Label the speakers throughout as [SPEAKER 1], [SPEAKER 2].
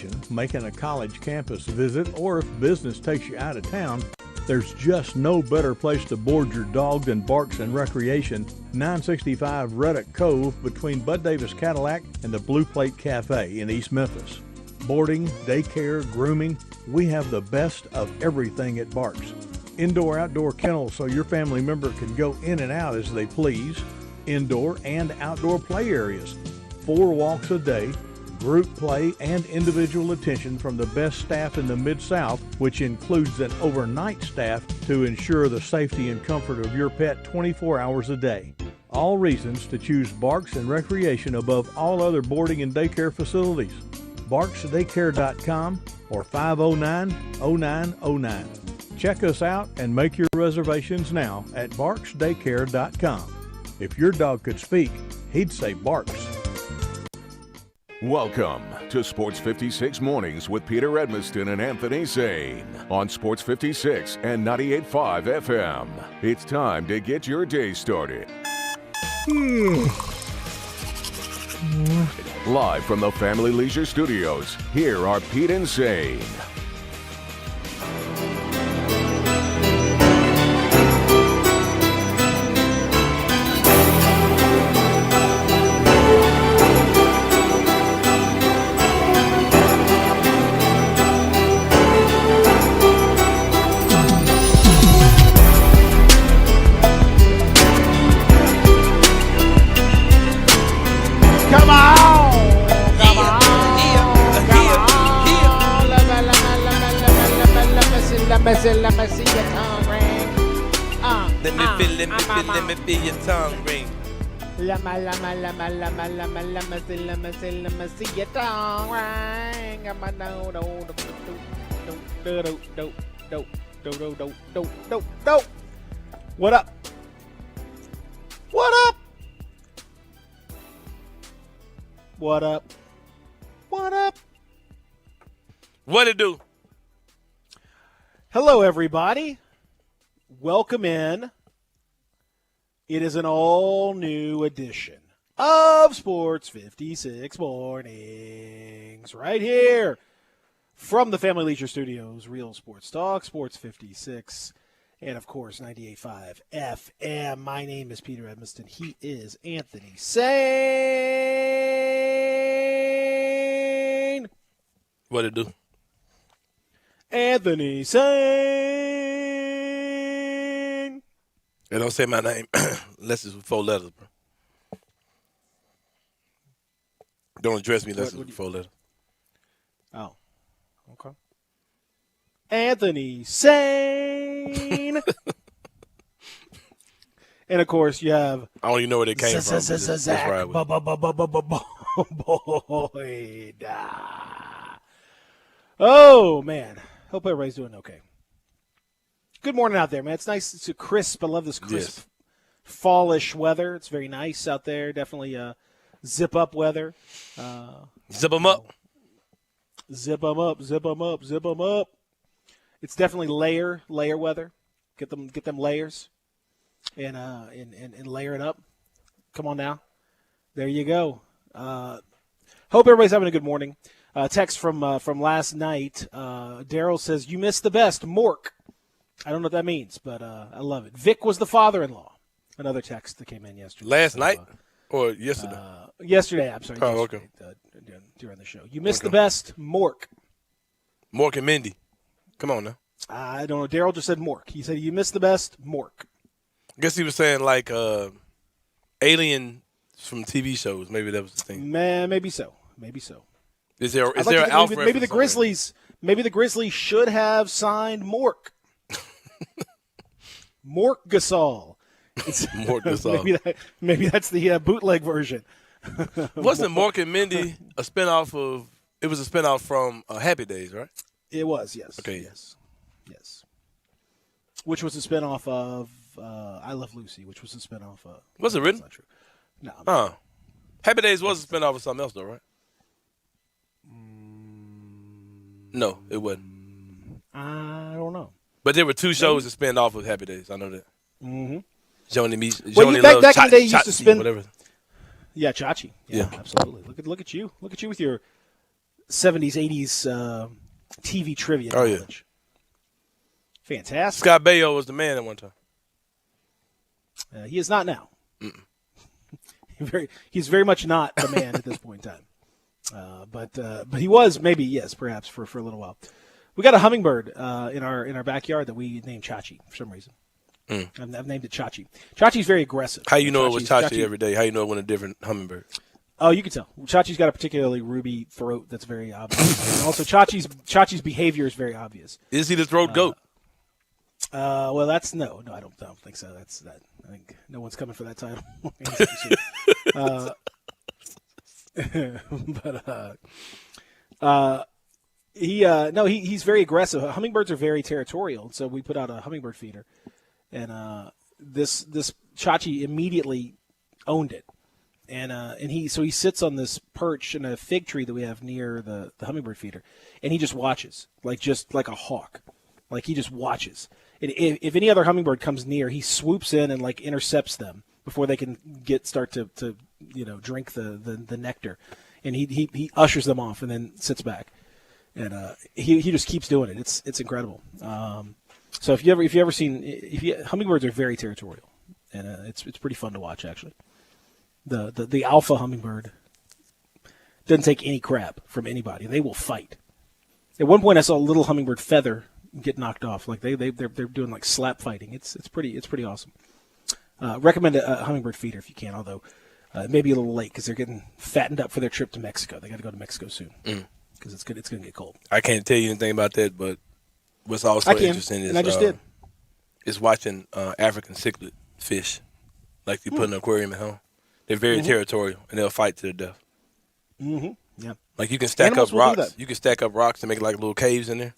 [SPEAKER 1] vacation, making a college campus visit, or if business takes you out of town, there's just no better place to board your dog than Barks and Recreation, 965 Reddick Cove between Bud Davis Cadillac and the Blue Plate Cafe in East Memphis. Boarding, daycare, grooming, we have the best of everything at Barks. Indoor-outdoor kennels so your family member can go in and out as they please. Indoor and outdoor play areas. 4 walks a day. Group play and individual attention from the best staff in the Mid-South, which includes an overnight staff to ensure the safety and comfort of your pet 24 hours a day. All reasons to choose Barks and Recreation above all other boarding and daycare facilities. BarksDaycare.com or 509-0909. Check us out and make your reservations now at BarksDaycare.com. If your dog could speak, he'd say Barks.
[SPEAKER 2] Welcome to Sports 56 Mornings with Peter Edmiston and Anthony Zane on Sports 56 and 98.5 FM. It's time to get your day started. Live from the Family Leisure Studios, here are Pete and Zane.
[SPEAKER 3] Let me see your tongue ring.
[SPEAKER 4] Let me feel your tongue ring.
[SPEAKER 3] Let me see your tongue ring. What up? What up? What up? What up?
[SPEAKER 4] What it do?
[SPEAKER 3] Hello, everybody. Welcome in. It is an all-new edition of Sports 56 Mornings right here from the Family Leisure Studios, Real Sports Talk, Sports 56, and, of course, 98.5 FM. My name is Peter Edmiston. He is Anthony Sane.
[SPEAKER 4] What it do?
[SPEAKER 3] Anthony Sane.
[SPEAKER 4] They don't say my name unless it's with 4 letters, bro. Don't address me unless it's with 4 letters.
[SPEAKER 3] Oh, okay. Anthony Sane. And, of course, you have...
[SPEAKER 4] I don't even know where they came from.
[SPEAKER 3] Zach Boyd. Oh, man. Hope everybody's doing okay. Good morning out there, man. It's nice. It's crisp. I love this crisp, fallish weather. It's very nice out there. Definitely zip-up weather.
[SPEAKER 4] Zip them up.
[SPEAKER 3] Zip them up, zip them up, zip them up. It's definitely layer weather. Get them layers and layer it up. Come on now. There you go. Hope everybody's having a good morning. Text from last night. Daryl says, "You missed the best, Mork." I don't know what that means, but I love it. Vic was the father-in-law. Another text that came in yesterday.
[SPEAKER 4] Last night or yesterday?
[SPEAKER 3] Yesterday, I'm sorry.
[SPEAKER 4] Oh,
[SPEAKER 3] yesterday,
[SPEAKER 4] okay.
[SPEAKER 3] During the show. You missed the best, Mork.
[SPEAKER 4] Mork and Mindy. Come on now.
[SPEAKER 3] I don't know. Daryl just said Mork. He said, "You missed the best, Mork."
[SPEAKER 4] I guess he was saying like alien from TV shows. Maybe that was the thing.
[SPEAKER 3] Man, maybe so. Maybe so.
[SPEAKER 4] Is there an Alf
[SPEAKER 3] maybe the Grizzlies? Maybe the Grizzlies should have signed Mork. Mork Gasol.
[SPEAKER 4] Mork Gasol.
[SPEAKER 3] Maybe that's the bootleg version.
[SPEAKER 4] Wasn't Mork and Mindy a spinoff of? It was a spinoff from Happy Days, right?
[SPEAKER 3] It was, yes.
[SPEAKER 4] Okay.
[SPEAKER 3] Yes. Which was a spinoff of I Love Lucy, which was a spinoff of.
[SPEAKER 4] Was it written?
[SPEAKER 3] That's not true. No.
[SPEAKER 4] Happy Days was a spinoff of something else, though, right? No, it wasn't.
[SPEAKER 3] I don't know.
[SPEAKER 4] But there were 2 shows that spin off of Happy Days. I know that.
[SPEAKER 3] Mm-hmm.
[SPEAKER 4] Joni
[SPEAKER 3] back in the day, you used to spin.
[SPEAKER 4] whatever.
[SPEAKER 3] Yeah, Chachi. Yeah, absolutely. Look at you. Look at you with your 70s, 80s TV trivia
[SPEAKER 4] Oh, yeah.
[SPEAKER 3] knowledge. Fantastic.
[SPEAKER 4] Scott Baio was the man at one time.
[SPEAKER 3] He is not now. He's very much not the man at this point in time. But he was maybe, yes, perhaps for a little while. We got a hummingbird in our backyard that we named Chachi for some reason. I've named it Chachi. Chachi's very aggressive.
[SPEAKER 4] How you know it was Chachi every day? How you know it wasn't a different hummingbird?
[SPEAKER 3] Oh, you can tell. Chachi's got a particularly ruby throat that's very obvious. And also, Chachi's behavior is very obvious.
[SPEAKER 4] Is he the throat goat?
[SPEAKER 3] Well, that's no, I don't think so. That's that. I think no one's coming for that title. He's very aggressive. Hummingbirds are very territorial, so we put out a hummingbird feeder, and this Chachi immediately owned it, and he sits on this perch in a fig tree that we have near the hummingbird feeder, and he just watches just like a hawk, like he just watches. And if any other hummingbird comes near, he swoops in and like intercepts them before they can start to drink the nectar, and he ushers them off and then sits back. And he just keeps doing it. It's incredible. So if you ever seen hummingbirds are very territorial, and it's pretty fun to watch actually. The alpha hummingbird doesn't take any crap from anybody. They will fight. At one point, I saw a little hummingbird feather get knocked off. Like they're doing like slap fighting. It's pretty awesome. Recommend a hummingbird feeder if you can. Although it may be a little late because they're getting fattened up for their trip to Mexico. They got to go to Mexico soon. Because it's going to get cold.
[SPEAKER 4] I can't tell you anything about that, but what's also interesting is
[SPEAKER 3] and I just did.
[SPEAKER 4] Is watching African cichlid fish, like you put in an aquarium at home. They're very territorial, and they'll fight to the death.
[SPEAKER 3] Yeah.
[SPEAKER 4] Like you can stack
[SPEAKER 3] Animals
[SPEAKER 4] up
[SPEAKER 3] will do
[SPEAKER 4] rocks.
[SPEAKER 3] that.
[SPEAKER 4] You can stack up rocks and make like little caves in there,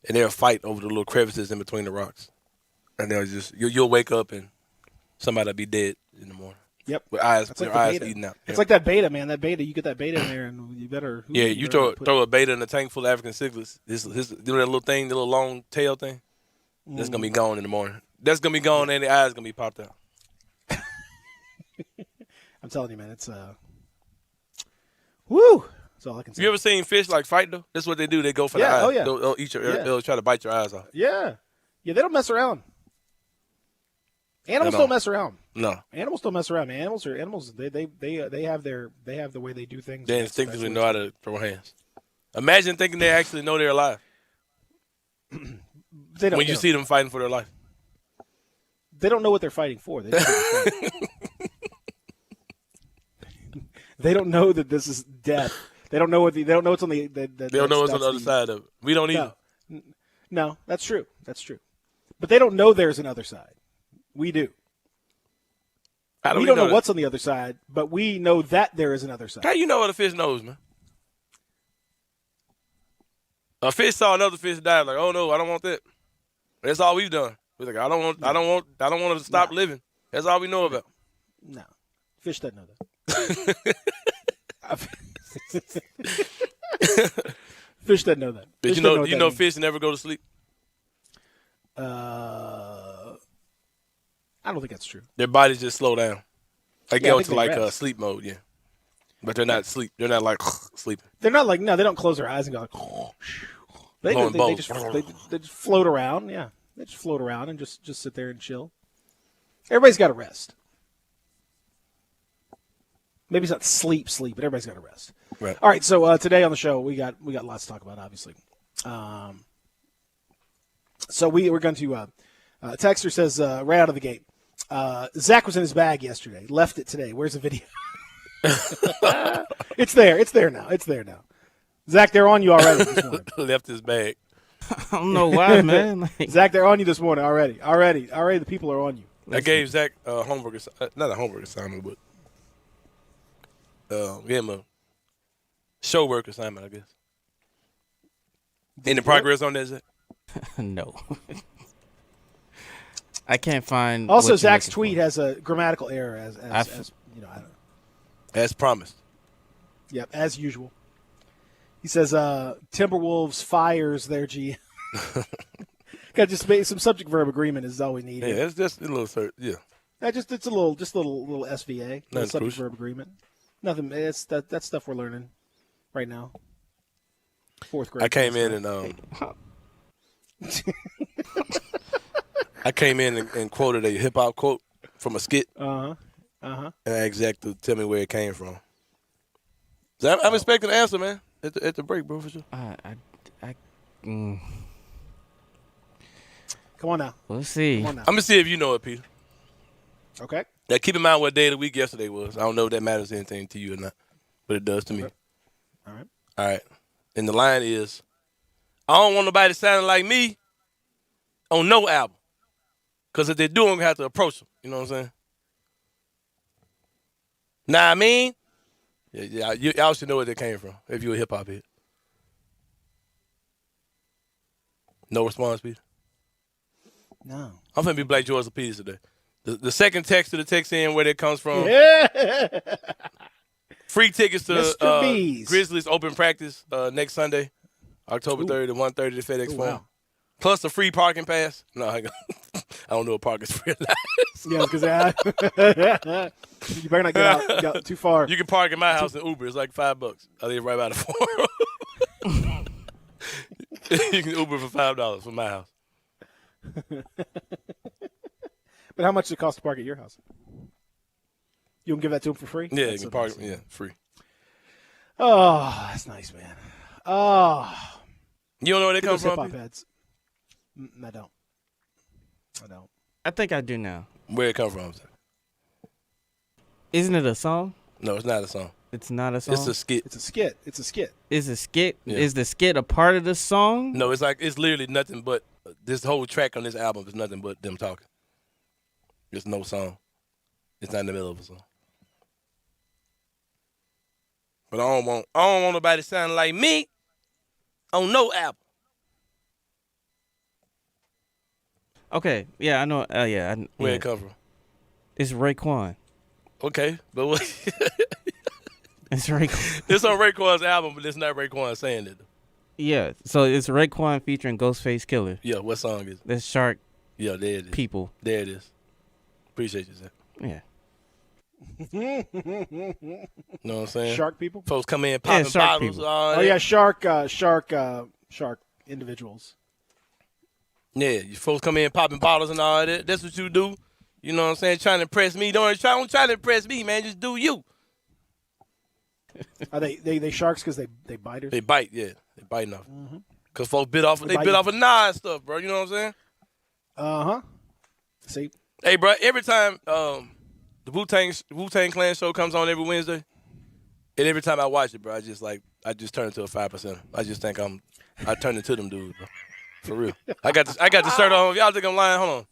[SPEAKER 4] and they'll fight over the little crevices in between the rocks. And they'll just you'll wake up and somebody'll be dead in the morning.
[SPEAKER 3] Yep.
[SPEAKER 4] With eyes,
[SPEAKER 3] That's like
[SPEAKER 4] their
[SPEAKER 3] the
[SPEAKER 4] eyes
[SPEAKER 3] beta.
[SPEAKER 4] eating out.
[SPEAKER 3] It's like that beta, man. That beta, you get that beta in there, and you better.
[SPEAKER 4] You throw a beta in a tank full of African cichlids. His do that little thing, the little long tail thing. That's gonna be gone in the morning. That's gonna be gone, and the eyes gonna be popped out.
[SPEAKER 3] I'm telling you, man. It's woo. That's all I can say.
[SPEAKER 4] You ever seen fish like fight though? That's what they do. They go for the eyes.
[SPEAKER 3] Oh, yeah.
[SPEAKER 4] They'll eat they'll try to bite your eyes off.
[SPEAKER 3] Yeah. They don't mess around. Animals don't mess around.
[SPEAKER 4] No.
[SPEAKER 3] Animals don't mess around. Man. Animals. They have the way they do things.
[SPEAKER 4] They instinctively know how to throw hands. Imagine thinking they actually know they're alive.
[SPEAKER 3] They don't.
[SPEAKER 4] When you see them fighting for their life.
[SPEAKER 3] They don't know what they're fighting for. They don't know that this is death. They don't know they don't know what's on the. They
[SPEAKER 4] don't know what's on the other side of it. We don't either.
[SPEAKER 3] No, that's true. That's true. But they don't know there's another side. We do. We don't know what's on the other side, but we know that there is another side.
[SPEAKER 4] How you know what a fish knows, man? A fish saw another fish die, like, oh no, I don't want that. That's all we've done. We're like, I don't want to stop living. That's all we know about.
[SPEAKER 3] No, fish doesn't know that. Fish doesn't know that.
[SPEAKER 4] But you know, fish never go to sleep.
[SPEAKER 3] I don't think that's true.
[SPEAKER 4] Their bodies just slow down. They
[SPEAKER 3] Yeah,
[SPEAKER 4] go
[SPEAKER 3] I
[SPEAKER 4] into
[SPEAKER 3] think they
[SPEAKER 4] like
[SPEAKER 3] rest.
[SPEAKER 4] sleep mode, yeah. But they're not sleep. They're not like sleeping.
[SPEAKER 3] They're not like, no, they don't close their eyes and go like, they
[SPEAKER 4] Blowing
[SPEAKER 3] just
[SPEAKER 4] bubbles.
[SPEAKER 3] they just float around. Yeah, they just float around and just sit there and chill. Everybody's got to rest. Maybe it's not sleep, but everybody's got to rest.
[SPEAKER 4] Right.
[SPEAKER 3] All right, so today on the show we got lots to talk about, obviously. So we're going to Texter says right out of the gate, Zach was in his bag yesterday, left it today. Where's the video? It's there now. Zach, they're on you already this morning.
[SPEAKER 4] Left his bag.
[SPEAKER 5] I don't know why, man. Like,
[SPEAKER 3] Zach, they're on you this morning already. The people are on you.
[SPEAKER 4] I gave Zach homework, not a homework assignment, but gave him a show work assignment, I guess. Any progress on that, Zach?
[SPEAKER 5] no. I can't find.
[SPEAKER 3] Also,
[SPEAKER 5] what you're
[SPEAKER 3] Zach's
[SPEAKER 5] looking
[SPEAKER 3] tweet
[SPEAKER 5] for.
[SPEAKER 3] has a grammatical error as you know. I don't know.
[SPEAKER 4] As promised.
[SPEAKER 3] Yep, as usual. He says Timberwolves fires their GM. Got just some subject verb agreement is all we need.
[SPEAKER 4] Yeah, it's just a little cert. Yeah.
[SPEAKER 3] It's a little SVA, little subject
[SPEAKER 4] crucial.
[SPEAKER 3] verb agreement. Nothing. It's that stuff we're learning right now. 4th grade.
[SPEAKER 4] I came in and I came in and quoted a hip hop quote from a skit.
[SPEAKER 3] Uh-huh.
[SPEAKER 4] And I asked Zach to tell me where it came from. So I'm expecting an answer, man, at the break, bro, for sure.
[SPEAKER 3] Come on now.
[SPEAKER 5] We'll see.
[SPEAKER 3] Come on now.
[SPEAKER 4] I'm gonna see if you know it, Peter.
[SPEAKER 3] Okay.
[SPEAKER 4] Now keep in mind what day of the week yesterday was. I don't know if that matters anything to you or not, but it does to me.
[SPEAKER 3] Okay. All right.
[SPEAKER 4] All right. And the line is, I don't want nobody sounding like me on no album. Because if they do, I'm going to have to approach them. You know what I'm saying? Nah, I mean? Yeah, y'all should know where they came from if you're a hip-hop head. No response, Peter?
[SPEAKER 3] No.
[SPEAKER 4] I'm finna be Black George Peters today. The second text to the text in where that comes from.
[SPEAKER 3] Yeah.
[SPEAKER 4] Free tickets to
[SPEAKER 3] Mr. B's.
[SPEAKER 4] Grizzlies open practice next Sunday, October 3rd at 1:30 to FedEx Forum.
[SPEAKER 3] Wow.
[SPEAKER 4] Plus a free parking pass. No, I don't know if parking's free or not.
[SPEAKER 3] Yeah, because you better not get out too far.
[SPEAKER 4] You can park in my house in Uber. It's like $5. I live right by the Forum. You can Uber for $5 from my house.
[SPEAKER 3] But how much does it cost to park at your house? You can give that to him for free?
[SPEAKER 4] Yeah,
[SPEAKER 3] That's
[SPEAKER 4] you
[SPEAKER 3] so
[SPEAKER 4] can park.
[SPEAKER 3] nice.
[SPEAKER 4] Yeah, free.
[SPEAKER 3] Oh, that's nice, man. Oh.
[SPEAKER 4] You don't know where they come
[SPEAKER 3] Those
[SPEAKER 4] from?
[SPEAKER 3] hip-hop
[SPEAKER 4] Pete?
[SPEAKER 3] heads. I don't.
[SPEAKER 5] I think I do now.
[SPEAKER 4] Where it come from? Sir?
[SPEAKER 5] Isn't it a song?
[SPEAKER 4] No, it's not a song.
[SPEAKER 5] It's not a song.
[SPEAKER 4] It's a skit.
[SPEAKER 3] It's a skit. It's a skit.
[SPEAKER 5] Is a skit?
[SPEAKER 4] Yeah.
[SPEAKER 5] Is the skit a part of the song?
[SPEAKER 4] No, it's literally nothing but this whole track on this album is nothing but them talking. There's no song. It's not in the middle of a song. But I don't want nobody sounding like me on no album.
[SPEAKER 5] Okay. Yeah, I know.
[SPEAKER 4] Where it come from?
[SPEAKER 5] It's Raekwon.
[SPEAKER 4] Okay, but what?
[SPEAKER 5] It's Raekwon.
[SPEAKER 4] It's on Raekwon's album, but it's not Raekwon saying it.
[SPEAKER 5] Yeah. So it's Raekwon featuring Ghostface Killer.
[SPEAKER 4] Yeah, what song is it?
[SPEAKER 5] That's Shark
[SPEAKER 4] Yeah, there it is.
[SPEAKER 5] People.
[SPEAKER 4] There it is. Appreciate you, Zach.
[SPEAKER 5] Yeah.
[SPEAKER 4] You know what I'm saying?
[SPEAKER 3] Shark people?
[SPEAKER 4] Folks come in popping
[SPEAKER 5] shark
[SPEAKER 4] bottles.
[SPEAKER 5] people.
[SPEAKER 3] Oh, yeah, shark individuals.
[SPEAKER 4] Yeah, you folks come in popping bottles and all that. That's what you do. You know what I'm saying? Trying to impress me. Don't try to impress me, man. Just do you.
[SPEAKER 3] Are they sharks because they biters?
[SPEAKER 4] They bite, yeah. They biting off. Because folks bit off of Nas stuff, bro. You know what I'm saying?
[SPEAKER 3] Uh-huh. See?
[SPEAKER 4] Hey, bro, every time the Wu-Tang Clan show comes on every Wednesday, and every time I watch it, bro, I just turn into a 5%. I just think I turn into them dudes, bro. For real. I got the shirt on. Y'all think I'm lying? Hold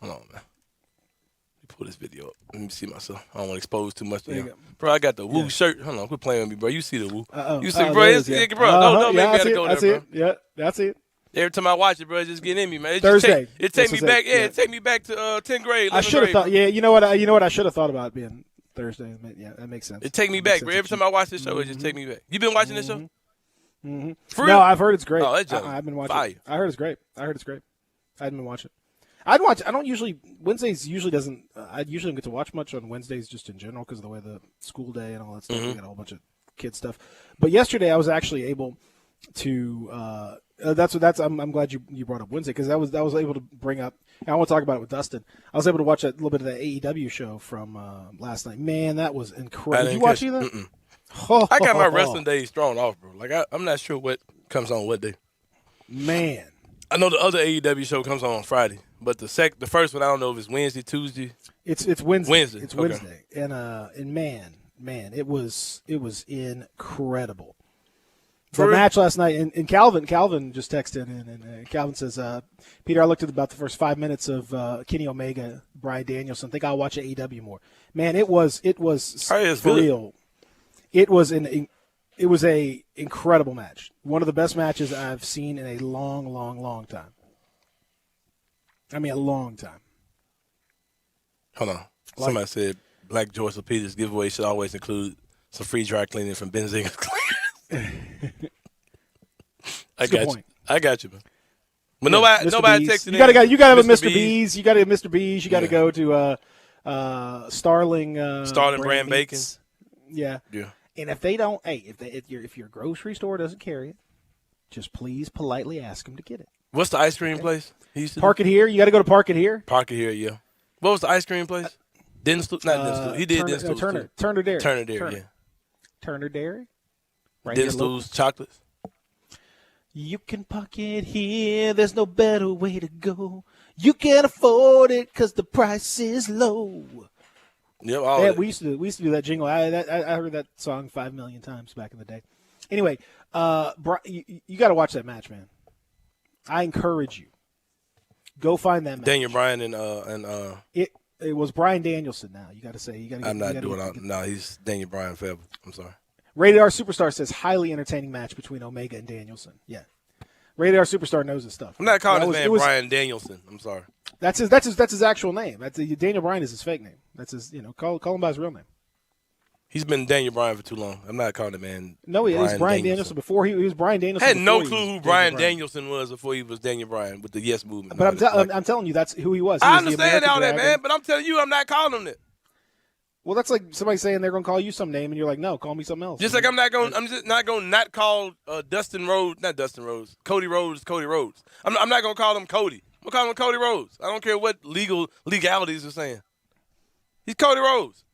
[SPEAKER 4] on, man. Let me pull this video up. Let me see myself. I don't want to expose too much to
[SPEAKER 3] There you
[SPEAKER 4] them.
[SPEAKER 3] go.
[SPEAKER 4] Bro, I got the Woo shirt. Hold on, quit playing with me, bro. You see the Woo. You see, bro,
[SPEAKER 3] there it
[SPEAKER 4] it's,
[SPEAKER 3] is, yeah.
[SPEAKER 4] bro, don't make me have to go
[SPEAKER 3] I see
[SPEAKER 4] there,
[SPEAKER 3] it.
[SPEAKER 4] bro.
[SPEAKER 3] Yeah, that's it.
[SPEAKER 4] Every time I watch it, bro, it just get in me, man.
[SPEAKER 3] Thursday.
[SPEAKER 4] It take me
[SPEAKER 3] That's
[SPEAKER 4] back.
[SPEAKER 3] what's it. Yeah.
[SPEAKER 4] It take me back to 10th grade.
[SPEAKER 3] I
[SPEAKER 4] 11th
[SPEAKER 3] should have
[SPEAKER 4] grade,
[SPEAKER 3] thought.
[SPEAKER 4] bro.
[SPEAKER 3] Yeah, you know what? I should have thought about it being Thursday. Yeah, that makes sense.
[SPEAKER 4] It take me back, bro. Every time I watch this show, it just take me back. You been watching this show?
[SPEAKER 3] Mm-hmm.
[SPEAKER 4] For real?
[SPEAKER 3] No, I've heard it's great.
[SPEAKER 4] Oh, that junk
[SPEAKER 3] I've been watching.
[SPEAKER 4] fire.
[SPEAKER 3] I heard it's great. I hadn't been watching. I'd watch. I don't usually. Wednesdays usually doesn't. I usually don't get to watch much on Wednesdays just in general because of the way the school day and all that stuff. We got a whole bunch of kid stuff. But yesterday I was actually able to. I'm glad you brought up Wednesday because I was able to bring up. And I want to talk about it with Dustin. I was able to watch a little bit of the AEW show from last night. Man, that was incredible. Did you watch either?
[SPEAKER 4] I got my wrestling days thrown off, bro. Like I'm not sure what comes on what day.
[SPEAKER 3] Man,
[SPEAKER 4] I know the other AEW show comes on Friday, but the first one I don't know if it's Wednesday, Tuesday.
[SPEAKER 3] it's Wednesday.
[SPEAKER 4] Wednesday,
[SPEAKER 3] It's
[SPEAKER 4] okay.
[SPEAKER 3] Wednesday, and man, it was incredible. The match last night, and Calvin just texted in, and Calvin says, Peter, I looked at about the first 5 minutes of Kenny Omega, Bryan Danielson. Think I'll watch AEW more. Man, it was
[SPEAKER 4] it's
[SPEAKER 3] for
[SPEAKER 4] good.
[SPEAKER 3] real. It was a incredible match. One of the best matches I've seen in a long, long, long time. I mean, a long time.
[SPEAKER 4] Hold on. Somebody said Black George Peters giveaway should always include some free dry cleaning from Benzinga's Cleaners. I got you, man. But nobody texted in.
[SPEAKER 3] You gotta have a Mr.
[SPEAKER 4] B's.
[SPEAKER 3] B's. You gotta have Mr. B's. You gotta go to Starling
[SPEAKER 4] Brand Bacon.
[SPEAKER 3] Yeah.
[SPEAKER 4] Yeah.
[SPEAKER 3] And if they don't, hey, if your grocery store doesn't carry it, just please politely ask them to get it.
[SPEAKER 4] What's the ice cream place? He used to
[SPEAKER 3] Park It Here. You got to go to Park It Here.
[SPEAKER 4] Park It Here, yeah. What was the ice cream place? Denstoo's? Not Denstoo's. He did Denstoo's.
[SPEAKER 3] Turner Dairy.
[SPEAKER 4] Turner Dairy, yeah.
[SPEAKER 3] Turner Dairy. Right
[SPEAKER 4] Denstoo's chocolates.
[SPEAKER 3] You can park it here. There's no better way to go. You can afford it because the price is low.
[SPEAKER 4] Yep,
[SPEAKER 3] we used to do that jingle. I heard that song 5 million times back in the day. Anyway, you got to watch that match, man. I encourage you. Go find that match.
[SPEAKER 4] Daniel Bryan and
[SPEAKER 3] it was Bryan Danielson. Now you got to say
[SPEAKER 4] I'm not doing it. No, he's Daniel Bryan forever. I'm sorry.
[SPEAKER 3] Rated R Superstar says highly entertaining match between Omega and Danielson. Yeah, Rated R Superstar knows his stuff.
[SPEAKER 4] I'm not calling his man Bryan Danielson. I'm sorry.
[SPEAKER 3] That's his actual name. Daniel Bryan is his fake name. That's his. Call him by his real name.
[SPEAKER 4] He's been Daniel Bryan for too long. I'm not calling the man.
[SPEAKER 3] No, he was Bryan Danielson before he was Bryan Danielson.
[SPEAKER 4] I had no clue who Bryan Danielson was before he was Daniel Bryan with the Yes Movement.
[SPEAKER 3] But I'm telling you, that's who he was.
[SPEAKER 4] I understand all that, man. But I'm telling you, I'm not calling him that.
[SPEAKER 3] Well, that's like somebody saying they're going to call you some name, and you're like, no, call me something else.
[SPEAKER 4] Just like I'm just not going to not call Cody Rhodes. I'm not going to call him Cody. I'm going to call him Cody Rhodes. I don't care what legalities are saying. He's Cody Rhodes.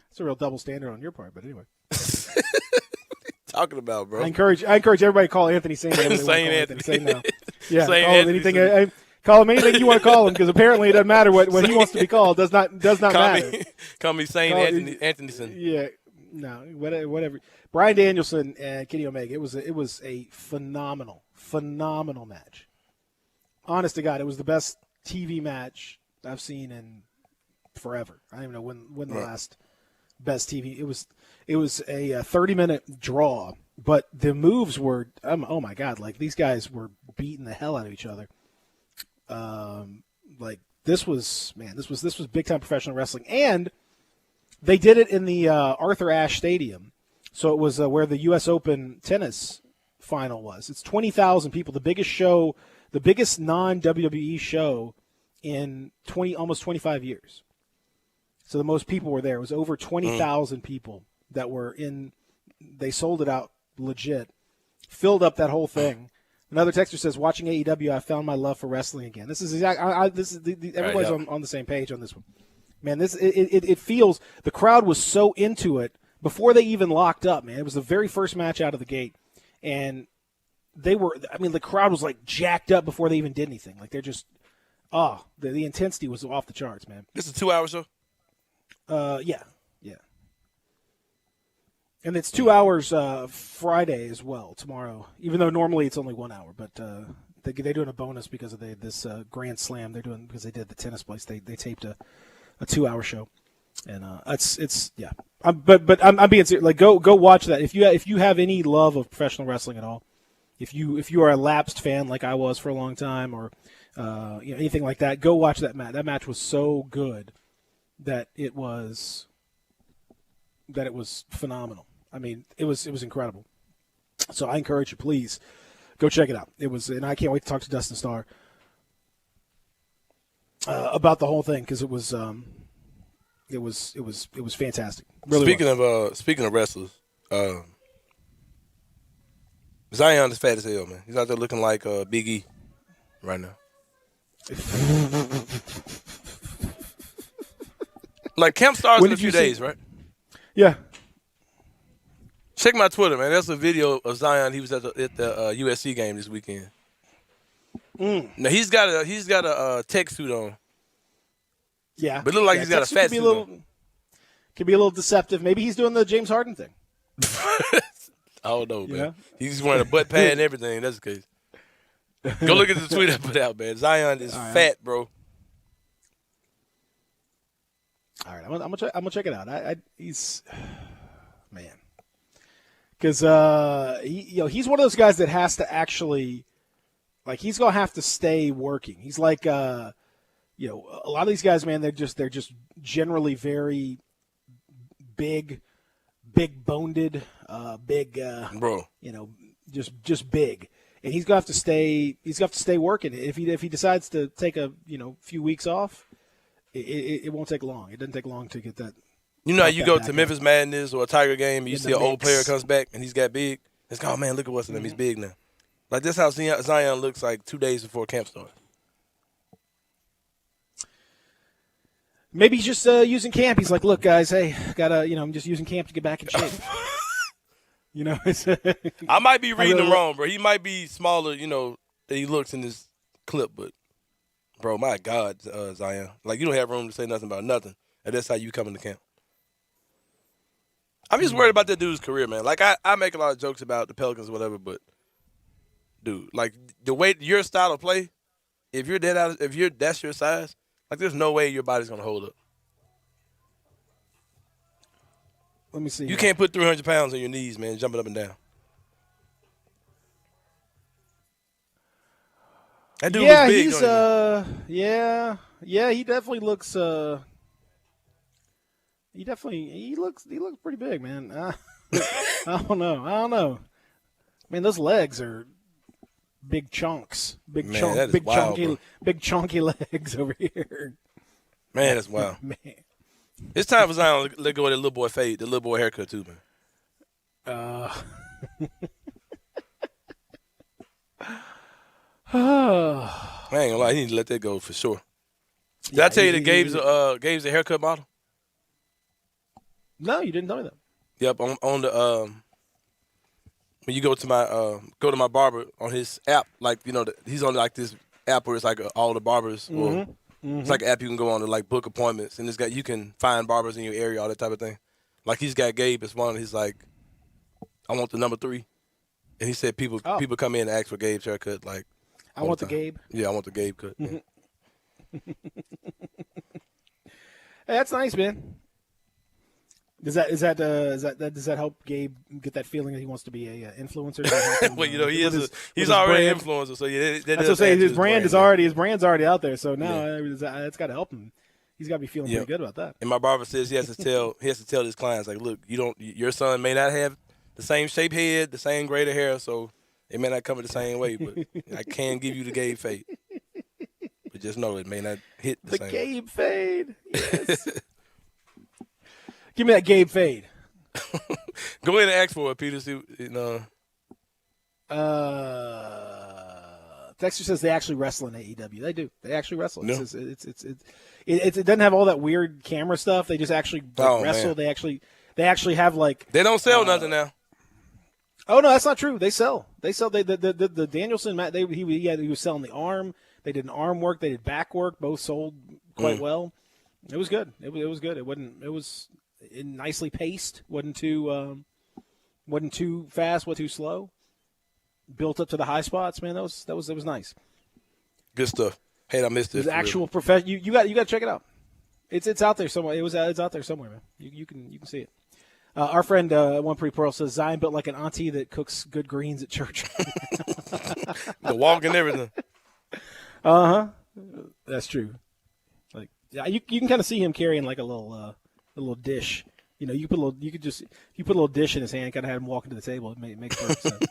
[SPEAKER 3] It's a real double standard on your part, but anyway.
[SPEAKER 4] Talking about, bro.
[SPEAKER 3] I encourage everybody to call Anthony Saint whatever they want to call Anthony Saint now. Yeah, call him anything you want to call him, because apparently it doesn't matter what he wants to be called. Does not matter.
[SPEAKER 4] Call me Saint Anthonyson.
[SPEAKER 3] Yeah, no, whatever. Bryan Danielson and Kenny Omega. It was a phenomenal match. Honest to God, it was the best TV match I've seen in forever. I don't even know when the last best TV. It was a 30-minute draw, but the moves were oh my God, like these guys were beating the hell out of each other. Like this was big time professional wrestling, and they did it in the Arthur Ashe Stadium. So it was where the U.S. Open tennis final was. It's 20,000 people, the biggest non-WWE show in almost 25 years. So the most people were there. It was over 20,000 people that were in. They sold it out legit, filled up that whole thing. Another texter says, "Watching AEW, I found my love for wrestling again." This is everybody's on the same page on this one. Man, it feels the crowd was so into it before they even locked up. Man, it was the very first match out of the gate, and the crowd was like jacked up before they even did anything. Like they're just, the intensity was off the charts, man.
[SPEAKER 4] This is a 2-hour show.
[SPEAKER 3] Yeah. And it's 2 hours Friday as well, tomorrow, even though normally it's only 1 hour. But they're doing a bonus because of this Grand Slam. They're doing because they did the tennis place. They taped a 2 hour show. And it's yeah. But I'm being serious. Like go watch that. If you have any love of professional wrestling at all, if you are a lapsed fan like I was for a long time, or anything like that, go watch that match. That match was so good that it was phenomenal. I mean, it was incredible. So I encourage you, please go check it out. And I can't wait to talk to Dustin Starr about the whole thing, because it was fantastic. Really
[SPEAKER 4] speaking of wrestlers, Zion is fat as hell, man. He's out there looking like Big E right now. Like camp starts in a few days, right?
[SPEAKER 3] Yeah.
[SPEAKER 4] Check my Twitter, man. That's a video of Zion. He was at the USC game this weekend. Now he's got a tech suit on.
[SPEAKER 3] Yeah,
[SPEAKER 4] but it look like he's got a fat suit on.
[SPEAKER 3] Could be a little deceptive. Maybe he's doing the James Harden thing.
[SPEAKER 4] I don't know, man. Yeah. He's wearing a butt pad and everything. That's the case. Go look at the tweet I put out, man. Zion is fat, bro.
[SPEAKER 3] All right, I'm gonna check it out. He's man, because he's one of those guys that has to actually, like, he's gonna have to stay working. He's like a lot of these guys, man. They're just generally very big boned, big,
[SPEAKER 4] bro.
[SPEAKER 3] Just big, and he's gonna have to stay. He's gonna have to stay working. If he decides to take a few weeks off. It won't take long. It doesn't take long to get
[SPEAKER 4] You know how
[SPEAKER 3] Fuck
[SPEAKER 4] you
[SPEAKER 3] that
[SPEAKER 4] go
[SPEAKER 3] back
[SPEAKER 4] to
[SPEAKER 3] up.
[SPEAKER 4] Memphis Madness or a Tiger game and you
[SPEAKER 3] In
[SPEAKER 4] see
[SPEAKER 3] the
[SPEAKER 4] an old player
[SPEAKER 3] mix.
[SPEAKER 4] comes back and he's got big. It's like, oh, man, look at what's in him. He's big now. Like, that's how Zion looks like 2 days before camp starts.
[SPEAKER 3] Maybe he's just using camp. He's like, look, guys, hey, I'm just using camp to get back in shape. It's
[SPEAKER 4] I might be reading him
[SPEAKER 3] really-
[SPEAKER 4] wrong, bro. He might be smaller, than he looks in this clip. But, bro, my God, Zion. Like, you don't have room to say nothing about nothing. And that's how you come into camp. I'm just worried about that dude's career, man. Like, I make a lot of jokes about the Pelicans or whatever, but, dude, like, the way your style of play, if that's your size, like, there's no way your body's going to hold up.
[SPEAKER 3] Let me see.
[SPEAKER 4] You can't put 300 pounds on your knees, man, jumping up and down. That dude
[SPEAKER 3] Yeah,
[SPEAKER 4] was big.
[SPEAKER 3] he's
[SPEAKER 4] don't
[SPEAKER 3] yeah, he definitely looks he looks pretty big, man. I don't know. Man, those legs are big chunks.
[SPEAKER 4] Man, that is wild, bro.
[SPEAKER 3] Big chunky legs over here.
[SPEAKER 4] Man, that's wild.
[SPEAKER 3] Man.
[SPEAKER 4] It's time for Zion to let go of that little boy fade, the little boy haircut too, man. I ain't gonna lie, he need to let that go for sure. Did I tell you that Gabe's a haircut model?
[SPEAKER 3] No, you didn't tell me that.
[SPEAKER 4] Yep, on the when you go to my barber on his app, like he's on like this app where it's like all the barbers, or it's like an app you can go on to like book appointments, and you can find barbers in your area, all that type of thing. Like he's got Gabe as one. He's like, I want the number 3, and he said people come in and ask for Gabe's haircut. Like,
[SPEAKER 3] I want the Gabe.
[SPEAKER 4] Yeah, I want the Gabe cut. Yeah.
[SPEAKER 3] Hey, that's nice, man. Does that help Gabe get that feeling that he wants to be a influencer? Does that help him,
[SPEAKER 4] Well, he's
[SPEAKER 3] his
[SPEAKER 4] already an
[SPEAKER 3] brand?
[SPEAKER 4] influencer, so yeah.
[SPEAKER 3] That's what I'm saying. His brand's already out there. So now that's got to help him. He's got to be feeling pretty good about that.
[SPEAKER 4] And my barber says he has to tell his clients, like, look, your son may not have the same shaped head, the same grade of hair, so it may not come in the same way, but I can give you the Gabe fade. But just know it may not hit the same.
[SPEAKER 3] The Gabe fade. Yes. Give me that Gabe fade. Go
[SPEAKER 4] ahead and ask for it, Peter. See,
[SPEAKER 3] Dexter says they actually wrestle in AEW. They do. They actually wrestle.
[SPEAKER 4] No.
[SPEAKER 3] It doesn't have all that weird camera stuff. They just actually wrestle. Man. They actually have like.
[SPEAKER 4] They don't sell nothing now.
[SPEAKER 3] Oh no, that's not true. They sell. The Danielson Matt. He was selling the arm. They did an arm work. They did back work. Both sold quite well. It was good. It was good. It was nicely paced. Wasn't too fast. Wasn't too slow. Built up to the high spots. Man, that was nice.
[SPEAKER 4] Good stuff. Hey, I missed this.
[SPEAKER 3] It was actual profession. You got to check it out. It's out there somewhere. It's out there somewhere, man. You can see it. Our friend One Pretty Pearl says Zion built like an auntie that cooks good greens at church.
[SPEAKER 4] The walk and everything.
[SPEAKER 3] That's true. Like, yeah, you can kind of see him carrying like a little dish. You put a little dish in his hand, kind of have him walking to the table. It makes perfect sense.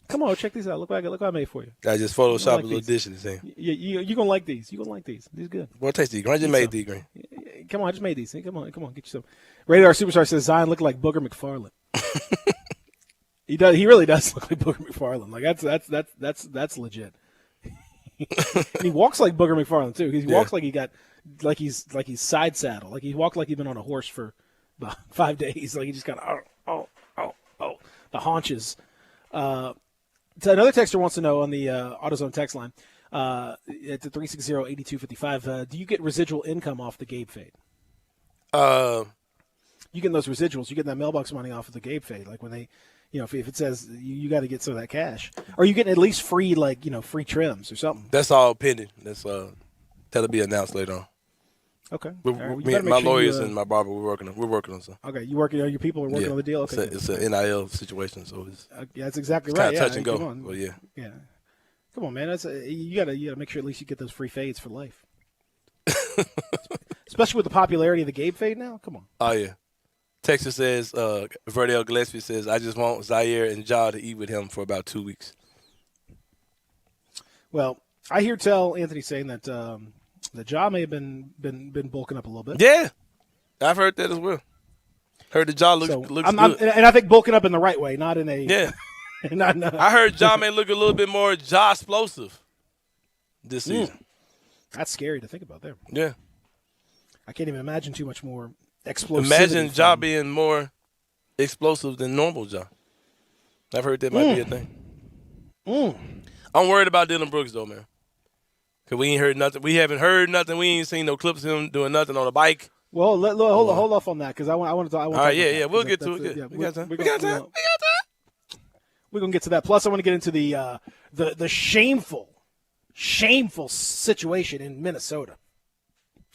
[SPEAKER 3] Come on, check these out. Look what I made for you.
[SPEAKER 4] I just photoshopped a little dish in his hand.
[SPEAKER 3] You're gonna like these. You're gonna like these. These are good.
[SPEAKER 4] Well, taste these. I just made these green.
[SPEAKER 3] Come on, I just made these. Come on, get you some. Radar Superstar says Zion looked like Booger McFarland. He does. He really does look like Booger McFarland. Like that's legit. And he walks like Booger McFarland too. He walks like he's side saddle. Like he walked like he'd been on a horse for about 5 days. Like he just got the haunches. So another texter wants to know on the AutoZone text line at the 360-8255. Do you get residual income off the Gabe fade? You get those residuals. You get that mailbox money off of the Gabe fade. Like when they, if it says you got to get some of that cash, or you get at least free free trims or something.
[SPEAKER 4] That's all pending. That'll be announced later on.
[SPEAKER 3] Okay.
[SPEAKER 4] My lawyers and my barber, we're working on something.
[SPEAKER 3] Okay, your people are working on the deal. Okay,
[SPEAKER 4] it's an NIL situation, so it's
[SPEAKER 3] that's exactly
[SPEAKER 4] right.
[SPEAKER 3] Kind
[SPEAKER 4] of touch and go. Well, yeah.
[SPEAKER 3] Come on, man. You gotta make sure at least you get those free fades for life. Especially with the popularity of the Gabe fade now. Come on.
[SPEAKER 4] Oh yeah. Texas says Verdell Gillespie says I just want Zaire and Ja to eat with him for about 2 weeks.
[SPEAKER 3] Well, I hear Anthony saying that. The Ja may have been bulking up a little bit.
[SPEAKER 4] Yeah, I've heard that as well. Heard the jaw looks good.
[SPEAKER 3] And I think bulking up in the right way, not in a
[SPEAKER 4] Yeah.
[SPEAKER 3] not.
[SPEAKER 4] I heard Ja may look a little bit more jaw explosive this season.
[SPEAKER 3] That's scary to think about there.
[SPEAKER 4] Yeah.
[SPEAKER 3] I can't even imagine too much more explosive.
[SPEAKER 4] Imagine Ja being more explosive than normal Ja. I've heard that might be a thing. I'm worried about Dylan Brooks, though, man. Because we ain't heard nothing. We haven't heard nothing. We ain't seen no clips of him doing nothing on a bike.
[SPEAKER 3] Well, hold off on that because I want to talk.
[SPEAKER 4] All right, yeah. We'll get to it. Yeah, we got time.
[SPEAKER 3] We're going to get to that. Plus, I want to get into the shameful situation in Minnesota.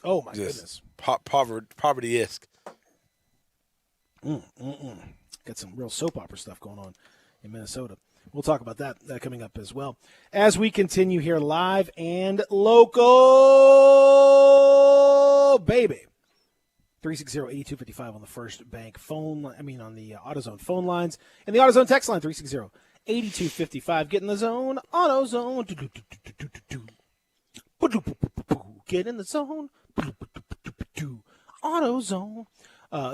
[SPEAKER 3] Oh, my goodness.
[SPEAKER 4] Poverty-esque.
[SPEAKER 3] Got some real soap opera stuff going on in Minnesota. We'll talk about that coming up as well. As we continue here live and local, baby. 360-8255 on the First Bank phone. On the AutoZone phone lines. And the AutoZone text line, 360-8255. Get in the zone. AutoZone. Get in the zone. AutoZone.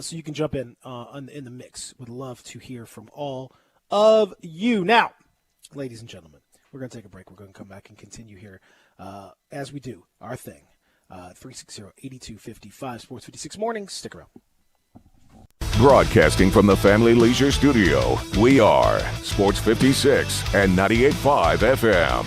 [SPEAKER 3] So you can jump in the mix. Would love to hear from all of you. Now, ladies and gentlemen, we're going to take a break. We're going to come back and continue here as we do our thing. 360-8255, Sports 56 Mornings. Stick around.
[SPEAKER 2] Broadcasting from the Family Leisure Studio, we are Sports 56 and 98.5 FM.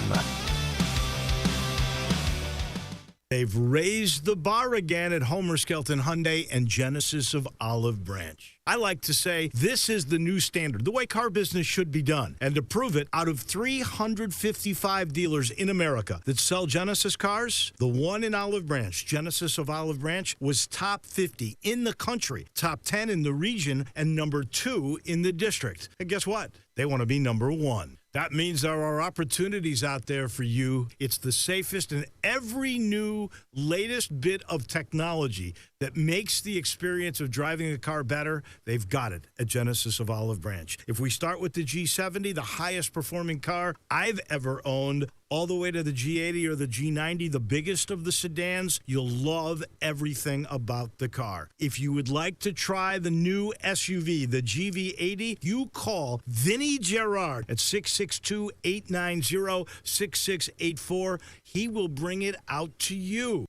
[SPEAKER 6] They've raised the bar again at Homer Skelton Hyundai and Genesis of Olive Branch. I like to say this is the new standard, the way car business should be done. And to prove it, out of 355 dealers in America that sell Genesis cars, the one in Olive Branch, Genesis of Olive Branch, was top 50 in the country, top 10 in the region, and number 2 in the district. And guess what? They want to be number 1. That means there are opportunities out there for you. It's the safest, and every new latest bit of technology that makes the experience of driving a car better, they've got it at Genesis of Olive Branch. If we start with the G70, the highest performing car I've ever owned, all the way to the G80 or the G90, the biggest of the sedans, you'll love everything about the car. If you would like to try the new SUV, the GV80, you call Vinny Gerard at 662-890-6684. He will bring it out to you.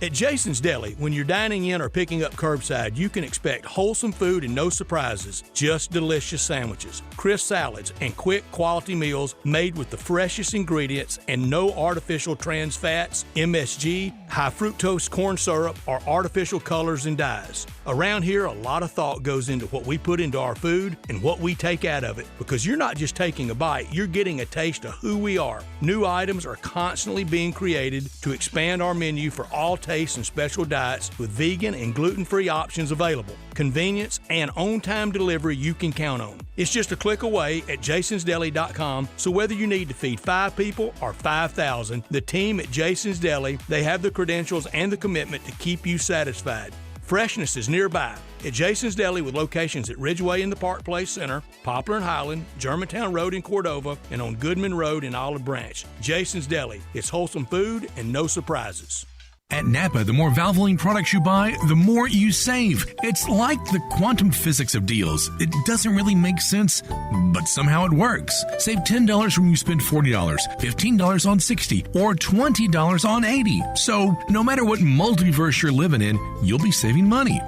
[SPEAKER 1] At Jason's Deli, when you're dining in or picking up curbside, you can expect wholesome food and no surprises, just delicious sandwiches, crisp salads, and quick quality meals made with the freshest ingredients and no artificial trans fats, MSG, high fructose corn syrup, or artificial colors and dyes. Around here, a lot of thought goes into what we put into our food and what we take out of it, because you're not just taking a bite, you're getting a taste of who we are. New items are constantly being created to expand our menu for all tastes and special diets with vegan and gluten-free options available. Convenience and on-time delivery you can count on. It's just a click away at jasonsdeli.com, so whether you need to feed 5 people or 5,000, the team at Jason's Deli, they have the credentials and the commitment to keep you satisfied. Freshness is nearby at Jason's Deli with locations at Ridgeway in the Park Place Center, Poplar and Highland, Germantown Road in Cordova, and on Goodman Road in Olive Branch. Jason's Deli. It's wholesome food and no surprises.
[SPEAKER 7] At Napa, the more Valvoline products you buy, the more you save. It's like the quantum physics of deals. It doesn't really make sense, but somehow it works. Save $10 when you spend $40, $15 on 60, or $20 on 80. So no matter what multiverse you're living in, you'll be saving money.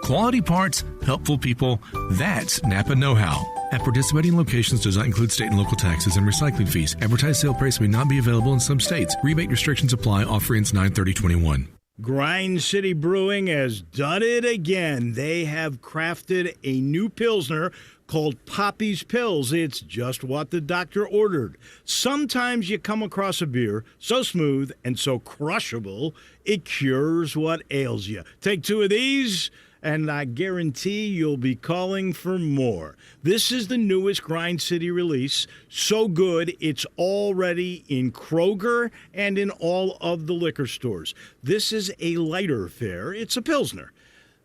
[SPEAKER 7] Quality parts, helpful people, that's Napa know-how. At participating locations does not include state and local taxes and recycling fees. Advertised sale price may not be available in some states. Rebate restrictions apply. Offer ends 9/30/21.
[SPEAKER 6] Grind City Brewing has done it again. They have crafted a new Pilsner called Poppy's Pills. It's just what the doctor ordered. Sometimes you come across a beer so smooth and so crushable, it cures what ails you. Take 2 of these, and I guarantee you'll be calling for more. This is the newest Grind City release. So good, it's already in Kroger and in all of the liquor stores. This is a lighter fare. It's a Pilsner.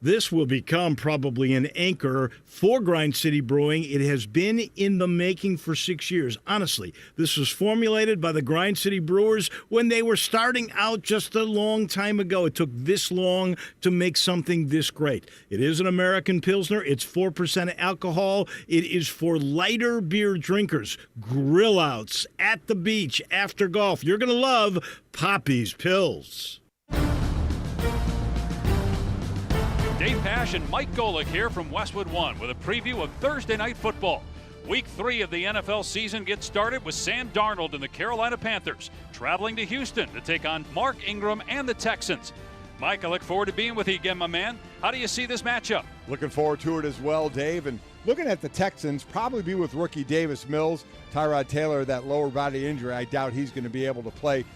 [SPEAKER 6] This will become probably an anchor for Grind City Brewing. It has been in the making for 6 years. Honestly, this was formulated by the Grind City Brewers when they were starting out just a long time ago. It took this long to make something this great. It is an American Pilsner. It's 4% alcohol. It is for lighter beer drinkers, grill outs, at the beach, after golf. You're going to love Poppy's Pills.
[SPEAKER 8] Dave Pasch and Mike Golick here from Westwood One with a preview of Thursday Night Football. Week 3 of the NFL season gets started with Sam Darnold and the Carolina Panthers traveling to Houston to take on Mark Ingram and the Texans. Mike, I look forward to being with you again, my man. How do you see this matchup?
[SPEAKER 9] Looking forward to it as well, Dave. And looking at the Texans, probably be with rookie Davis Mills. Tyrod Taylor, that lower body injury, I doubt he's going to be able to play.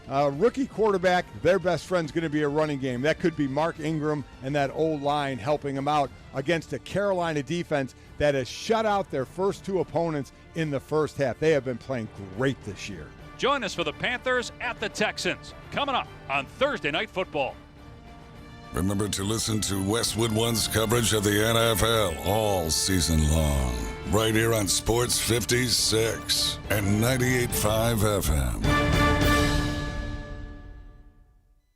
[SPEAKER 9] Rookie quarterback, their best friend's going to be a running game. That could be Mark Ingram and that old line helping them out against a Carolina defense that has shut out their first 2 opponents in the first half. They have been playing great this year.
[SPEAKER 8] Join us for the Panthers at the Texans, coming up on Thursday Night Football.
[SPEAKER 10] Remember to listen to Westwood One's coverage of the NFL all season long, right here on Sports 56 and 98.5 FM.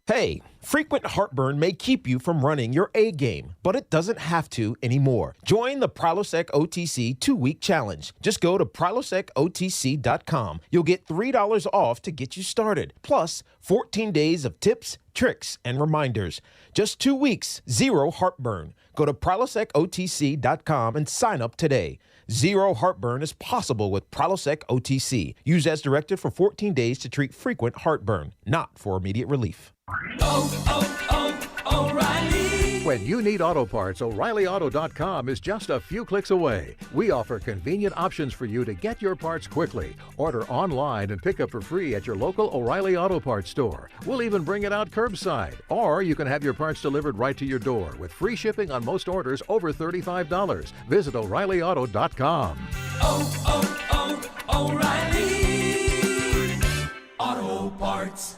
[SPEAKER 11] Hey, frequent heartburn may keep you from running your A game, but it doesn't have to anymore. Join the Prilosec OTC 2-week challenge. Just go to prilosecotc.com. You'll get $3 off to get you started, plus 14 days of tips, tricks, and reminders. Just 2 weeks, 0 heartburn. Go to prilosecotc.com and sign up today. 0 heartburn is possible with Prilosec OTC. Use as directed for 14 days to treat frequent heartburn, not for immediate relief.
[SPEAKER 12] O'Reilly. When you need auto parts, O'ReillyAuto.com is just a few clicks away. We offer convenient options for you to get your parts quickly. Order online and pick up for free at your local O'Reilly Auto Parts store. We'll even bring it out curbside. Or you can have your parts delivered right to your door with free shipping on most orders over $35. Visit O'ReillyAuto.com.
[SPEAKER 13] O'Reilly Auto Parts.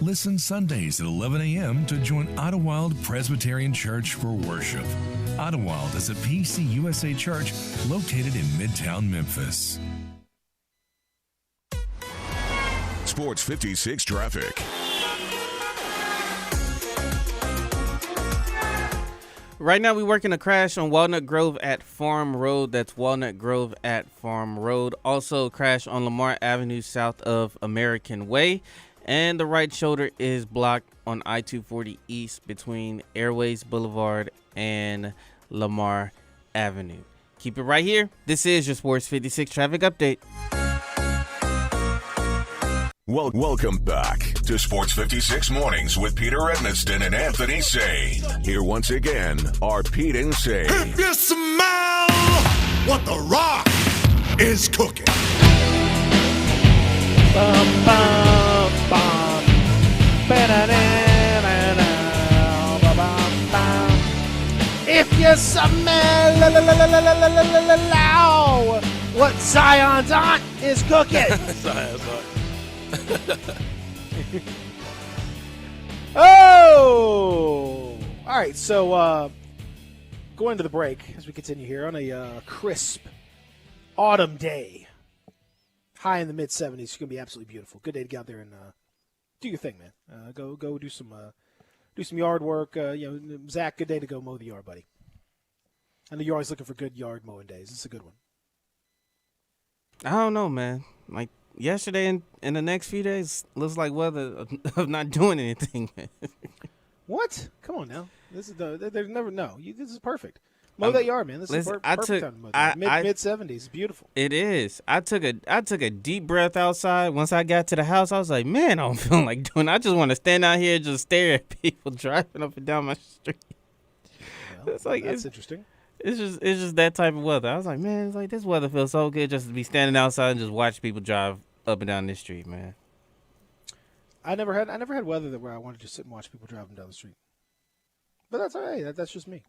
[SPEAKER 7] Listen Sundays at 11 a.m. to join Idlewild Presbyterian Church for worship. Idlewild is a PCUSA church located in Midtown Memphis.
[SPEAKER 2] Sports 56 traffic.
[SPEAKER 5] Right now, we're working a crash on Walnut Grove at Farm Road. That's Walnut Grove at Farm Road. Also, a crash on Lamar Avenue south of American Way. And the right shoulder is blocked on I-240 East between Airways Boulevard and Lamar Avenue. Keep it right here. This is your Sports 56 traffic update.
[SPEAKER 2] Welcome back to Sports 56 Mornings with Peter Edmiston and Anthony Sane. Here once again are Pete and Sane.
[SPEAKER 14] If you smell what The Rock is cooking.
[SPEAKER 3] Bum, bum, bum. If you smell what Zion's aunt is cooking.
[SPEAKER 4] Zion's aunt.
[SPEAKER 3] Oh! All right, so going to the break as we continue here on a crisp autumn day. High in the mid-70s. It's going to be absolutely beautiful. Good day to get out there and do your thing, man. Go do some yard work. Zach, good day to go mow the yard, buddy. I know you're always looking for good yard mowing days. It's a good one.
[SPEAKER 5] I don't know, man. Like yesterday and the next few days looks like weather of not doing anything, man.
[SPEAKER 3] What? Come on now. This is there's never no. This is perfect. Mow that yard, man. This is perfect time to mow that. Mid-70s. Beautiful.
[SPEAKER 5] It is. I took a deep breath outside. Once I got to the house, I was like, man, I don't feel like doing it. I just want to stand out here and just stare at people driving up and down my street.
[SPEAKER 3] Well, that's interesting.
[SPEAKER 5] It's just that type of weather. I was like, man, it's like this weather feels so good just to be standing outside and just watch people drive up and down this street, man.
[SPEAKER 3] I never had weather where I wanted to just sit and watch people driving down the street. But that's all right. That's just me.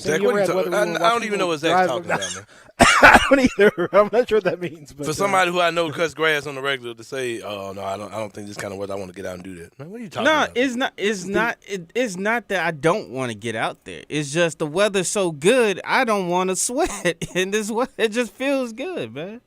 [SPEAKER 4] Zach, I don't even know what Zach's talking about, man.
[SPEAKER 3] I don't either. I'm not sure what that means. But,
[SPEAKER 4] For somebody who I know cuts grass on the regular to say, "Oh no, I don't think this kind of weather. I want to get out and do that." Man, what are you talking about?
[SPEAKER 5] It's not that I don't want to get out there. It's just the weather's so good, I don't want to sweat. And this weather, it just feels good, man.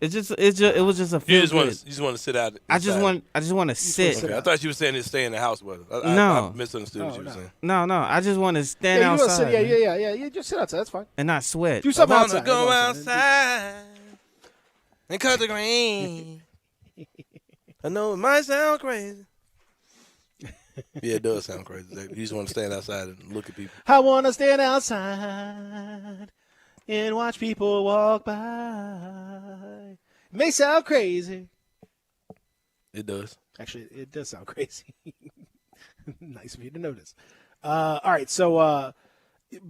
[SPEAKER 5] It was just a feel
[SPEAKER 4] You just want to sit out.
[SPEAKER 5] I just want to sit.
[SPEAKER 4] Okay, I thought you were saying to stay in the house weather.
[SPEAKER 5] No.
[SPEAKER 4] I misunderstood what you were saying.
[SPEAKER 5] No, I just want to stand
[SPEAKER 3] you
[SPEAKER 5] outside.
[SPEAKER 3] Yeah. Just sit outside. That's fine.
[SPEAKER 5] And not sweat.
[SPEAKER 3] Do something
[SPEAKER 4] I
[SPEAKER 3] outside.
[SPEAKER 4] go outside and cut the green. I know it might sound crazy. Yeah, it does sound crazy. You just want to stand outside and look at people.
[SPEAKER 3] I want to stand outside and watch people walk by. It may sound crazy.
[SPEAKER 4] It does.
[SPEAKER 3] Actually, it does sound crazy. Nice of you to notice. All right, so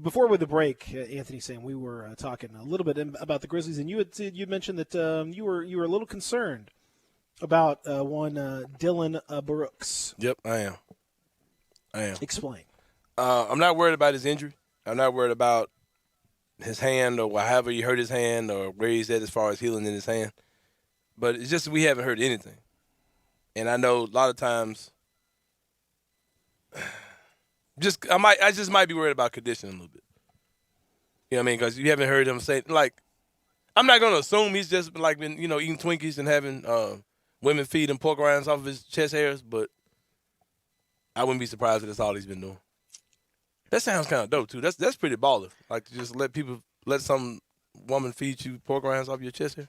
[SPEAKER 3] before with the break, Anthony saying we were talking a little bit about the Grizzlies, and you mentioned that you were a little concerned about one Dylan Brooks.
[SPEAKER 4] Yep, I am.
[SPEAKER 3] Explain.
[SPEAKER 4] I'm not worried about his injury. I'm not worried about his hand or however he hurt his hand or where he's at as far as healing in his hand. But it's just we haven't heard anything. And I know a lot of times I just might be worried about conditioning a little bit. You know what I mean? Because you haven't heard him say, like, I'm not going to assume he's just like been, eating Twinkies and having women feed him pork rinds off of his chest hairs, but I wouldn't be surprised if that's all he's been doing. That sounds kind of dope, too. That's pretty baller. Like, to just let some woman feed you pork rinds off your chest hair.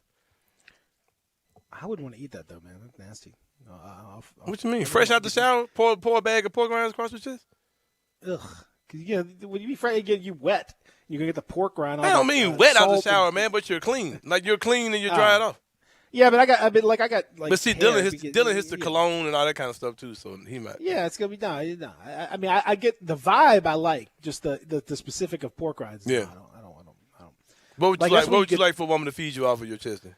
[SPEAKER 3] I wouldn't want to eat that, though, man. That's nasty.
[SPEAKER 4] What you mean? Fresh out the shower? Pour a bag of pork rinds across your chest?
[SPEAKER 3] Ugh. Because, when you be fresh, you wet. You're going to get the pork rind.
[SPEAKER 4] I don't mean wet out the shower, man, but you're clean. Like, you're clean and you dry it off.
[SPEAKER 3] Yeah, but I got.
[SPEAKER 4] But see, Dylan hits the cologne and all that kind of stuff too, so he might.
[SPEAKER 3] Yeah, it's gonna be no. I mean, I get the vibe. I like just the specific of pork rinds.
[SPEAKER 4] Yeah.
[SPEAKER 3] No, I don't.
[SPEAKER 4] What would you like? What would you like for a woman to feed you off of your chest? Then?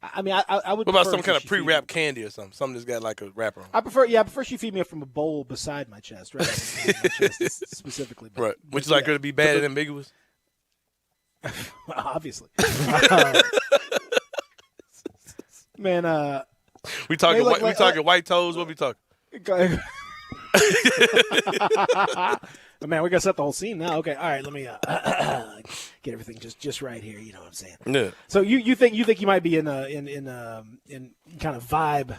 [SPEAKER 3] I mean, I would.
[SPEAKER 4] What about some kind of pre-wrapped candy or something? Something that's got like a wrapper on.
[SPEAKER 3] I prefer she feed me from a bowl beside my chest, right? My chest specifically. But,
[SPEAKER 4] right. Would you like her to be bad and ambiguous?
[SPEAKER 3] Obviously. Man,
[SPEAKER 4] we talking white toes. What we talking?
[SPEAKER 3] Man, we gotta set the whole scene now. Okay, all right. Let me get everything just right here. You know what I'm saying?
[SPEAKER 4] Yeah.
[SPEAKER 3] So you think you might be in kind of vibe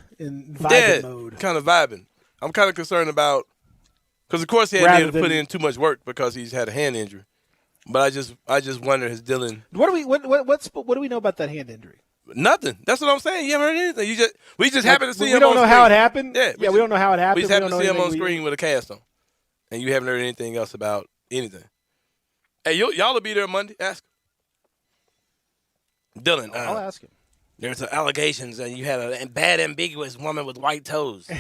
[SPEAKER 3] mode?
[SPEAKER 4] Kind of vibing. I'm kind of concerned about because of course he hadn't been able to put in too much work because he's had a hand injury. But I just wonder, has Dylan?
[SPEAKER 3] What do we know about that hand injury?
[SPEAKER 4] Nothing. That's what I'm saying. You haven't heard anything. We just happen to see him.
[SPEAKER 3] We don't know how it happened.
[SPEAKER 4] Yeah,
[SPEAKER 3] we don't know how it happened.
[SPEAKER 4] We just happen to see him on screen with a cast on, and you haven't heard anything else about anything. Hey, y'all will be there Monday. Ask him. Dylan.
[SPEAKER 3] I'll ask him.
[SPEAKER 4] There's allegations that you had a bad, ambiguous woman with white toes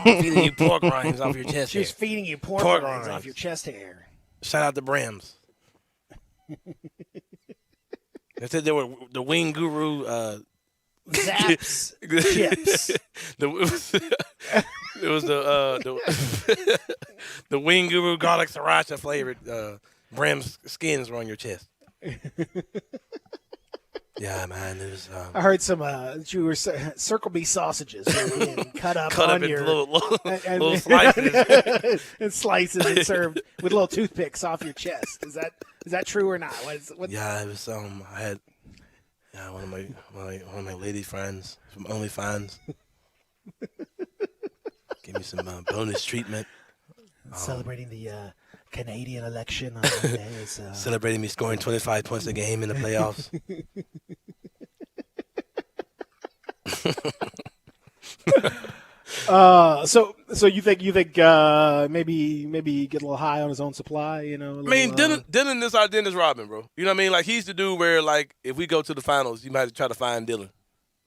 [SPEAKER 4] feeding you pork rinds off your chest.
[SPEAKER 3] She was feeding you pork rinds off your chest hair.
[SPEAKER 4] Shout out to Brams. They said they were the wing guru.
[SPEAKER 3] Zaps chips.
[SPEAKER 4] It was the wing guru garlic sriracha flavored Brams skins were on your chest. Yeah, man. It was,
[SPEAKER 3] I heard some you were Circle B sausages being cut up
[SPEAKER 4] your little slices
[SPEAKER 3] and slices and served with little toothpicks off your chest. Is that true or not? What?
[SPEAKER 4] Yeah, it was. I had one of my lady friends from OnlyFans gave me some bonus treatment.
[SPEAKER 3] Celebrating the Canadian election on Monday.
[SPEAKER 4] Celebrating me scoring 25 points a game in the playoffs.
[SPEAKER 3] So you think maybe get a little high on his own supply, you know?
[SPEAKER 4] Dylan is our Dennis Rodman, bro. You know what I mean? Like he's the dude where like if we go to the finals, you might try to find Dylan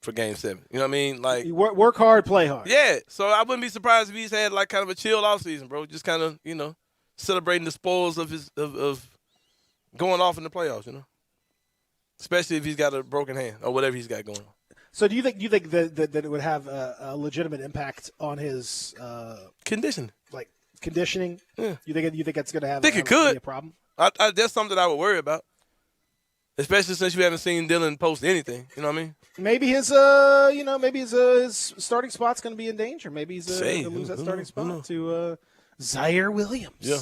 [SPEAKER 4] for Game 7. You know what I mean? Like
[SPEAKER 3] you work hard, play hard.
[SPEAKER 4] Yeah. So I wouldn't be surprised if he's had like kind of a chill off season, bro. Just kind of celebrating the spoils of his of going off in the playoffs, especially if he's got a broken hand or whatever he's got going on.
[SPEAKER 3] So do you think that it would have a legitimate impact on his
[SPEAKER 4] conditioning?
[SPEAKER 3] Like conditioning?
[SPEAKER 4] Yeah.
[SPEAKER 3] You think that's going to have?
[SPEAKER 4] I think it could
[SPEAKER 3] be a problem?
[SPEAKER 4] That's something that I would worry about, especially since you haven't seen Dylan post anything. You know what I mean?
[SPEAKER 3] Maybe his starting spot's going to be in danger. Maybe he's going to lose that starting spot to Zaire Williams.
[SPEAKER 4] Yeah,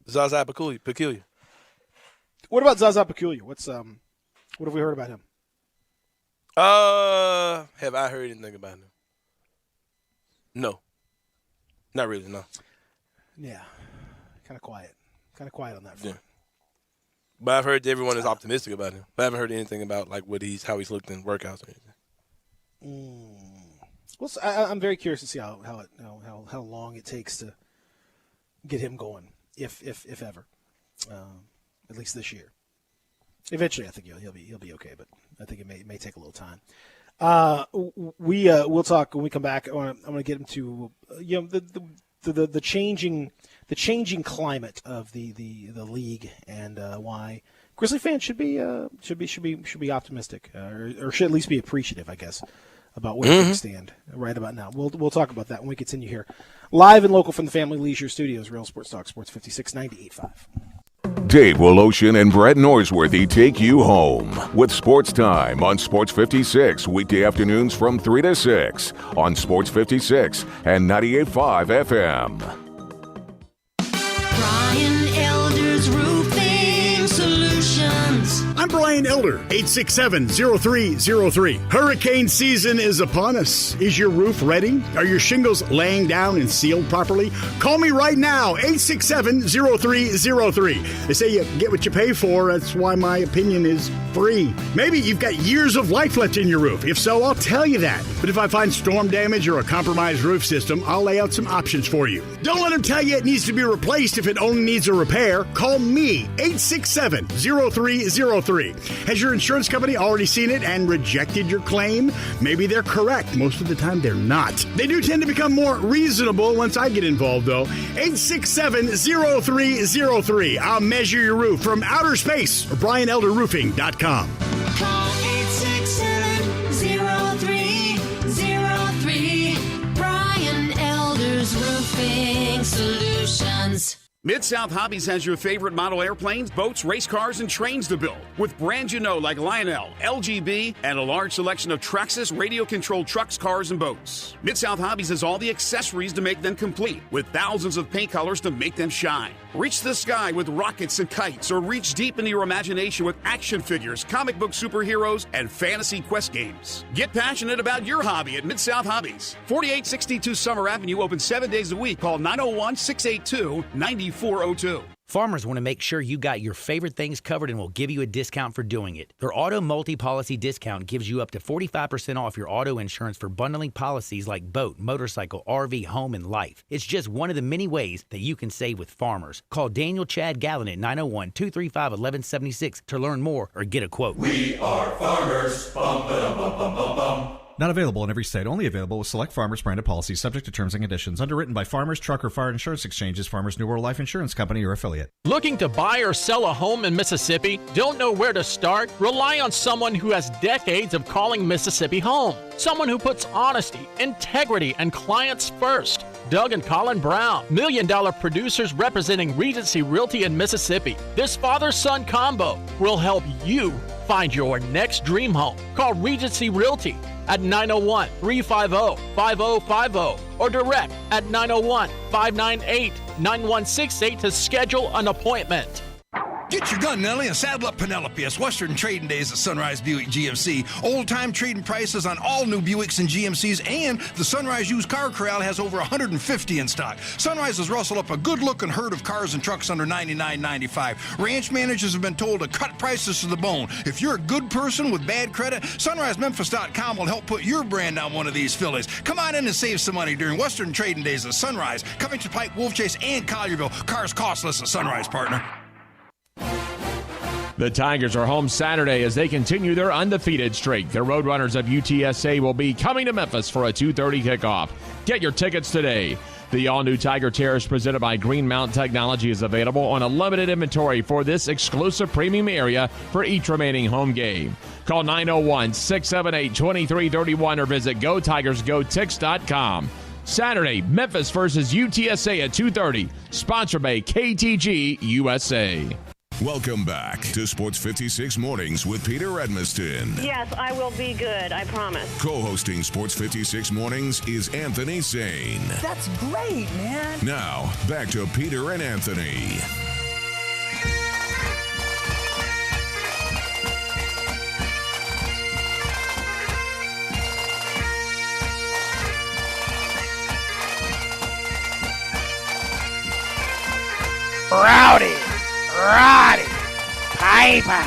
[SPEAKER 4] Zaza Peculiar.
[SPEAKER 3] What about Zaza Peculiar? What have we heard about him?
[SPEAKER 4] Have I heard anything about him? No. Not really, no.
[SPEAKER 3] Yeah. Kind of quiet on that front.
[SPEAKER 4] Yeah. But I've heard everyone is optimistic about him. But I haven't heard anything about like how he's looked in workouts or anything.
[SPEAKER 3] Well, I'm very curious to see how long it takes to get him going, if ever, at least this year. Eventually, I think he'll be okay, but I think it may take a little time. We'll talk when we come back. I'm going to get into the changing climate of the league and why Grizzly fans should be optimistic or should at least be appreciative, I guess, about where things stand right about now. We'll talk about that when we continue here, live and local from the Family Leisure Studios. Real Sports Talk, Sports 56 98.5.
[SPEAKER 2] Dave Woloshin and Brett Norsworthy take you home with Sports Time on Sports 56, weekday afternoons from 3 to 6 on Sports 56 and 98.5 FM.
[SPEAKER 13] Brian Elder's Roofing Solutions.
[SPEAKER 14] I'm Brian Elder, 867-0303. Hurricane season is upon us. Is your roof ready? Are your shingles laying down and sealed properly? Call me right now, 867-0303. They say you get what you pay for. That's why my opinion is free. Maybe you've got years of life left in your roof. If so, I'll tell you that. But if I find storm damage or a compromised roof system, I'll lay out some options for you. Don't let them tell you it needs to be replaced if it only needs a repair. Call me, 867-0303. Has your insurance company already seen it and rejected your claim? Maybe they're correct. Most of the time, they're not. They do tend to become more reasonable once I get involved, though. 867-0303. I'll measure your roof from outer space or BrianElderRoofing.com.
[SPEAKER 13] Call 867-0303. Brian Elder's Roofing Solutions.
[SPEAKER 15] Mid-South Hobbies has your favorite model airplanes, boats, race cars, and trains to build. With brands you know like Lionel, LGB, and a large selection of Traxxas radio-controlled trucks, cars, and boats. Mid-South Hobbies has all the accessories to make them complete, with thousands of paint colors to make them shine. Reach the sky with rockets and kites, or reach deep into your imagination with action figures, comic book superheroes, and fantasy quest games. Get passionate about your hobby at Mid-South Hobbies. 4862 Summer Avenue, open 7 days a week. Call 901-682-9402.
[SPEAKER 16] Farmers want to make sure you got your favorite things covered and will give you a discount for doing it. Their auto multi-policy discount gives you up to 45% off your auto insurance for bundling policies like boat, motorcycle, RV, home, and life. It's just one of the many ways that you can save with Farmers. Call Daniel Chad Gallen at 901-235-1176 to learn more or get a quote.
[SPEAKER 14] We are farmers. Bum, ba-dum, bum, bum, bum, bum.
[SPEAKER 17] Not available in every state. Only available with select Farmers branded policies subject to terms and conditions. Underwritten by Farmers Truck or Fire Insurance Exchanges, Farmers New World Life Insurance Company, or affiliate.
[SPEAKER 18] Looking to buy or sell a home in Mississippi? Don't know where to start? Rely on someone who has decades of calling Mississippi home. Someone who puts honesty, integrity, and clients first. Doug and Colin Brown, $1 million producers representing Regency Realty in Mississippi. This father-son combo will help you find your next dream home. Call Regency Realty at 901-350-5050 or direct at 901-598-9168 to schedule an appointment.
[SPEAKER 19] Get your gun, Nelly, and saddle up Penelope. It's Western Trading Days at Sunrise Buick GMC. Old-time trading prices on all new Buicks and GMCs, and the Sunrise Used Car Corral has over 150 in stock. Sunrise has rustled up a good-looking herd of cars and trucks under $99.95. Ranch managers have been told to cut prices to the bone. If you're a good person with bad credit, SunriseMemphis.com will help put your brand on one of these fillies. Come on in and save some money during Western Trading Days at Sunrise, Covington Pike, Wolf Chase, and Collierville. Cars costless at Sunrise, partner.
[SPEAKER 20] The Tigers are home Saturday as they continue their undefeated streak. The Roadrunners of UTSA will be coming to Memphis for a 2:30 kickoff. Get your tickets today. The all-new Tiger Terrace presented by Green Mountain Technology is available on a limited inventory for this exclusive premium area for each remaining home game. Call 901-678-2331 or visit GoTigersGoTix.com. Saturday, Memphis versus UTSA at 2:30. Sponsored by KTG USA.
[SPEAKER 2] Welcome back to Sports 56 Mornings with Peter Edmiston.
[SPEAKER 21] Yes, I will be good, I promise.
[SPEAKER 2] Co-hosting Sports 56 Mornings is Anthony Sane.
[SPEAKER 22] That's great, man.
[SPEAKER 2] Now, back to Peter and Anthony.
[SPEAKER 3] Rowdy Piper,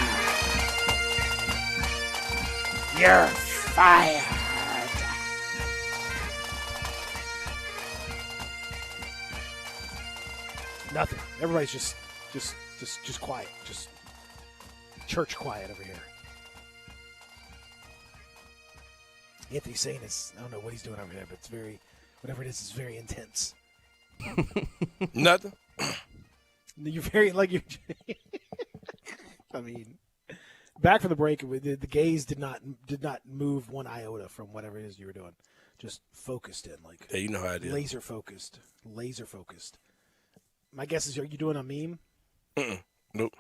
[SPEAKER 3] you're fired. Nothing. Everybody's just quiet. Just church quiet over here. Anthony Sane is, I don't know what he's doing over there, but it's very, whatever it is very intense.
[SPEAKER 4] Nothing.
[SPEAKER 3] You're very, I mean, back from the break, the gaze did not move one iota from whatever it is you were doing. Just focused in,
[SPEAKER 4] yeah, you know how it is.
[SPEAKER 3] Laser focused. My guess is, are you doing a meme?
[SPEAKER 4] Nope.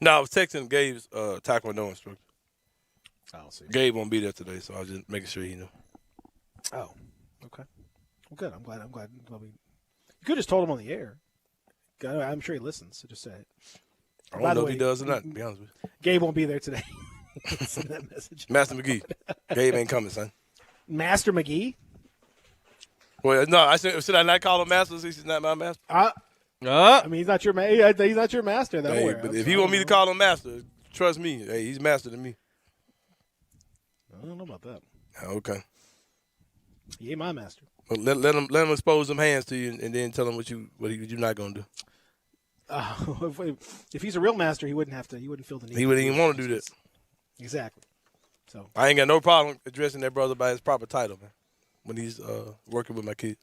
[SPEAKER 4] No, I was texting Gabe's Taekwondo instructor.
[SPEAKER 3] I'll see.
[SPEAKER 4] Gabe won't be there today, so I was just making sure he knew.
[SPEAKER 3] Oh, okay. Well, good. I'm glad we. You could have just told him on the air. I'm sure he listens, so just say it.
[SPEAKER 4] I don't know if he does or not, to be honest with you.
[SPEAKER 3] Gabe won't be there today. Send that message.
[SPEAKER 4] Master McGee. Gabe ain't coming, son.
[SPEAKER 3] Master McGee?
[SPEAKER 4] Well, no, I said, should I not call him Master? He's not my master.
[SPEAKER 3] I mean, he's not your he's not your master.
[SPEAKER 4] Hey, but if he want me to call him Master, trust me. Hey, he's master than me.
[SPEAKER 3] I don't know about that.
[SPEAKER 4] Okay.
[SPEAKER 3] He ain't my master.
[SPEAKER 4] Well, let him expose them hands to you, and then tell him what you're not gonna do.
[SPEAKER 3] If he's a real master, he wouldn't have to. He wouldn't feel the need.
[SPEAKER 4] He wouldn't even want to do this.
[SPEAKER 3] Exactly. So
[SPEAKER 4] I ain't got no problem addressing that brother by his proper title, man. When he's working with my kids.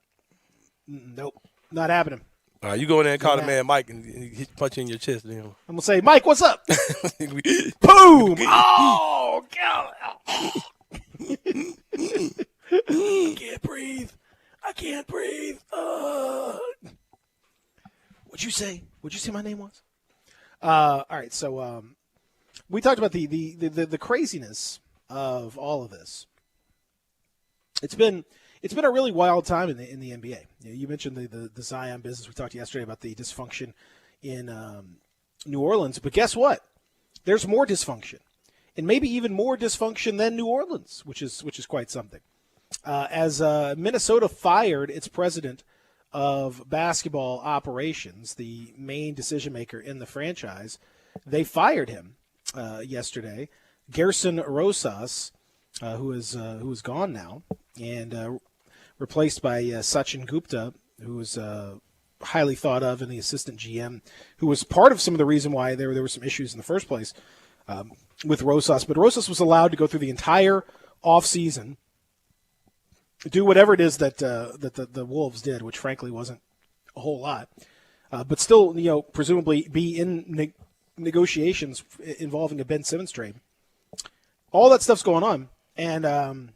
[SPEAKER 3] Nope, not happening.
[SPEAKER 4] All right, you go in there and call the man Mike, and he punch you in your chest. Then
[SPEAKER 3] I'm gonna say, Mike, what's up? Boom! Oh God! I can't breathe. What'd you say? What'd you say my name was? All right, so we talked about the craziness of all of this. It's been a really wild time in the NBA. You mentioned the Zion business. We talked yesterday about the dysfunction in New Orleans, but guess what? There's more dysfunction, and maybe even more dysfunction than New Orleans, which is quite something. As Minnesota fired its president of basketball operations, the main decision maker in the franchise, they fired him yesterday. Gerson Rosas, who is gone now, and replaced by Sachin Gupta, who was highly thought of, and the assistant GM, who was part of some of the reason why there were some issues in the first place with Rosas. But Rosas was allowed to go through the entire offseason, do whatever it is that the Wolves did, which frankly wasn't a whole lot, but still, presumably be in negotiations involving a Ben Simmons trade. All that stuff's going on, and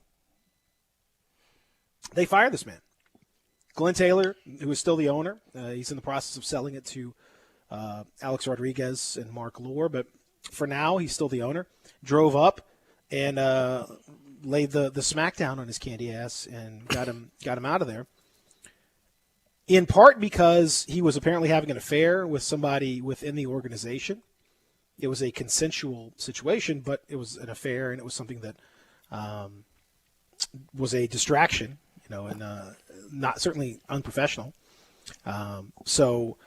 [SPEAKER 3] they fired this man. Glenn Taylor, who is still the owner, he's in the process of selling it to Alex Rodriguez and Mark Lore, but for now, he's still the owner. Drove up and laid the smackdown on his candy ass and got him out of there. In part because he was apparently having an affair with somebody within the organization. It was a consensual situation, but it was an affair, and it was something that was a distraction, and not certainly unprofessional. So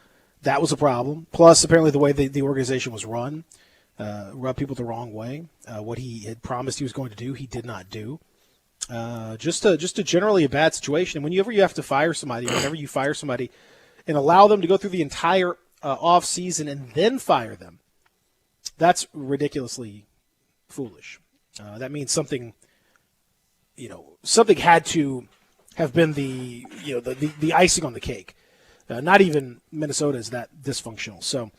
[SPEAKER 3] that was a problem. Plus, apparently, the way the organization was run rubbed people the wrong way. What he had promised he was going to do, he did not do. Just a generally a bad situation. And whenever you have to fire somebody, whenever you fire somebody and allow them to go through the entire off season and then fire them, that's ridiculously foolish. That means something had to have been the icing on the cake. Not even Minnesota is that dysfunctional. So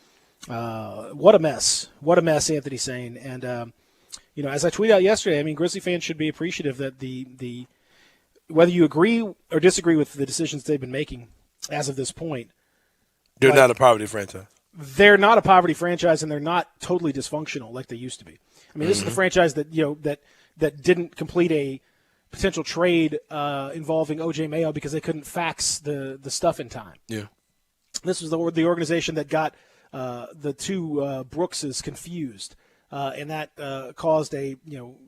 [SPEAKER 3] what a mess. What a mess, Anthony Sane. And, as I tweeted out yesterday, Grizzly fans should be appreciative that the whether you agree or disagree with the decisions they've been making as of this point,
[SPEAKER 4] they're not a poverty franchise.
[SPEAKER 3] They're not a poverty franchise, and they're not totally dysfunctional like they used to be. I mean, this is the franchise that that didn't complete a potential trade involving O.J. Mayo because they couldn't fax the stuff in time.
[SPEAKER 4] Yeah,
[SPEAKER 3] this was the organization that got the two Brookses confused, and that caused a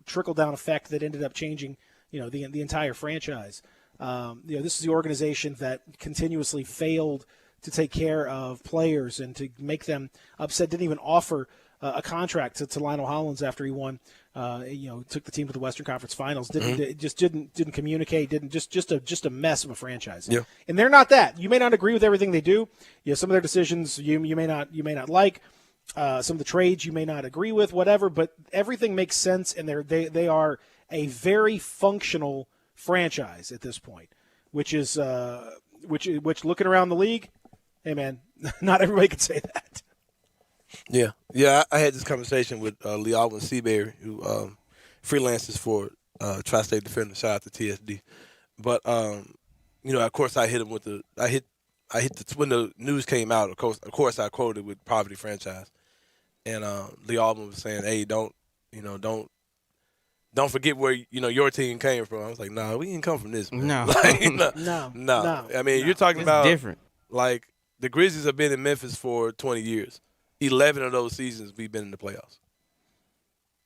[SPEAKER 3] trickle down effect that ended up changing the entire franchise. This is the organization that continuously failed to take care of players and to make them upset. Didn't even offer a contract to Lionel Hollins after he won. Took the team to the Western Conference Finals. Didn't communicate. Just a mess of a franchise.
[SPEAKER 4] Yeah.
[SPEAKER 3] And they're not that. You may not agree with everything they do. Some of their decisions you may not like. Some of the trades you may not agree with. Whatever. But everything makes sense, and they are a very functional franchise at this point, which is which looking around the league, hey man, not everybody can say that.
[SPEAKER 4] Yeah. I had this conversation with Lee Alvin Seabury, who freelances for Tri-State Defender. Shout out to TSD. But of course, I hit him with when the news came out. Of course, I quoted with poverty franchise, and Lee Alvin was saying, "Hey, don't forget where your team came from." I was like, "Nah, we didn't come from this, man." No. I mean, you're talking about
[SPEAKER 5] different.
[SPEAKER 4] Like the Grizzlies have been in Memphis for 20 years. 11 of those seasons we've been in the playoffs.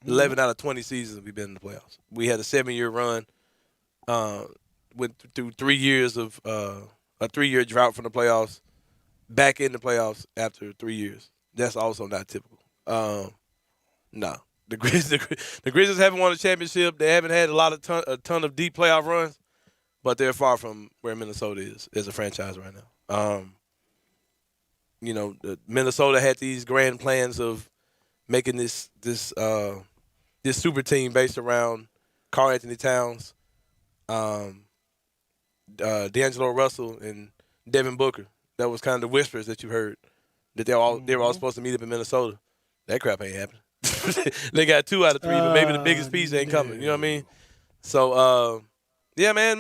[SPEAKER 4] 11 out of 20 seasons we've been in the playoffs. We had a 7-year run, went through 3 years of a 3-year drought from the playoffs, back in the playoffs after 3 years. That's also not typical. No. The Grizzlies haven't won a championship. They haven't had a ton of deep playoff runs, but they're far from where Minnesota is as a franchise right now. Minnesota had these grand plans of making this super team based around Karl-Anthony Towns, D'Angelo Russell, and Devin Booker. That was kind of the whispers that you heard that they were all supposed to meet up in Minnesota. That crap ain't happening. They got 2 out of 3, but maybe the biggest piece ain't coming. You know what I mean? So, yeah, man,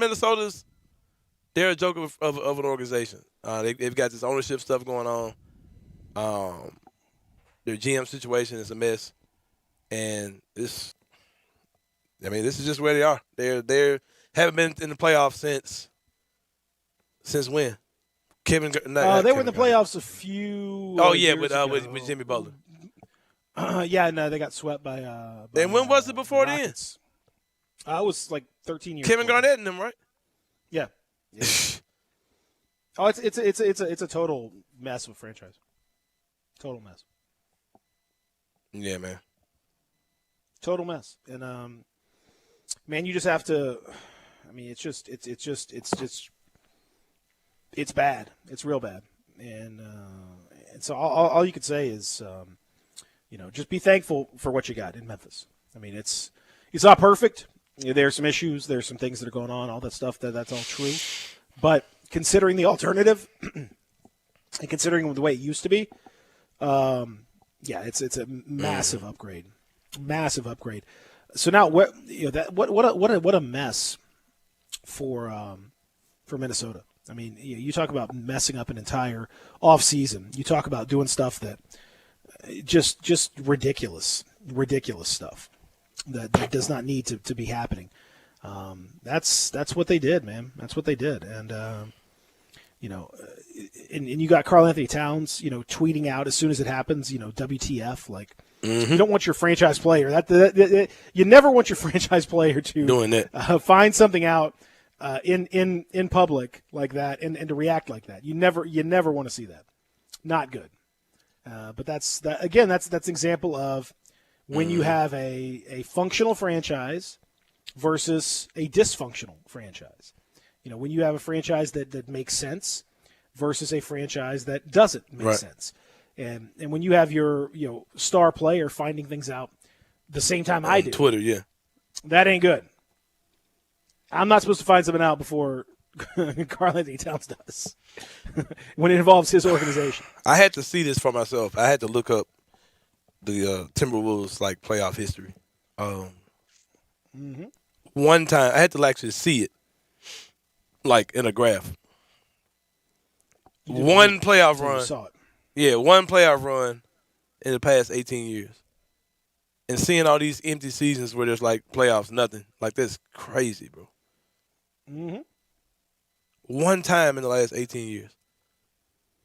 [SPEAKER 4] they're a joke of an organization. They've got this ownership stuff going on. Their GM situation is a mess, and this is just where they are. They haven't been in the playoffs since when?
[SPEAKER 3] They were in the playoffs a few.
[SPEAKER 4] With Jimmy Butler.
[SPEAKER 3] They got swept by.
[SPEAKER 4] And when was it before
[SPEAKER 3] Rockets. Then? It was like 13 years.
[SPEAKER 4] Kevin Garnett and them, right?
[SPEAKER 3] Yeah. Oh, it's a total mess of a franchise. Total mess.
[SPEAKER 4] Yeah, man.
[SPEAKER 3] Total mess, and man, you just have to. I mean, it's bad. It's real bad, and so all you could say is, just be thankful for what you got in Memphis. I mean, it's not perfect. There's some issues. There's some things that are going on. All that stuff. That's all true. But considering the alternative, and considering the way it used to be, it's a massive upgrade. Massive upgrade. So now what a mess for Minnesota. I mean, you talk about messing up an entire offseason. You talk about doing stuff that just ridiculous stuff that does not need to be happening. That's what they did, man. That's what they did. And, and you got Karl-Anthony Towns, tweeting out as soon as it happens, WTF, like, you don't want your franchise player. You never want your franchise player to
[SPEAKER 4] doing that.
[SPEAKER 3] Find something out in public like that and to react like that. You never want to see that. Not good. But that's an example of when you have a functional franchise versus a dysfunctional franchise. When you have a franchise that makes sense versus a franchise that doesn't make sense. And when you have your star player finding things out the same time I do.
[SPEAKER 4] Twitter, yeah.
[SPEAKER 3] That ain't good. I'm not supposed to find something out before Karl-Anthony Towns does when it involves his organization.
[SPEAKER 4] I had to see this for myself. I had to look up the Timberwolves playoff history. One time I had to actually see it. like in a graph. One playoff
[SPEAKER 3] You
[SPEAKER 4] run.
[SPEAKER 3] saw it.
[SPEAKER 4] Yeah, one playoff run in the past 18 years. And seeing all these empty seasons where there's like playoffs, nothing. Like, that's crazy, bro.
[SPEAKER 3] Mm-hmm.
[SPEAKER 4] One time in the last 18 years.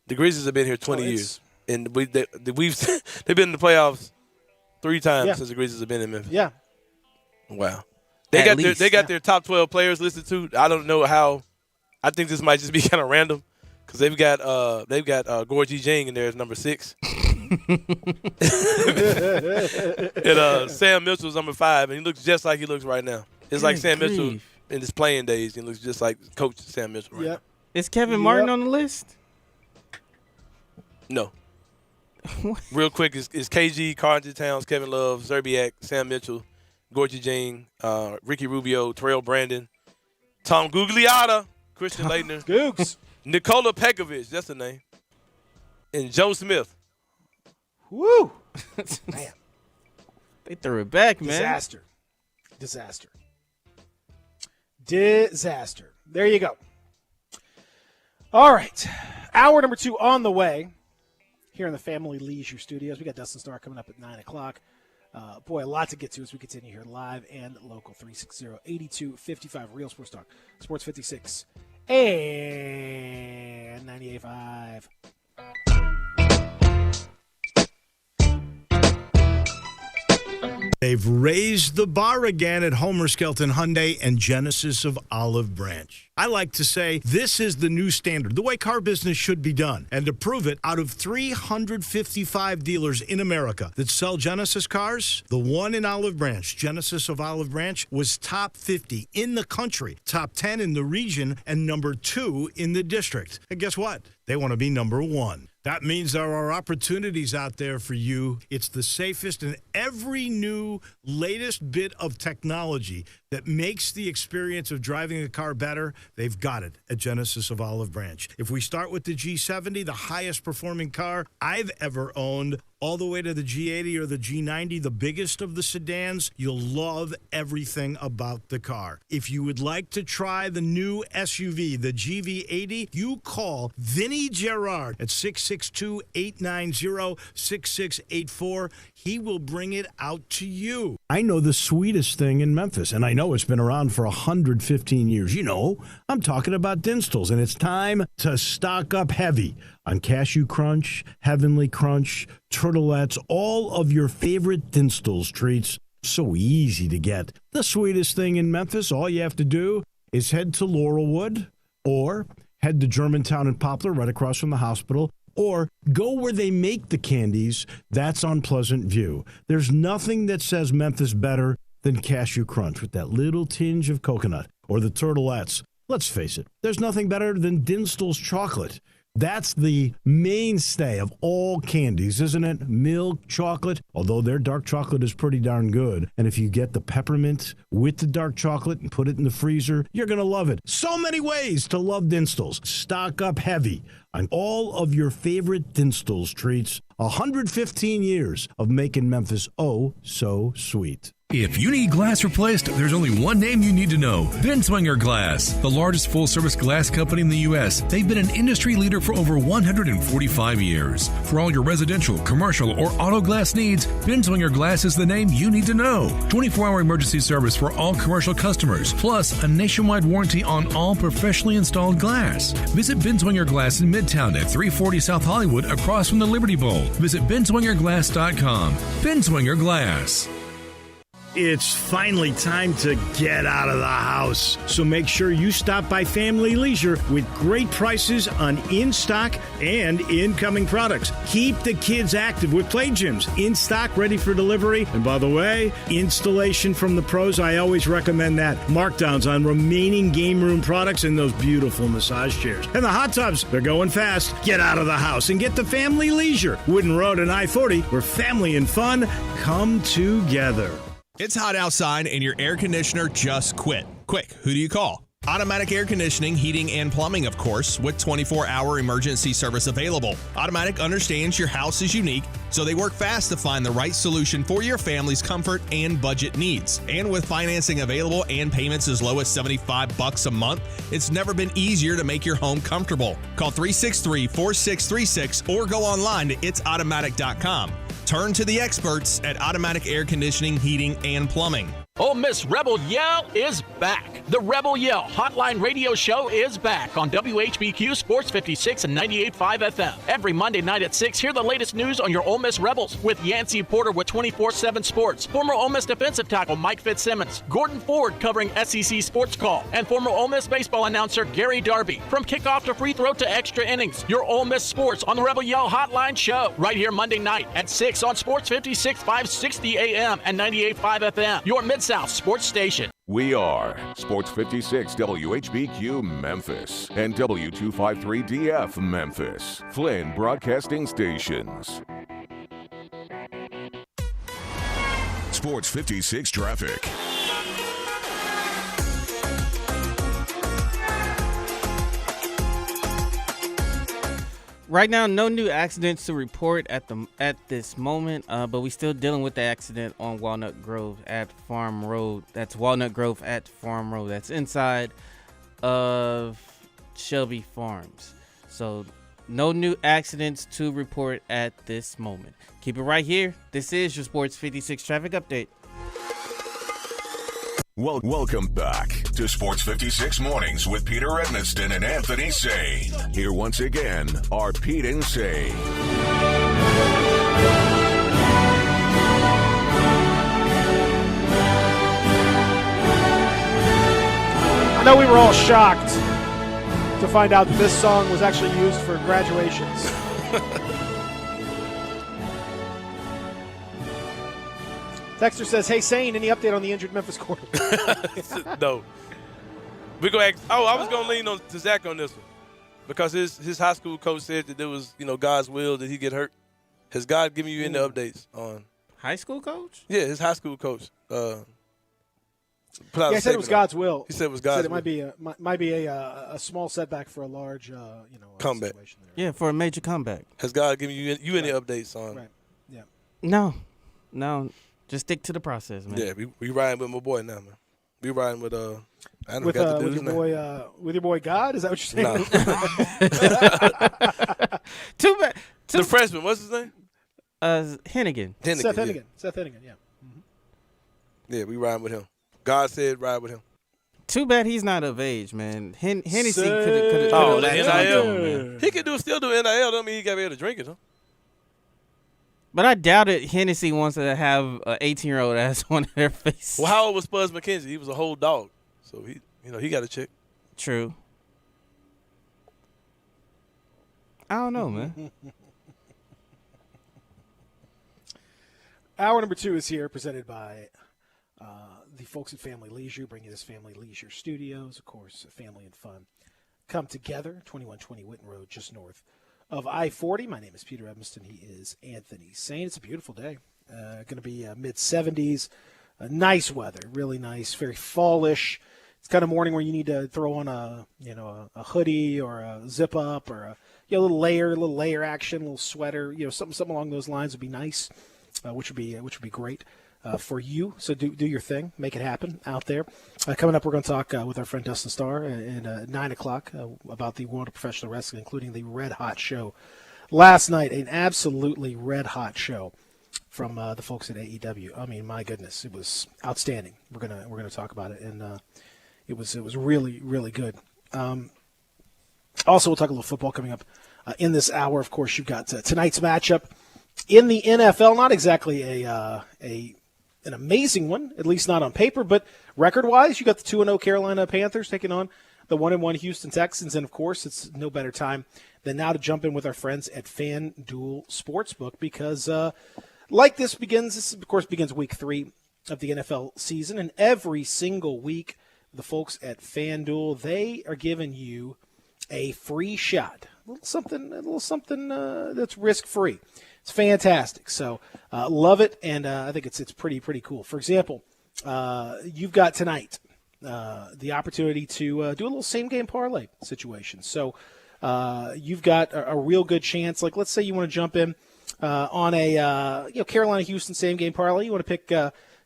[SPEAKER 4] The Grizzlies have been here 20
[SPEAKER 3] it's-
[SPEAKER 4] years. And they've been in the playoffs 3 times
[SPEAKER 3] Yeah.
[SPEAKER 4] since the Grizzlies have been in Memphis.
[SPEAKER 3] Yeah.
[SPEAKER 4] Wow. They got
[SPEAKER 3] least,
[SPEAKER 4] their top 12 players listed too. I don't know how. I think this might just be kind of random because they've got Gorgie Jang in there as number 6. And Sam Mitchell's number 5, and he looks just like he looks right now. It's like Sam Mitchell in his playing days. He looks just like Coach Sam Mitchell right now.
[SPEAKER 5] Is Kevin Martin on the list?
[SPEAKER 4] No. Real quick, is KG, Carlton Towns, Kevin Love, Zerbiak, Sam Mitchell, Gorgie Jang, Ricky Rubio, Terrell Brandon, Tom Gugliotta, Christian Laettner,
[SPEAKER 3] Googs,
[SPEAKER 4] Nikola Pekovic, that's the name, and Joe Smith.
[SPEAKER 3] Woo! Man.
[SPEAKER 5] They threw it back, man.
[SPEAKER 3] Disaster. There you go. All right. Hour number 2 on the way here in the Family Leisure Studios. We got Dustin Starr coming up at 9 o'clock. Boy, a lot to get to as we continue here live and local. 360-8255 Real Sports Talk. Sports 56 and 98.5.
[SPEAKER 1] They've raised the bar again at Homer Skelton Hyundai and Genesis of Olive Branch. I like to say this is the new standard, the way car business should be done. And to prove it, out of 355 dealers in America that sell Genesis cars, the one in Olive Branch, Genesis of Olive Branch, was top 50 in the country, top 10 in the region, and number 2 in the district. And guess what? They want to be number 1. That means there are opportunities out there for you. It's the safest and every new latest bit of technology that makes the experience of driving a car better. They've got it at Genesis of Olive Branch. If we start with the G70, the highest performing car I've ever owned, all the way to the G80 or the G90, the biggest of the sedans, you'll love everything about the car. If you would like to try the new SUV, the GV80, you call Vinny Gerard at 662-890-6684. He will bring it out to you. I know the sweetest thing in Memphis, and I know it's been around for 115 years. You know, I'm talking about Dinstall's, and it's time to stock up heavy on Cashew Crunch, Heavenly Crunch, Turtlettes, all of your favorite Dinstall's treats. So easy to get. The sweetest thing in Memphis, all you have to do is head to Laurelwood or head to Germantown and Poplar right across from the hospital, or go where they make the candies. That's on Pleasant View. There's nothing that says Memphis better than Cashew Crunch with that little tinge of coconut, or the Turtlettes. Let's face it, there's nothing better than Dinstall's chocolate. That's the mainstay of all candies, isn't it? Milk chocolate, although their dark chocolate is pretty darn good. And if you get the peppermint with the dark chocolate and put it in the freezer, you're going to love it. So many ways to love Dinstall's. Stock up heavy on all of your favorite Dinstall's treats. 115 years of making Memphis oh so sweet.
[SPEAKER 7] If you need glass replaced, there's only one name you need to know. Binswanger Glass, the largest full-service glass company in the U.S. They've been an industry leader for over 145 years. For all your residential, commercial, or auto glass needs, Binswanger Glass is the name you need to know. 24-hour emergency service for all commercial customers, plus a nationwide warranty on all professionally installed glass. Visit Binswanger Glass in Midtown at 340 South Hollywood across from the Liberty Bowl. Visit binswingerglass.com. Binswanger Glass.
[SPEAKER 1] It's finally time to get out of the house. So make sure you stop by Family Leisure with great prices on in-stock and incoming products. Keep the kids active with play gyms, in stock, ready for delivery. And by the way, installation from the pros, I always recommend that. Markdowns on remaining game room products and those beautiful massage chairs. And the hot tubs, they're going fast. Get out of the house and get to Family Leisure. Wooden Road and I-40, where family and fun come together.
[SPEAKER 6] It's hot outside and your air conditioner just quit. Quick, who do you call? Automatic air conditioning, heating, and plumbing, of course, with 24-hour emergency service available. Automatic understands your house is unique, so they work fast to find the right solution for your family's comfort and budget needs. And with financing available and payments as low as $75 a month, it's never been easier to make your home comfortable. Call 363-4636 or go online to itsautomatic.com. Turn to the experts at Automatic Air Conditioning, Heating, and Plumbing.
[SPEAKER 18] Ole Miss Rebel Yell is back. The Rebel Yell Hotline Radio Show is back on WHBQ Sports 56 and 98.5 FM. Every Monday night at 6, hear the latest news on your Ole Miss Rebels with Yancey Porter with 24/7 Sports, former Ole Miss defensive tackle Mike Fitzsimmons, Gordon Ford covering SEC Sports Call, and former Ole Miss baseball announcer Gary Darby. From kickoff to free throw to extra innings, your Ole Miss Sports on the Rebel Yell Hotline Show right here Monday night at 6 on Sports 56, 560 AM and 98.5 FM. Your Mid-South Sports Station.
[SPEAKER 2] We are Sports 56 WHBQ Memphis and W253DF Memphis, Flynn Broadcasting Stations. Sports 56 traffic.
[SPEAKER 5] Right now, no new accidents to report at this moment, but we still dealing with the accident on Walnut Grove at Farm Road. That's Walnut Grove at Farm Road. That's inside of Shelby Farms. So no new accidents to report at this moment. Keep it right here. This is your Sports 56 traffic update.
[SPEAKER 2] Welcome back to Sports 56 Mornings with Peter Edmiston and Anthony Sane. Here once again are Pete and Sane.
[SPEAKER 3] I know we were all shocked to find out that this song was actually used for graduations. Texter says, "Hey, Sane, any update on the injured Memphis quarterback?"
[SPEAKER 4] No. We go ask. Oh, I was gonna lean on to Zach on this one because his high school coach said that there was God's will that he get hurt. Has God given you any updates on
[SPEAKER 5] high school coach?
[SPEAKER 4] Yeah, his high school coach.
[SPEAKER 3] Yeah, he said it was God's will.
[SPEAKER 4] He said it was God's will.
[SPEAKER 3] It might be a small setback for a large
[SPEAKER 4] comeback.
[SPEAKER 5] Yeah, for a major comeback.
[SPEAKER 4] Has God given you any updates on?
[SPEAKER 3] Right. Yeah.
[SPEAKER 5] No. Just stick to the process, man.
[SPEAKER 4] Yeah, we riding with my boy now, man. We riding with
[SPEAKER 3] with your boy God. Is that what you're saying?
[SPEAKER 4] Nah.
[SPEAKER 5] Too bad.
[SPEAKER 4] The freshman, what's his name?
[SPEAKER 5] Hennigan.
[SPEAKER 3] Seth Hennigan. Seth Hennigan. Yeah. Mm-hmm.
[SPEAKER 4] Yeah, we riding with him. God said ride with him.
[SPEAKER 5] Too bad he's not of age, man. Hennessy could have.
[SPEAKER 4] Oh, the NIL. He could still do NIL. Don't mean he got to be able to drink it, huh?
[SPEAKER 5] But I doubt it. Hennessy wants to have an 18-year-old ass on their face.
[SPEAKER 4] Well, how old was Spuzz McKenzie? He was a whole dog, so he got a chick.
[SPEAKER 5] True. I don't know, man.
[SPEAKER 3] Hour number 2 is here, presented by the folks at Family Leisure, bringing us Family Leisure Studios. Of course, family and fun come together. 2120 Whitten Road, just north of I-40. My name is Peter Edmiston. He is Anthony Sane. It's a beautiful day. Going to be mid-70s. Nice weather, really nice, very fallish. It's kind of morning where you need to throw on a hoodie or a zip up or a little layer action, a little sweater, something along those lines would be nice, which would be great for you. So do your thing, make it happen out there. Coming up, we're going to talk with our friend Dustin Starr at 9 o'clock about the world of professional wrestling, including the Red Hot show last night. An absolutely red hot show from the folks at AEW. I mean, my goodness, it was outstanding. We're gonna talk about it, and it was really, really good. Also, we'll talk a little football coming up in this hour. Of course, you've got tonight's matchup in the NFL. Not exactly an amazing one, at least not on paper, but record-wise, you got the 2-0 Carolina Panthers taking on the 1-1 Houston Texans, and of course, it's no better time than now to jump in with our friends at FanDuel Sportsbook because, this of course begins week 3 of the NFL season, and every single week, the folks at FanDuel, they are giving you a free shot, a little something that's risk-free. It's fantastic. So love it, and I think it's pretty cool. For example, you've got tonight the opportunity to do a little same-game parlay situation. So you've got a real good chance. Like, let's say you want to jump in on a Carolina-Houston same-game parlay. You want to pick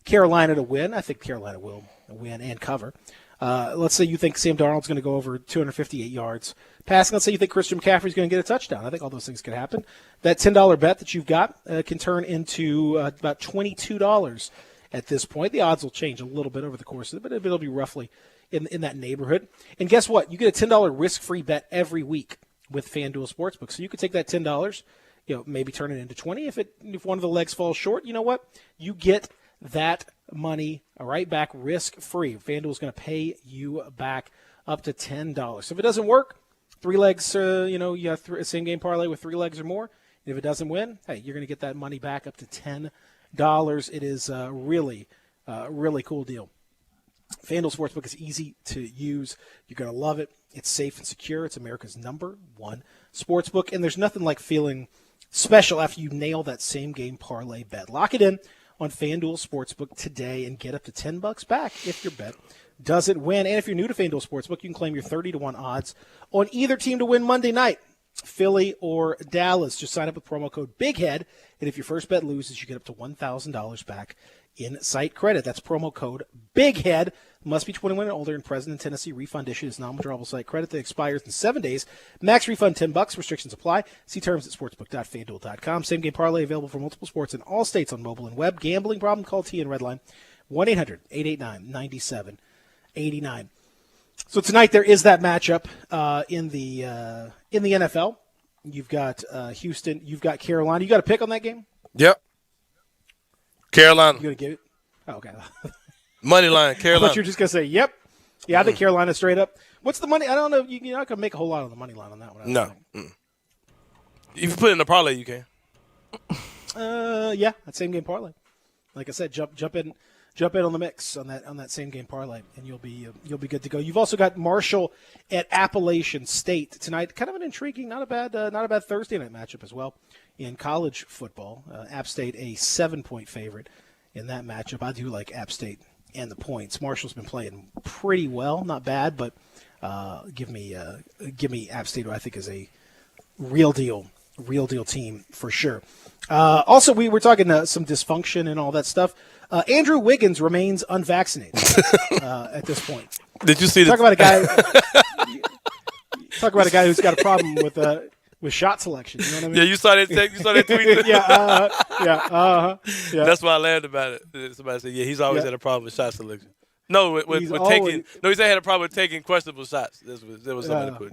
[SPEAKER 3] Carolina to win. I think Carolina will win and cover. Let's say you think Sam Darnold's going to go over 258 yards passing. Let's say you think Christian McCaffrey's going to get a touchdown. I think all those things could happen. That $10 bet that you've got can turn into about $22 at this point. The odds will change a little bit over the course of it, but it'll be roughly in that neighborhood. And guess what? You get a $10 risk-free bet every week with FanDuel Sportsbook. So you could take that $10, maybe turn it into $20. If one of the legs falls short, you know what? You get that money right back risk-free. FanDuel's going to pay you back up to $10. So if it doesn't work, 3 legs, you have a same-game parlay with 3 legs or more. If it doesn't win, hey, you're going to get that money back up to $10. It is a really cool deal. FanDuel Sportsbook is easy to use. You're going to love it. It's safe and secure. It's America's #1 sportsbook, and there's nothing like feeling special after you nail that same-game parlay bet. Lock it in on FanDuel Sportsbook today and get up to $10 back if your bet doesn't win. And if you're new to FanDuel Sportsbook, you can claim your 30-1 odds on either team to win Monday night, Philly or Dallas. Just sign up with promo code BIGHEAD, and if your first bet loses, you get up to $1,000 back in site credit. That's promo code BIGHEAD. Must be 21 and older and present in Tennessee. Refund issued is non-withdrawable site credit that expires in 7 days. Max refund $10. Restrictions apply. See terms at sportsbook.fanduel.com. Same game parlay available for multiple sports in all states on mobile and web. Gambling problem? Call T and Redline 1-800-889-9789. So tonight there is that matchup in the NFL. You've got Houston. You've got Carolina. You got a pick on that game?
[SPEAKER 4] Yep. Carolina.
[SPEAKER 3] You gonna get it? Oh, okay.
[SPEAKER 4] Money line, Carolina.
[SPEAKER 3] I thought you were just gonna say, "Yep." Yeah, I think Carolina straight up. What's the money? I don't know. You're not gonna make a whole lot on the money line on that one.
[SPEAKER 4] No. If you put it in the parlay, you can.
[SPEAKER 3] Yeah, that same game parlay. Like I said, jump in on the mix on that same game parlay, and you'll be good to go. You've also got Marshall at Appalachian State tonight. Kind of an intriguing, not a bad Thursday night matchup as well in college football. App State a 7-point favorite in that matchup. I do like App State and the points. Marshall's been playing pretty well, not bad, but give me App State, who I think is a real deal team for sure. Also, we were talking some dysfunction and all that stuff. Andrew Wiggins remains unvaccinated at this point.
[SPEAKER 4] Did you see
[SPEAKER 3] Talk about a guy who's got a problem with shot selection. You know what I mean?
[SPEAKER 4] Yeah, you saw that tweet.
[SPEAKER 3] Yeah.
[SPEAKER 4] That's why I laughed about it. Somebody said, "Yeah, he's always had a problem with shot selection." No, with taking. No, he said he had a problem with taking questionable shots. That was somebody put.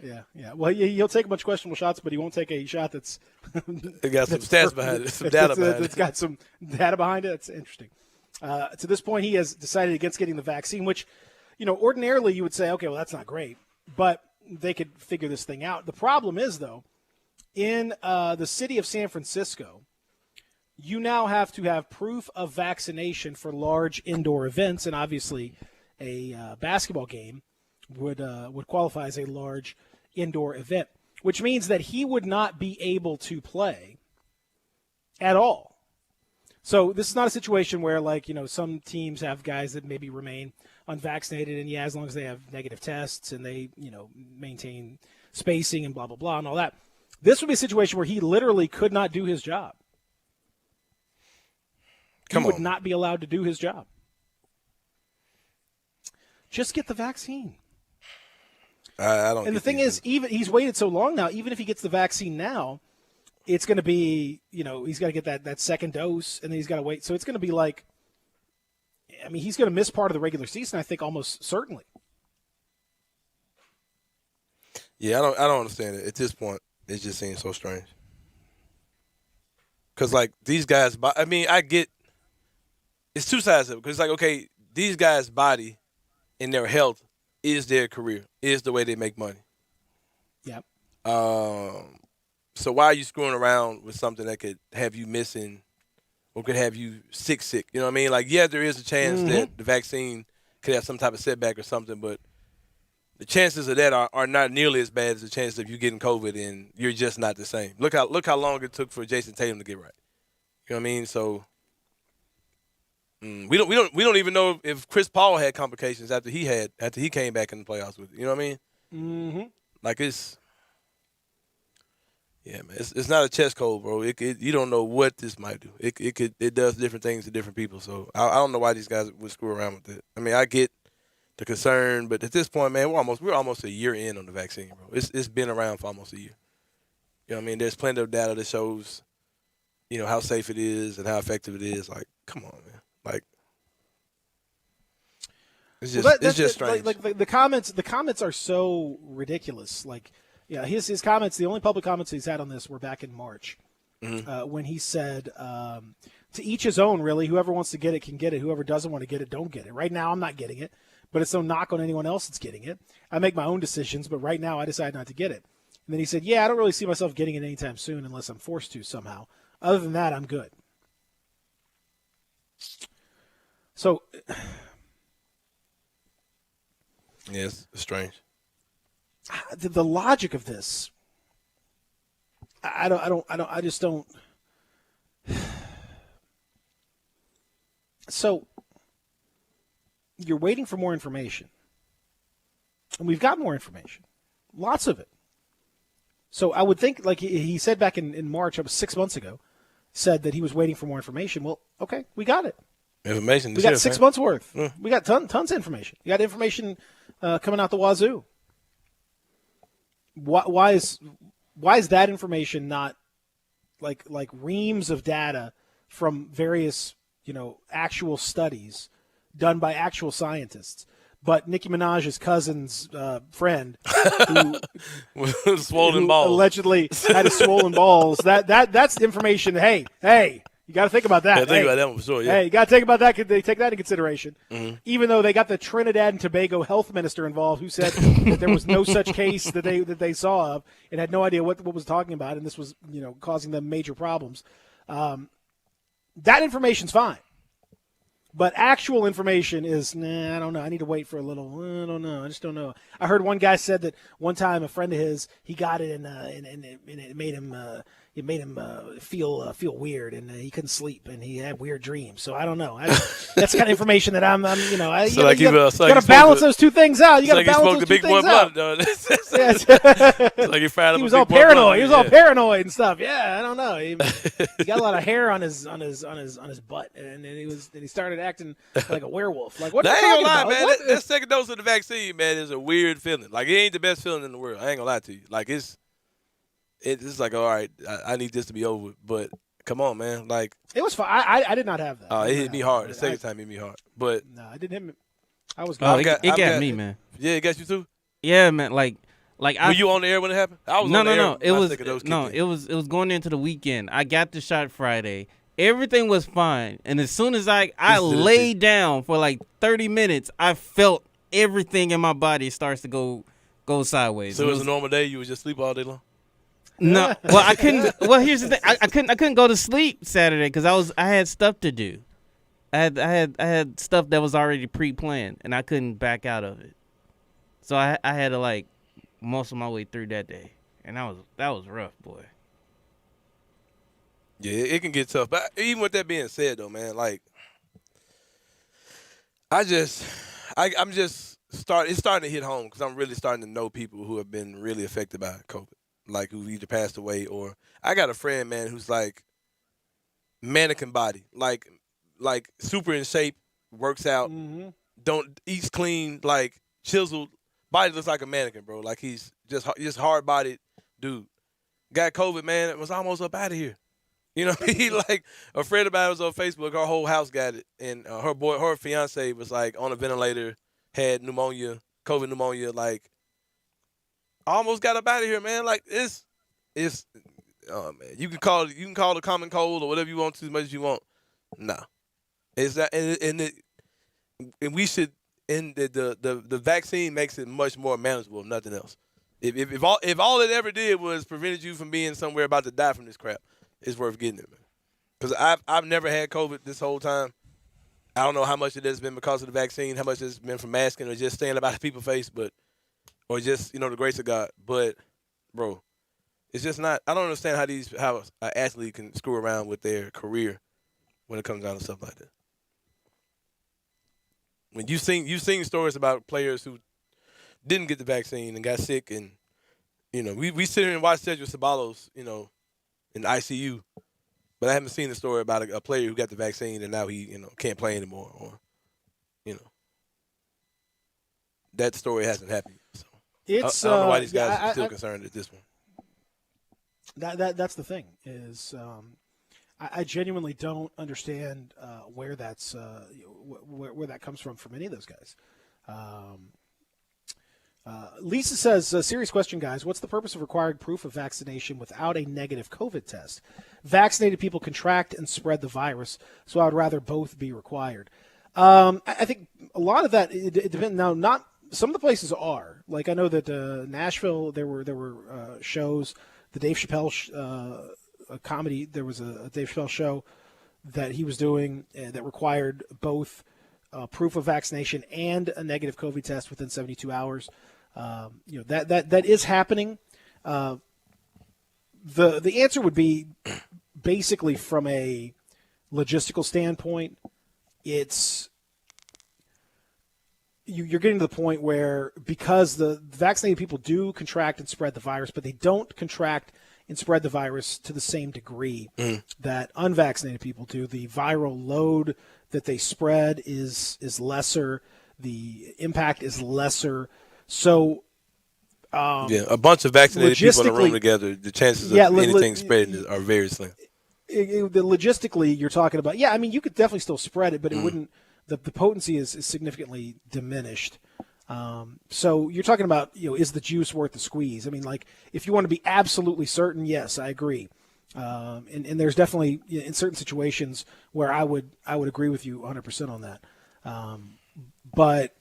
[SPEAKER 3] Yeah. Well, he'll take a bunch of questionable shots, but he won't take a shot that's.
[SPEAKER 4] It got some stats behind it, some data behind it.
[SPEAKER 3] It's got some data behind it. That's interesting. To this point, he has decided against getting the vaccine, which, ordinarily you would say, okay, well, that's not great, but they could figure this thing out. The problem is, though, in the city of San Francisco, you now have to have proof of vaccination for large indoor events, and obviously a basketball game would qualify as a large indoor event, which means that he would not be able to play at all. So this is not a situation where, some teams have guys that maybe remain unvaccinated, and as long as they have negative tests and they, maintain spacing and blah, blah, blah, and all that. This would be a situation where he literally could not do his job. He would not be allowed to do his job. Just get the vaccine.
[SPEAKER 4] I don't.
[SPEAKER 3] And the thing is, even he's waited so long now. Even if he gets the vaccine now, it's going to be, he's got to get that second dose, and then he's got to wait. So it's going to be he's going to miss part of the regular season, I think, almost certainly.
[SPEAKER 4] Yeah, I don't understand it. At this point, it just seems so strange. Because, these guys, I get it's two sides of it. Because, okay, these guys' body and their health is their career, is the way they make money.
[SPEAKER 3] Yep.
[SPEAKER 4] So why are you screwing around with something that could have you missing or could have you sick? You know what I mean? There is a chance that the vaccine could have some type of setback or something, but the chances of that are not nearly as bad as the chances of you getting COVID and you're just not the same. Look how long it took for Jason Tatum to get right. You know what I mean? So We don't even know if Chris Paul had complications after he came back in the playoffs with it. You know what I mean?
[SPEAKER 3] Mm-hmm.
[SPEAKER 4] Like yeah, man. It's not a chess code, bro. You don't know what this might do. It does different things to different people. So I don't know why these guys would screw around with it. I mean, I get the concern, but at this point, man, we're almost a year in on the vaccine, bro. It's been around for almost a year. You know what I mean? There's plenty of data that shows, how safe it is and how effective it is. Like, come on, man. Like, it's just strange.
[SPEAKER 3] Like the comments are so ridiculous. Like, yeah, his comments, the only public comments he's had on this were back in March, when he said, to each his own, really. Whoever wants to get it can get it. Whoever doesn't want to get it, don't get it. Right now, I'm not getting it, but it's no knock on anyone else that's getting it. I make my own decisions, but right now I decide not to get it. And then he said, yeah, I don't really see myself getting it anytime soon unless I'm forced to somehow. Other than that, I'm good. So,
[SPEAKER 4] yeah, it's strange.
[SPEAKER 3] The logic of this, I just don't. So, you're waiting for more information. And we've got more information. Lots of it. So I would think, like he said back in March, it was 6 months ago, said that he was waiting for more information. Well, okay, we got it.
[SPEAKER 4] Information.
[SPEAKER 3] We got 6 months worth. We got tons of information. You got information coming out the wazoo. Why is that information not like reams of data from various actual studies done by actual scientists? But Nicki Minaj's cousin's friend, who
[SPEAKER 4] swollen balls,
[SPEAKER 3] allegedly had his swollen balls. That's information. Hey, you got to think about that.
[SPEAKER 4] Yeah, think about that one for sure. Yeah.
[SPEAKER 3] Hey, you got to think about that. Could they take that into consideration?
[SPEAKER 4] Mm-hmm.
[SPEAKER 3] Even though they got the Trinidad and Tobago health minister involved, who said that there was no such case that they saw of, and had no idea what was talking about, and this was causing them major problems. That information's fine. But actual information is, I don't know. I need to wait for a little. I don't know. I just don't know. I heard one guy said that one time a friend of his, he got it and it made him feel weird, and he couldn't sleep, and he had weird dreams. So I don't know. That's the kind of information that I'm you got to balance those two things out. You got to balance those two things out.
[SPEAKER 4] Like he fired up.
[SPEAKER 3] He was all paranoid. He was all paranoid and stuff. Yeah, I don't know. He got a lot of hair on his butt, and he started acting like a werewolf. Like, what?
[SPEAKER 4] I ain't gonna lie, man. That second dose of the vaccine, man, is a weird feeling. Like, it ain't the best feeling in the world. I ain't gonna lie to you. Like, it's like, all right, I need this to be over. But come on, man. Like,
[SPEAKER 3] it was fine. I did not have that.
[SPEAKER 4] It hit me hard. The second time hit me hard. But
[SPEAKER 3] no, I didn't hit me. I was.
[SPEAKER 5] It got me, man.
[SPEAKER 4] Yeah, it got you too.
[SPEAKER 5] Yeah, man. Like
[SPEAKER 4] were you on the air when it happened? I was on the air.
[SPEAKER 5] No. It was going into the weekend. I got the shot Friday. Everything was fine, and as soon as I laid down for like 30 minutes, I felt everything in my body starts to go sideways.
[SPEAKER 4] So it was a normal day. You would just sleep all day long.
[SPEAKER 5] No, well I couldn't. Well, here's the thing. I couldn't go to sleep Saturday because I had stuff to do. I had stuff that was already pre-planned, and I couldn't back out of it. So I had to like muscle my way through that day, and that was rough, boy.
[SPEAKER 4] Yeah, it can get tough. But even with that being said, though, man, like, I'm just it's starting to hit home because I'm really starting to know people who have been really affected by COVID, like who've either passed away or I got a friend, man, who's like mannequin body, like super in shape, works out, eats clean, like chiseled, body looks like a mannequin, bro. Like he's just hard-bodied dude. Got COVID, man, was almost up out of here. You know, he like a friend of mine was on Facebook. Her whole house got it, and her fiance was like on a ventilator, had pneumonia, COVID pneumonia. Like, almost got up out of here, man. Like it's oh man, you can call it a common cold or whatever you want to, as much as you want. Nah, it's that, and we should. And the vaccine makes it much more manageable, if nothing else. If all it ever did was prevented you from being somewhere about to die from this crap, it's worth getting it, man. Because I've never had COVID this whole time. I don't know how much it has been because of the vaccine, how much it's been from masking or just staying about people's face, or just the grace of God. But bro, it's just not. I don't understand how an athlete can screw around with their career when it comes down to stuff like that. When you've seen stories about players who didn't get the vaccine and got sick, and we sit here and watch Cedric Ceballos, in the ICU, but I haven't seen the story about a player who got the vaccine and now he can't play anymore, or that story hasn't happened. So
[SPEAKER 3] It's
[SPEAKER 4] I don't know why these guys
[SPEAKER 3] yeah,
[SPEAKER 4] are still concerned at this one.
[SPEAKER 3] That's the thing is I genuinely don't understand where that's where that comes from any of those guys. Lisa says, serious question, guys. What's the purpose of requiring proof of vaccination without a negative COVID test? Vaccinated people contract and spread the virus, so I would rather both be required. I think a lot of that it depends. Now, not some of the places are. Like I know that Nashville, there were shows. The Dave Chappelle a comedy. There was a Dave Chappelle show that he was doing that required both proof of vaccination and a negative COVID test within 72 hours. That is happening. The answer would be basically from a logistical standpoint. You're getting to the point where because the vaccinated people do contract and spread the virus, but they don't contract and spread the virus to the same degree that unvaccinated people do. The viral load that they spread is lesser. The impact is lesser. So,
[SPEAKER 4] a bunch of vaccinated people in a room together, the chances of anything spreading are very slim.
[SPEAKER 3] Logistically, you're talking about, you could definitely still spread it, but it wouldn't. The potency is significantly diminished. So you're talking about, is the juice worth the squeeze? I mean, like, if you want to be absolutely certain, yes, I agree. And there's definitely in certain situations where I would agree with you 100% on that. But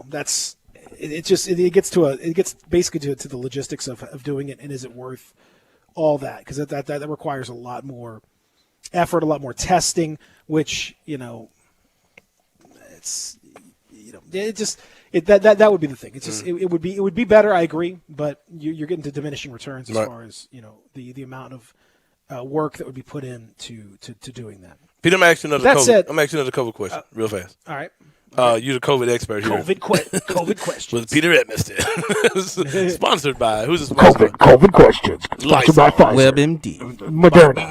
[SPEAKER 3] that's it gets basically to the logistics of doing it, and is it worth all that? Because that requires a lot more effort, a lot more testing, which that would be the thing. It's just it would be better. I agree, but you're getting to diminishing returns as far as the amount of work that would be put into doing that.
[SPEAKER 4] Pete, I'm asking another COVID question real fast.
[SPEAKER 3] All right.
[SPEAKER 4] You're the COVID expert here.
[SPEAKER 3] COVID questions
[SPEAKER 4] with Peter Edmiston. Sponsored by who's the sponsor?
[SPEAKER 8] COVID questions. Sponsored by Pfizer.
[SPEAKER 5] WebMD.
[SPEAKER 8] Moderna.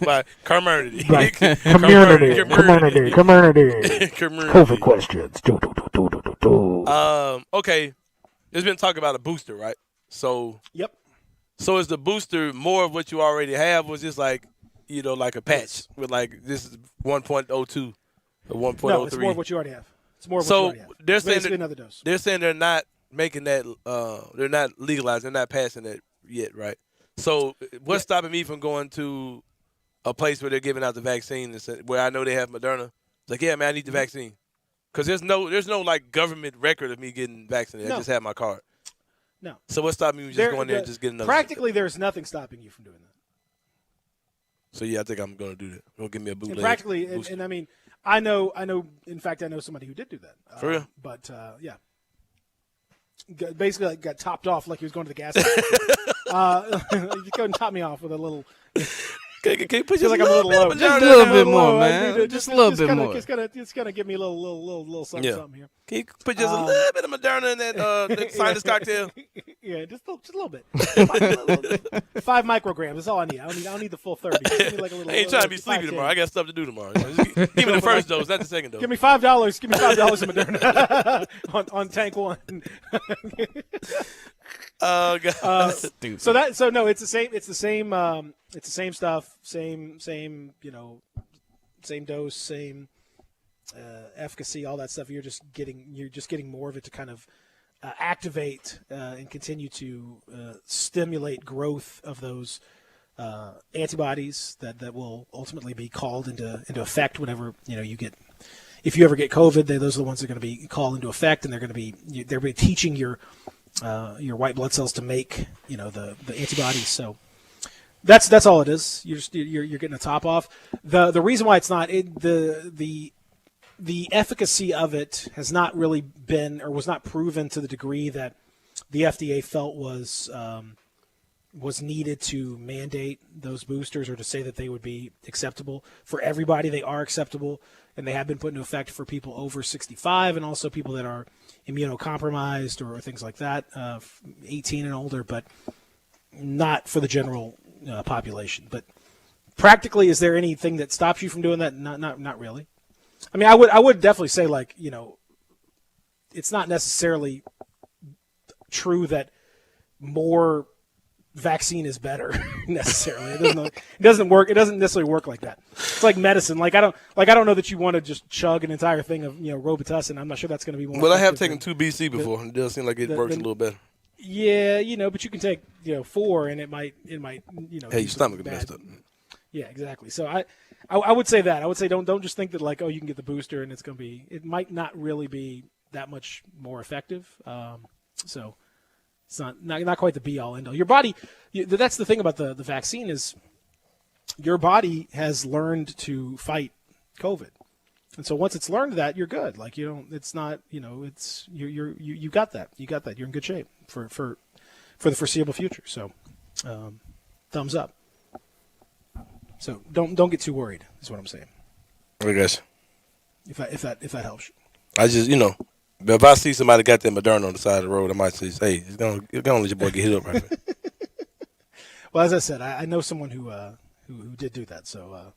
[SPEAKER 4] By Community.
[SPEAKER 8] Community. COVID questions.
[SPEAKER 4] Okay. There's been talk about a booster, right? So.
[SPEAKER 3] Yep.
[SPEAKER 4] So is the booster more of what you already have, or is this like a patch with like this is 1.02? 1.03.
[SPEAKER 3] No, it's more of what you already have. It's more of what you already have.
[SPEAKER 4] They're saying
[SPEAKER 3] another dose.
[SPEAKER 4] They're saying they're not making that. They're not legalized. They're not passing that yet, right? So what's stopping me from going to a place where they're giving out the vaccine, where I know they have Moderna? It's like, yeah, man, I need the vaccine, because there's no like government record of me getting vaccinated. I just have my card.
[SPEAKER 3] No.
[SPEAKER 4] So what's stopping me from just going there and just getting another?
[SPEAKER 3] Practically, there's nothing stopping you from doing that.
[SPEAKER 4] So yeah, I think I'm going to do that. Don't give me a bootleg.
[SPEAKER 3] And practically, and I mean. I know. In fact, I know somebody who did do that.
[SPEAKER 4] For real?
[SPEAKER 3] But basically, got topped off like he was going to the gas station. You go and top me off with a little.
[SPEAKER 4] Can you put just
[SPEAKER 3] like I'm a little low?
[SPEAKER 5] Just a little bit more, man. Just a little bit more.
[SPEAKER 3] It's gonna give me a little something, something here.
[SPEAKER 4] Can you put just a little bit of Moderna in that sinus cocktail?
[SPEAKER 3] Yeah, just a little bit. 5 micrograms. That's all I need. I don't need the full 30. Just give me like a little.
[SPEAKER 4] I ain't trying to be sleepy tomorrow. I got stuff to do tomorrow. Give me the first dose, not the second dose.
[SPEAKER 3] Give me $5. Give me $5 of Moderna on tank 1.
[SPEAKER 4] Oh God.
[SPEAKER 3] It's the same stuff, same dose, same efficacy, all that stuff. You're just getting more of it to kind of activate and continue to stimulate growth of those antibodies that will ultimately be called into effect whenever you get. If you ever get COVID, those are the ones that are going to be called into effect, and they're going to be teaching your white blood cells to make the antibodies. So that's all it is. You're getting a top off. The reason why it's not the efficacy of it has not really been or was not proven to the degree that the FDA felt was was needed to mandate those boosters or to say that they would be acceptable for everybody. They are acceptable, and they have been put into effect for people over 65 and also people that are immunocompromised or things like that, 18 and older, but not for the general population. But practically, is there anything that stops you from doing that? Not really. I mean, I would definitely say, like, it's not necessarily true that more vaccine is better necessarily. It doesn't work. It doesn't necessarily work like that. It's like medicine. Like I don't know that you want to just chug an entire thing of Robitussin. I'm not sure that's going to be more.
[SPEAKER 4] Well, I have taken 2 BC before, and it does seem like it works a little better.
[SPEAKER 3] Yeah, but you can take 4, and it might
[SPEAKER 4] hey, your stomach is messed up.
[SPEAKER 3] Yeah, exactly. So I would say that. I would say don't just think that like, oh, you can get the booster and it's going to be. It might not really be that much more effective. So it's not quite the be all end all. Your body. That's the thing about the vaccine is your body has learned to fight COVID, and so once it's learned that, you're good. Like it's not. It's you got that. You got that. You're in good shape for the foreseeable future. So, thumbs up. So don't get too worried. Is what I'm saying.
[SPEAKER 4] I guess.
[SPEAKER 3] If that helps you.
[SPEAKER 4] I just if I see somebody got that Moderna on the side of the road, I might say, hey, it's gonna let your boy get hit up right there.
[SPEAKER 3] Well, as I said, I know someone who did do that, so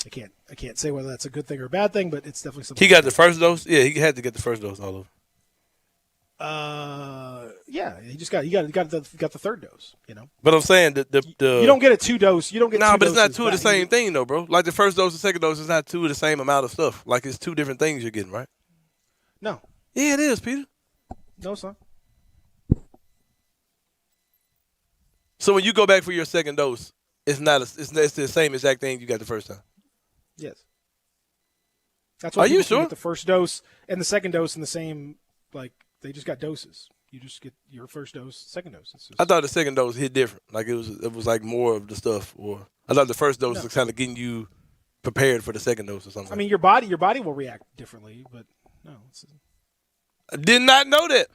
[SPEAKER 3] I can't say whether that's a good thing or a bad thing, but it's definitely something.
[SPEAKER 4] He got the first dose. Yeah, he had to get the first dose all over.
[SPEAKER 3] Yeah, he just got the third dose.
[SPEAKER 4] But I'm saying the
[SPEAKER 3] you don't get a 2 dose. You don't get.
[SPEAKER 4] Nah, but it's not 2 of the same thing though, bro. Like the first dose and second dose is not 2 of the same amount of stuff. Like it's 2 different things you're getting, right?
[SPEAKER 3] No.
[SPEAKER 4] Yeah, it is, Peter.
[SPEAKER 3] No, son.
[SPEAKER 4] So when you go back for your second dose, it's the same exact thing you got the first time.
[SPEAKER 3] Yes. That's why
[SPEAKER 4] Are you sure?
[SPEAKER 3] Get the first dose and the second dose in the same, like they just got doses. You just get your first dose, second dose.
[SPEAKER 4] I thought the second dose hit different. Like it was like more of the stuff. Or I thought the first dose was kind of getting you prepared for the second dose or something.
[SPEAKER 3] I mean, your body will react differently, but no.
[SPEAKER 4] I did not know that.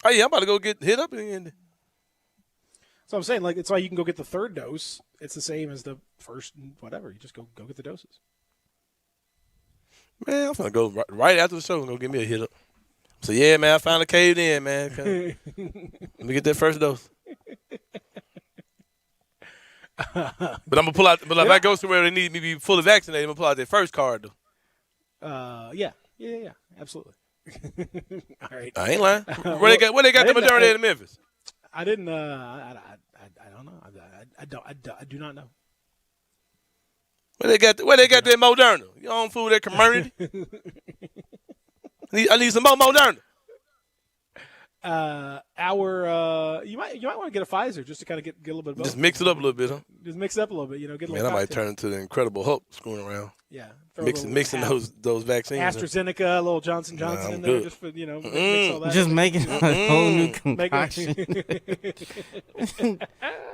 [SPEAKER 4] Oh yeah, I'm about to go get hit up again.
[SPEAKER 3] So I'm saying, like, it's why you can go get the third dose. It's the same as the first, whatever. You just go get the doses.
[SPEAKER 4] Man, I'm gonna go right after the show and go get me a hit up. So yeah, man, I finally caved in, man. Let me get that first dose. But I'm gonna pull out. But if I go somewhere they need me to be fully vaccinated, I'm gonna pull out their first card though.
[SPEAKER 3] Yeah, absolutely. All right.
[SPEAKER 4] I ain't lying. Where they got the Moderna in Memphis?
[SPEAKER 3] I didn't. I don't know. I do not know.
[SPEAKER 4] Where they got that Moderna? You own food at community? I need some more Moderna.
[SPEAKER 3] You might want to get a Pfizer just to kind of get a little bit of both.
[SPEAKER 4] Just mix it up a little bit, huh?
[SPEAKER 3] Just mix it up a little bit, get a little.
[SPEAKER 4] Man, I might turn into the Incredible Hulk screwing around.
[SPEAKER 3] Yeah,
[SPEAKER 4] mixing those vaccines.
[SPEAKER 3] AstraZeneca, a little Johnson in there, just for mix all that.
[SPEAKER 5] Just making a whole new concoction.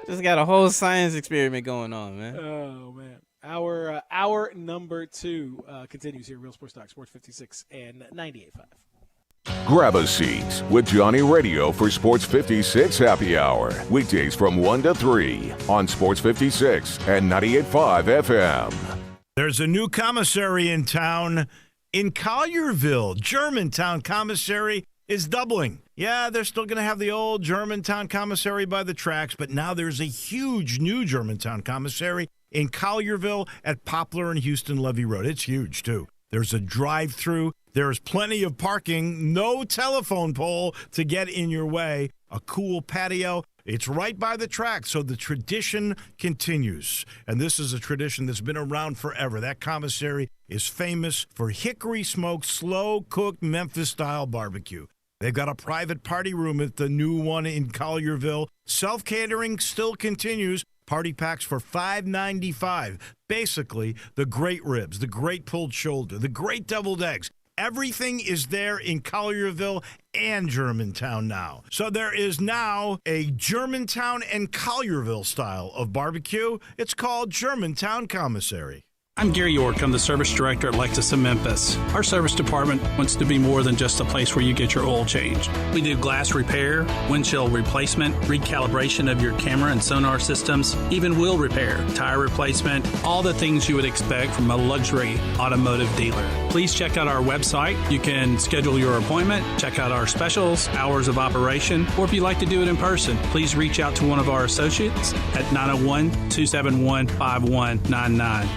[SPEAKER 5] Just got a whole science experiment going on, man.
[SPEAKER 3] Oh man. Hour number 2 continues here. Real Sports Talk, Sports 56 and 98.5.
[SPEAKER 2] Grab a seat with Johnny Radio for Sports 56 Happy Hour. Weekdays from 1 to 3 on Sports 56 and 98.5 FM.
[SPEAKER 1] There's a new commissary in town in Collierville. Germantown Commissary is doubling. Yeah, they're still going to have the old Germantown Commissary by the tracks, but now there's a huge new Germantown Commissary in Collierville at Poplar and Houston Levee Road. It's huge, too. There's a drive-through. There's plenty of parking. No telephone pole to get in your way. A cool patio. It's right by the track, so the tradition continues. And this is a tradition that's been around forever. That commissary is famous for hickory-smoked, slow-cooked Memphis-style barbecue. They've got a private party room at the new one in Collierville. Self-catering still continues. Party packs for $5.95. Basically, the great ribs, the great pulled shoulder, the great deviled eggs. Everything is there in Collierville and Germantown now. So there is now a Germantown and Collierville style of barbecue. It's called Germantown Commissary.
[SPEAKER 9] I'm Gary York. I'm the service director at Lexus of Memphis. Our service department wants to be more than just a place where you get your oil changed. We do glass repair, windshield replacement, recalibration of your camera and sonar systems, even wheel repair, tire replacement, all the things you would expect from a luxury automotive dealer. Please check out our website. You can schedule your appointment, check out our specials, hours of operation, or if you'd like to do it in person, please reach out to one of our associates at 901-271-5199.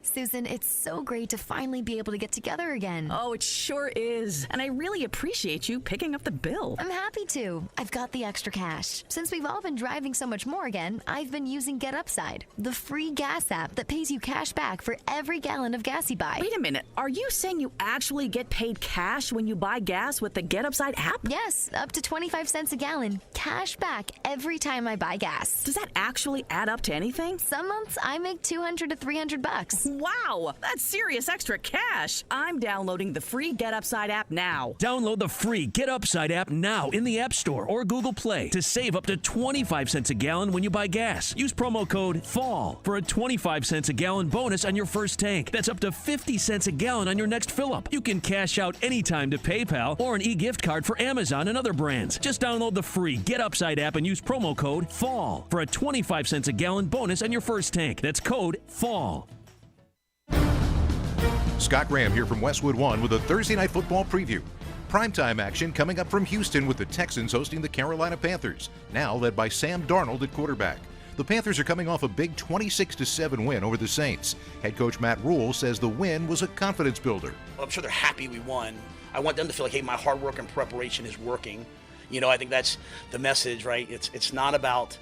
[SPEAKER 10] Susan, it's so great to finally be able to get together again.
[SPEAKER 23] Oh, it sure is. And I really appreciate you picking up the bill.
[SPEAKER 10] I'm happy to. I've got the extra cash. Since we've all been driving so much more again, I've been using Get Upside, the free gas app that pays you cash back for every gallon of gas you buy.
[SPEAKER 23] Wait a minute. Are you saying you actually get paid cash when you buy gas with the Get Upside app?
[SPEAKER 10] Yes, up to 25 cents a gallon. Cash back every time I buy gas.
[SPEAKER 23] Does that actually add up to anything?
[SPEAKER 10] Some months I make $200 to $300.
[SPEAKER 23] Wow, that's serious extra cash. I'm downloading the free Get Upside app now.
[SPEAKER 24] Download the free Get Upside app now in the App Store or Google Play to save up to 25 cents a gallon when you buy gas. Use promo code FALL for a 25 cents a gallon bonus on your first tank. That's up to 50 cents a gallon on your next fill-up. You can cash out anytime to PayPal or an e-gift card for Amazon and other brands. Just download the free Get Upside app and use promo code FALL for a 25 cents a gallon bonus on your first tank. That's code FALL.
[SPEAKER 25] Scott Graham here from Westwood One with a Thursday Night Football preview. Primetime action coming up from Houston with the Texans hosting the Carolina Panthers, now led by Sam Darnold at quarterback. The Panthers are coming off a big 26-7 win over the Saints. Head coach Matt Rule says the win was a confidence builder.
[SPEAKER 26] I'm sure they're happy we won. I want them to feel like, hey, my hard work and preparation is working. You know, I think that's the message, right? It's not about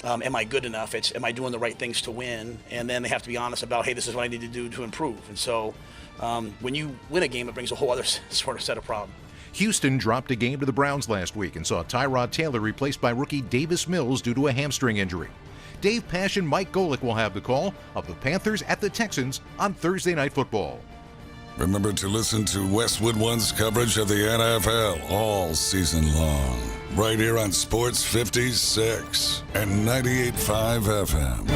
[SPEAKER 26] am I good enough? It's am I doing the right things to win? And then they have to be honest about, hey, this is what I need to do to improve. And so when you win a game, it brings a whole other sort of set of problems.
[SPEAKER 25] Houston dropped a game to the Browns last week and saw Tyrod Taylor replaced by rookie Davis Mills due to a hamstring injury. Dave Pasch and Mike Golick will have the call of the Panthers at the Texans on Thursday Night Football.
[SPEAKER 27] Remember to listen to Westwood One's coverage of the NFL all season long, right here on Sports 56 and 98.5 FM.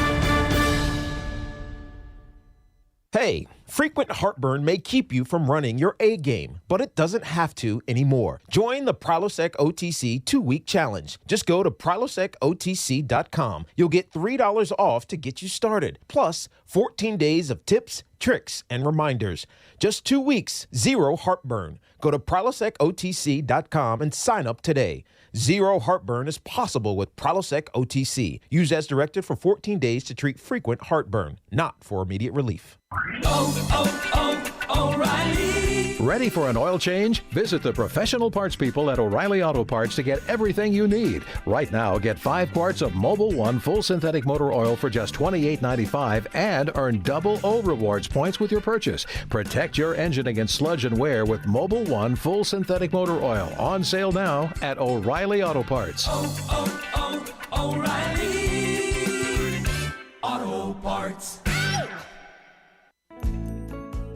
[SPEAKER 11] Hey, frequent heartburn may keep you from running your A game, but it doesn't have to anymore. Join the Prilosec OTC 2-week challenge. Just go to prilosecotc.com. You'll get $3 off to get you started, plus 14 days of tips, tricks, and reminders. Just 2 weeks, zero heartburn. Go to prilosecotc.com and sign up today. Zero heartburn is possible with Prilosec OTC. Use as directed for 14 days to treat frequent heartburn, not for immediate relief.
[SPEAKER 12] O'Reilly. Ready for an oil change? Visit the professional parts people at O'Reilly Auto Parts to get everything you need. Right now, get 5 quarts of Mobil 1 full synthetic motor oil for just $28.95 and earn double O rewards points with your purchase. Protect your engine against sludge and wear with Mobil 1 full synthetic motor oil. On sale now at O'Reilly Auto Parts.
[SPEAKER 13] O'Reilly Auto Parts.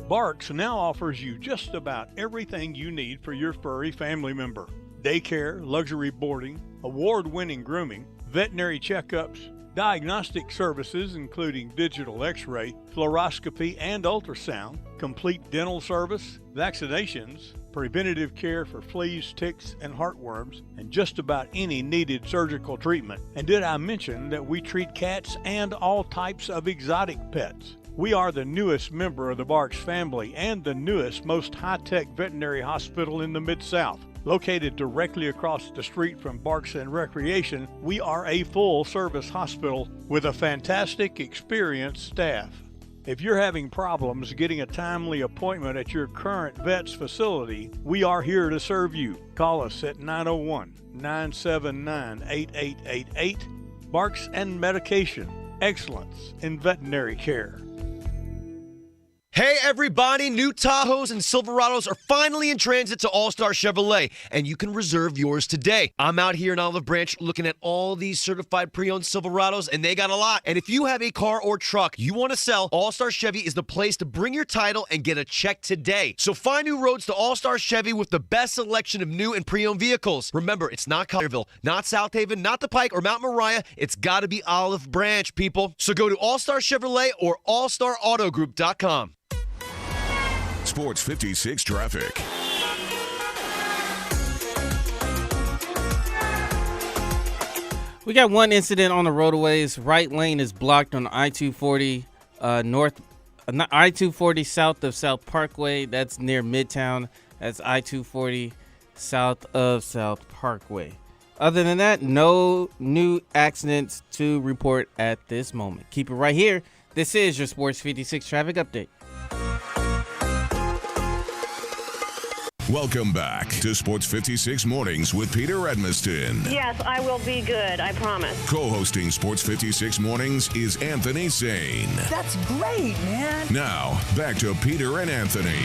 [SPEAKER 28] Barks now offers you just about everything you need for your furry family member. Daycare, luxury boarding, award-winning grooming, veterinary checkups, diagnostic services including digital x-ray, fluoroscopy and ultrasound, complete dental service, vaccinations, preventative care for fleas, ticks, and heartworms, and just about any needed surgical treatment. And did I mention that we treat cats and all types of exotic pets? We are the newest member of the Barks family and the newest, most high-tech veterinary hospital in the Mid-South. Located directly across the street from Barks and Recreation, we are a full-service hospital with a fantastic, experienced staff. If you're having problems getting a timely appointment at your current vet's facility, we are here to serve you. Call us at 901-979-8888. Barks and Medication. Excellence in veterinary care.
[SPEAKER 14] Hey everybody, new Tahoes and Silverados are finally in transit to All-Star Chevrolet, and you can reserve yours today. I'm out here in Olive Branch looking at all these certified pre-owned Silverados, and they got a lot. And if you have a car or truck you want to sell, All-Star Chevy is the place to bring your title and get a check today. So find new roads to All-Star Chevy with the best selection of new and pre-owned vehicles. Remember, it's not Collierville, not South Haven, not the Pike, or Mount Moriah. It's got to be Olive Branch, people. So go to All-Star Chevrolet or allstarautogroup.com.
[SPEAKER 2] Sports 56 traffic.
[SPEAKER 5] We got one incident on the roadways. Right lane is blocked on I-240 I-240 south of South Parkway. That's near Midtown. That's I-240 south of South Parkway. Other than that, no new accidents to report at this moment. Keep it right here. This is your Sports 56 traffic update.
[SPEAKER 2] Welcome back to Sports 56 Mornings with Peter Edmiston.
[SPEAKER 15] Yes, I will be good, I promise.
[SPEAKER 2] Co-hosting Sports 56 Mornings is Anthony Sane.
[SPEAKER 15] That's great, man.
[SPEAKER 2] Now, back to Peter and Anthony.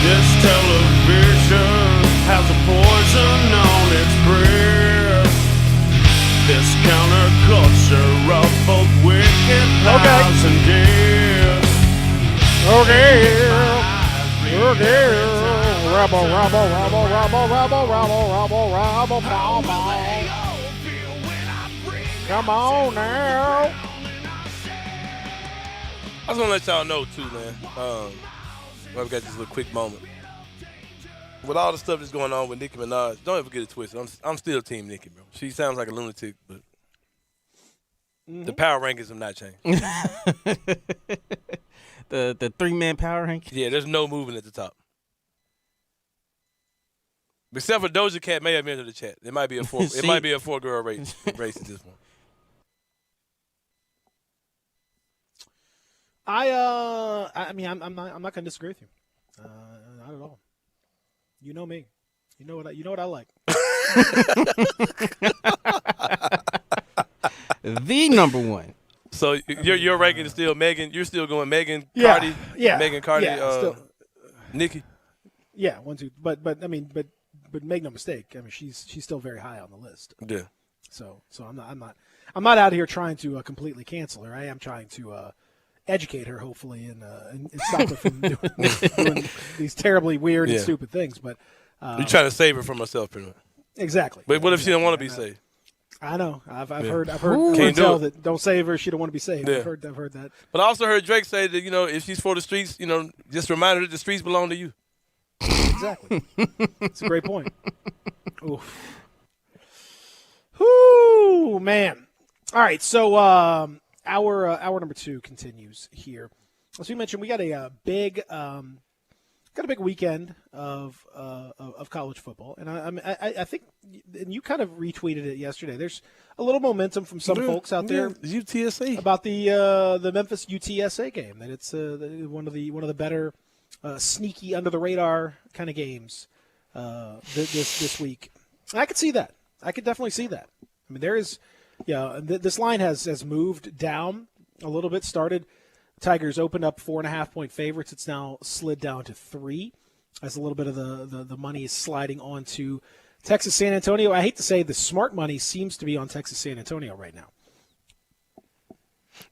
[SPEAKER 16] This television has a poison on its breath. This counterculture of both wicked lies and death.
[SPEAKER 3] Come on now.
[SPEAKER 4] I just want to let y'all know, too, man. I've got this little quick moment. With all the stuff that's going on with Nicki Minaj, don't ever get it twisted. I'm still Team Nicki, bro. She sounds like a lunatic, but the power rankings have not changed.
[SPEAKER 5] The three-man power ranking?
[SPEAKER 4] Yeah, there's no moving at the top. Except for Doja Cat may have entered the chat. It might be a four-girl race at this point.
[SPEAKER 3] I mean, I'm not going to disagree with you. Not at all. You know me. You know what I like.
[SPEAKER 5] The number one.
[SPEAKER 4] So your ranking is still Megan. You're still going Megan,
[SPEAKER 3] Yeah,
[SPEAKER 4] Cardi,
[SPEAKER 3] yeah,
[SPEAKER 4] Megan, Cardi,
[SPEAKER 3] yeah, still.
[SPEAKER 4] Nicki.
[SPEAKER 3] Yeah, 1, 2. But I mean, but make no mistake. I mean, she's still very high on the list.
[SPEAKER 4] Yeah.
[SPEAKER 3] So I'm not out here trying to completely cancel her. I am trying to educate her, hopefully, and stop her from doing these terribly weird and stupid things. But
[SPEAKER 4] you're trying to save her from herself, pretty much.
[SPEAKER 3] Exactly.
[SPEAKER 4] But what if she don't want to be saved?
[SPEAKER 3] I know. I've heard
[SPEAKER 4] Can't
[SPEAKER 3] tell
[SPEAKER 4] do it.
[SPEAKER 3] that don't save her. She don't want to be saved.
[SPEAKER 4] Yeah.
[SPEAKER 3] I've heard that.
[SPEAKER 4] But I also heard Drake say that, if she's for the streets, just remind her that the streets belong to you.
[SPEAKER 3] Exactly. It's a great point. Oof. Whoo, man. All right, so hour number 2 continues here. As we mentioned, we got a big weekend of college football, and I think, and you kind of retweeted it yesterday. There's a little momentum from some folks out there,
[SPEAKER 4] UTSA,
[SPEAKER 3] about the Memphis UTSA game. That it's one of the better sneaky under the radar kind of games this week. And I could see that. I could definitely see that. I mean, there is, this line has moved down a little bit. Started. Tigers opened up 4.5-point favorites. It's now slid down to 3 as a little bit of the money is sliding on to Texas San Antonio. I hate to say the smart money seems to be on Texas San Antonio right now.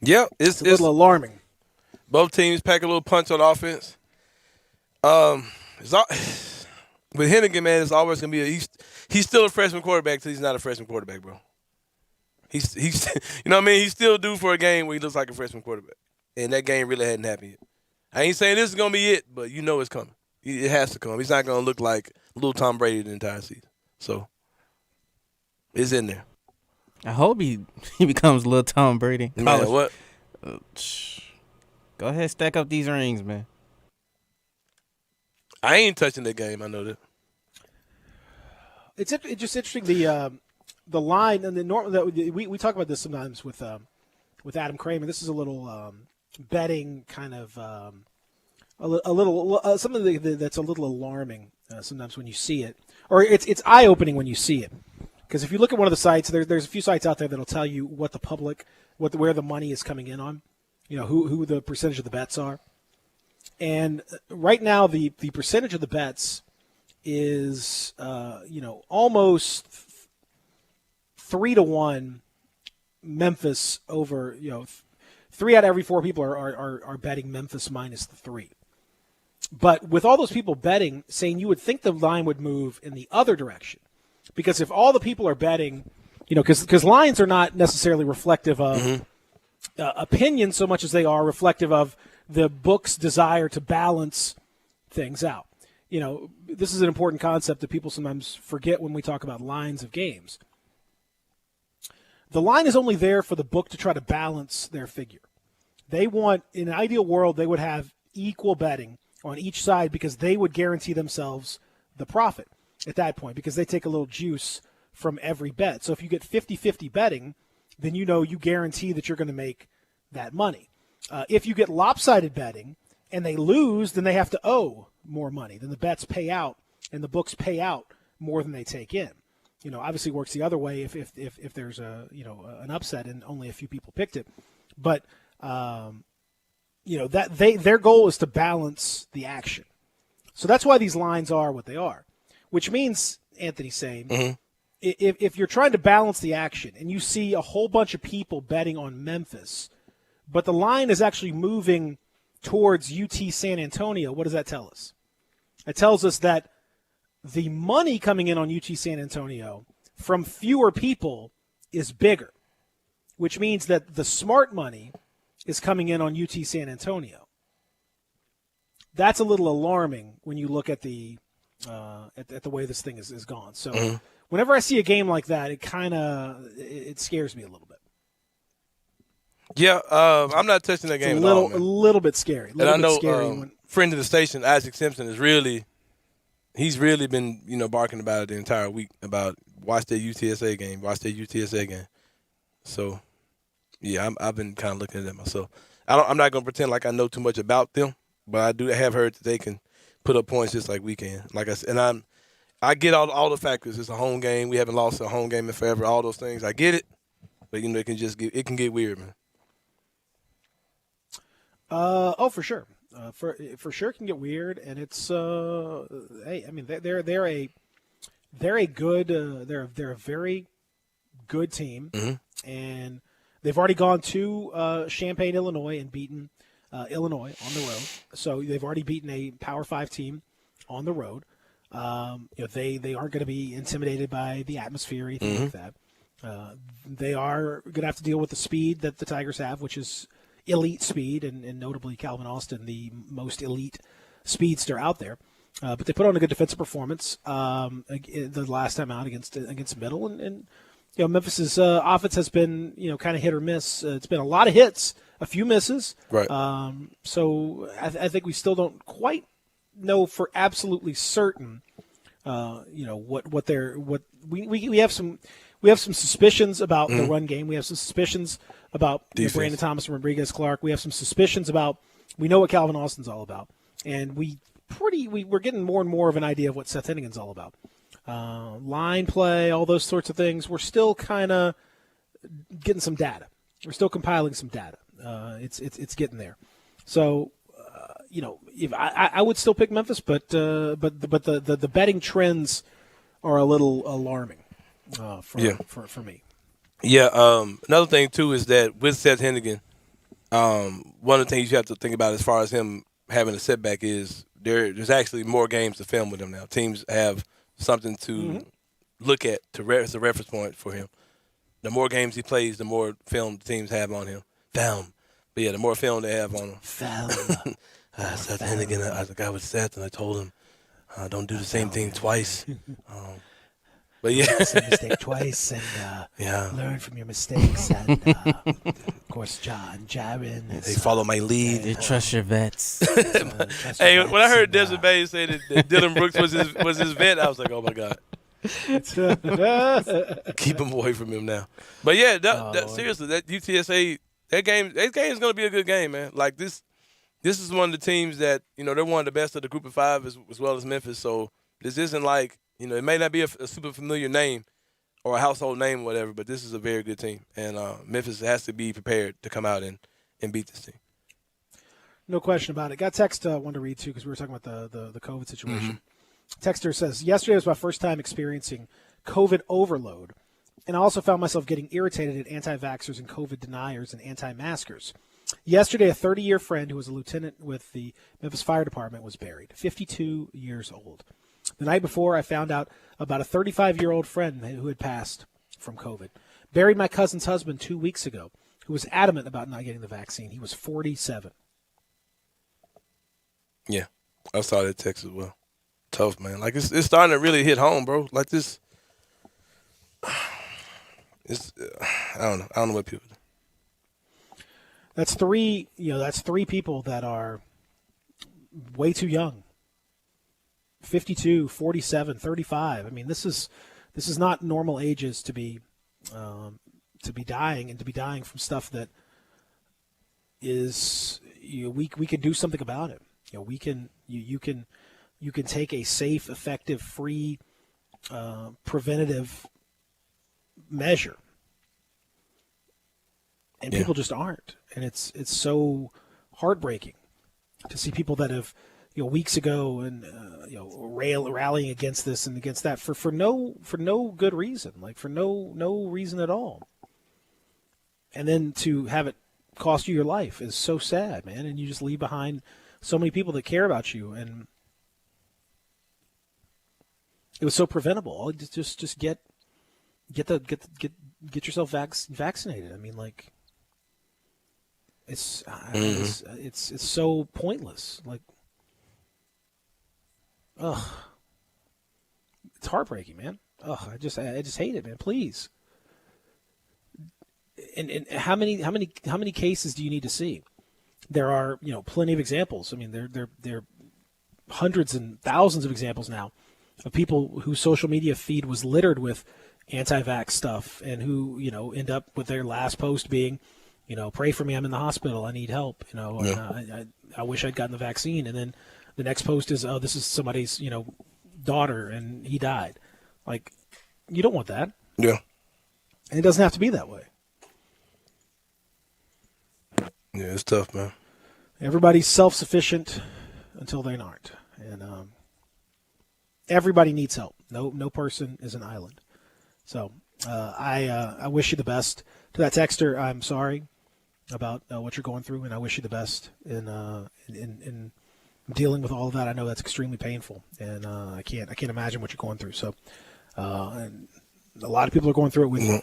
[SPEAKER 4] Yeah,
[SPEAKER 3] it's a little alarming.
[SPEAKER 4] Both teams pack a little punch on offense. With Hennigan, man, it's always going to be he's still a freshman quarterback till he's not a freshman quarterback, bro. He's you know what I mean? He's still due for a game where he looks like a freshman quarterback. And that game really hadn't happened yet. I ain't saying this is going to be it, but it's coming. It has to come. He's not going to look like little Tom Brady the entire season. So, it's in there.
[SPEAKER 5] I hope he becomes little Tom Brady.
[SPEAKER 4] Man, what?
[SPEAKER 5] Go ahead, stack up these rings, man.
[SPEAKER 4] I ain't touching that game. I know that.
[SPEAKER 3] It's just interesting, the line, and we talk about this sometimes with Adam Kramer. This is a little betting kind of something that's a little alarming sometimes when you see it, or it's eye-opening when you see it. Because if you look at one of the sites, there's a few sites out there that'll tell you what the public, where the money is coming in on, who the percentage of the bets are. And right now, the percentage of the bets is, almost 3-1 Memphis over, 3 out of every 4 people are betting Memphis minus the 3. But with all those people betting, saying you would think the line would move in the other direction. Because if all the people are betting, because lines are not necessarily reflective of opinion so much as they are reflective of the book's desire to balance things out. This is an important concept that people sometimes forget when we talk about lines of games. The line is only there for the book to try to balance their figure. They want, in an ideal world, they would have equal betting on each side because they would guarantee themselves the profit at that point because they take a little juice from every bet. So if you get 50-50 betting, then you guarantee that you're going to make that money. If you get lopsided betting and they lose, then they have to owe more money. Then the bets pay out and the books pay out more than they take in. Obviously it works the other way if there's an upset and only a few people picked it. But that their goal is to balance the action. So that's why these lines are what they are, which means, Anthony's saying, if you're trying to balance the action and you see a whole bunch of people betting on Memphis, but the line is actually moving towards UT San Antonio, what does that tell us? It tells us that the money coming in on UT San Antonio from fewer people is bigger, which means that the smart money is coming in on UT San Antonio. That's a little alarming when you look at the way this thing is gone. So whenever I see a game like that, it scares me a little bit.
[SPEAKER 4] Yeah, I'm not touching that game at all, man.
[SPEAKER 3] A little bit scary.
[SPEAKER 4] And I know friend of the station, Isaac Simpson, he's really been, barking about it the entire week about watch that UTSA game. So, yeah, I've been kind of looking at that myself. I'm not going to pretend like I know too much about them, but I have heard that they can put up points just like we can. Like I said, and I get all the factors. It's a home game. We haven't lost a home game in forever. All those things, I get it, but it can get weird, man.
[SPEAKER 3] For sure. For sure, it can get weird, and it's hey, I mean they're a very good team, and they've already gone to Champaign, Illinois, and beaten Illinois on the road. So they've already beaten a Power 5 team on the road. They aren't going to be intimidated by the atmosphere or anything like that. They are going to have to deal with the speed that the Tigers have, which is elite speed, and notably Calvin Austin, the most elite speedster out there. But they put on a good defensive performance the last time out against Middle, and Memphis's offense has been kind of hit or miss. It's been a lot of hits, a few misses.
[SPEAKER 4] Right.
[SPEAKER 3] So I think we still don't quite know for absolutely certain. What we have some suspicions about the run game. We have some suspicions about Brandon Thomas and Rodriguez Clark. We have some suspicions about. We know what Calvin Austin's all about, and we're getting more and more of an idea of what Seth Hennigan's all about. Line play, all those sorts of things. We're still kind of getting some data. We're still compiling some data. It's getting there. So, if I would still pick Memphis, but the betting trends are a little alarming for me.
[SPEAKER 4] Yeah. Another thing too is that with Seth Hennigan, one of the things you have to think about as far as him having a setback is there's actually more games to film with him now. Teams have something to look at as a reference point for him. The more games he plays, the more film the teams have on him. But yeah, the more film they have on him. Seth Hennigan, I was a guy with Seth, and I told him, don't do the same thing twice. But yeah,
[SPEAKER 3] make a mistake twice, and learn from your mistakes. And of course, Jaron.
[SPEAKER 4] They follow my lead.
[SPEAKER 5] You trust your vets.
[SPEAKER 4] Hey, when I heard Desmond Bay say that Dylan Brooks was his vet, I was like, oh my god. Keep him away from him now. But yeah, seriously, that UTSA, that game is gonna be a good game, man. Like this, this is one of the teams that, they're one of the best of the group of five as well as Memphis. So this isn't like, it may not be a super familiar name or a household name or whatever, but this is a very good team. And Memphis has to be prepared to come out and beat this team.
[SPEAKER 3] No question about it. Got text I wanted to read, too, because we were talking about the COVID situation. Texter says, yesterday was my first time experiencing COVID overload, and I also found myself getting irritated at anti-vaxxers and COVID deniers and anti-maskers. Yesterday, a 30-year friend who was a lieutenant with the Memphis Fire Department was buried, 52 years old. The night before, I found out about a 35-year-old friend who had passed from COVID. Buried my cousin's husband 2 weeks ago, who was adamant about not getting the vaccine. He was 47.
[SPEAKER 4] Yeah, I saw that text as well. Tough, man. Like, it's starting to really hit home, bro. Like, this, it's, I don't know what people do.
[SPEAKER 3] That's three people that are way too young. 52, 47, 35. I mean, this is not normal ages to be dying, and to be dying from stuff that is, we can do something about it. We can you can take a safe, effective, free, preventative measure, and people just aren't, and it's so heartbreaking to see people that have weeks ago and rallying against this and against that for no good reason, like for no reason at all, and then to have it cost you your life is so sad, man, and you just leave behind so many people that care about you, and it was so preventable. Just get yourself vaccinated. I mean, like, it's so pointless. Like, it's heartbreaking, man. I just hate it, man. Please. And how many cases do you need to see? There are, plenty of examples. I mean, there are hundreds and thousands of examples now of people whose social media feed was littered with anti-vax stuff, and who, end up with their last post being, pray for me, I'm in the hospital, I need help, I wish I'd gotten the vaccine. And then the next post is, oh, this is somebody's, daughter, and he died. Like, you don't want that.
[SPEAKER 4] Yeah.
[SPEAKER 3] And it doesn't have to be that way.
[SPEAKER 4] Yeah, it's tough, man.
[SPEAKER 3] Everybody's self-sufficient until they aren't, and everybody needs help. No person is an island. So I wish you the best. To that texter, I'm sorry about what you're going through, and I wish you the best in dealing with all of that. I know that's extremely painful, and I can't imagine what you're going through. So, and a lot of people are going through it with you.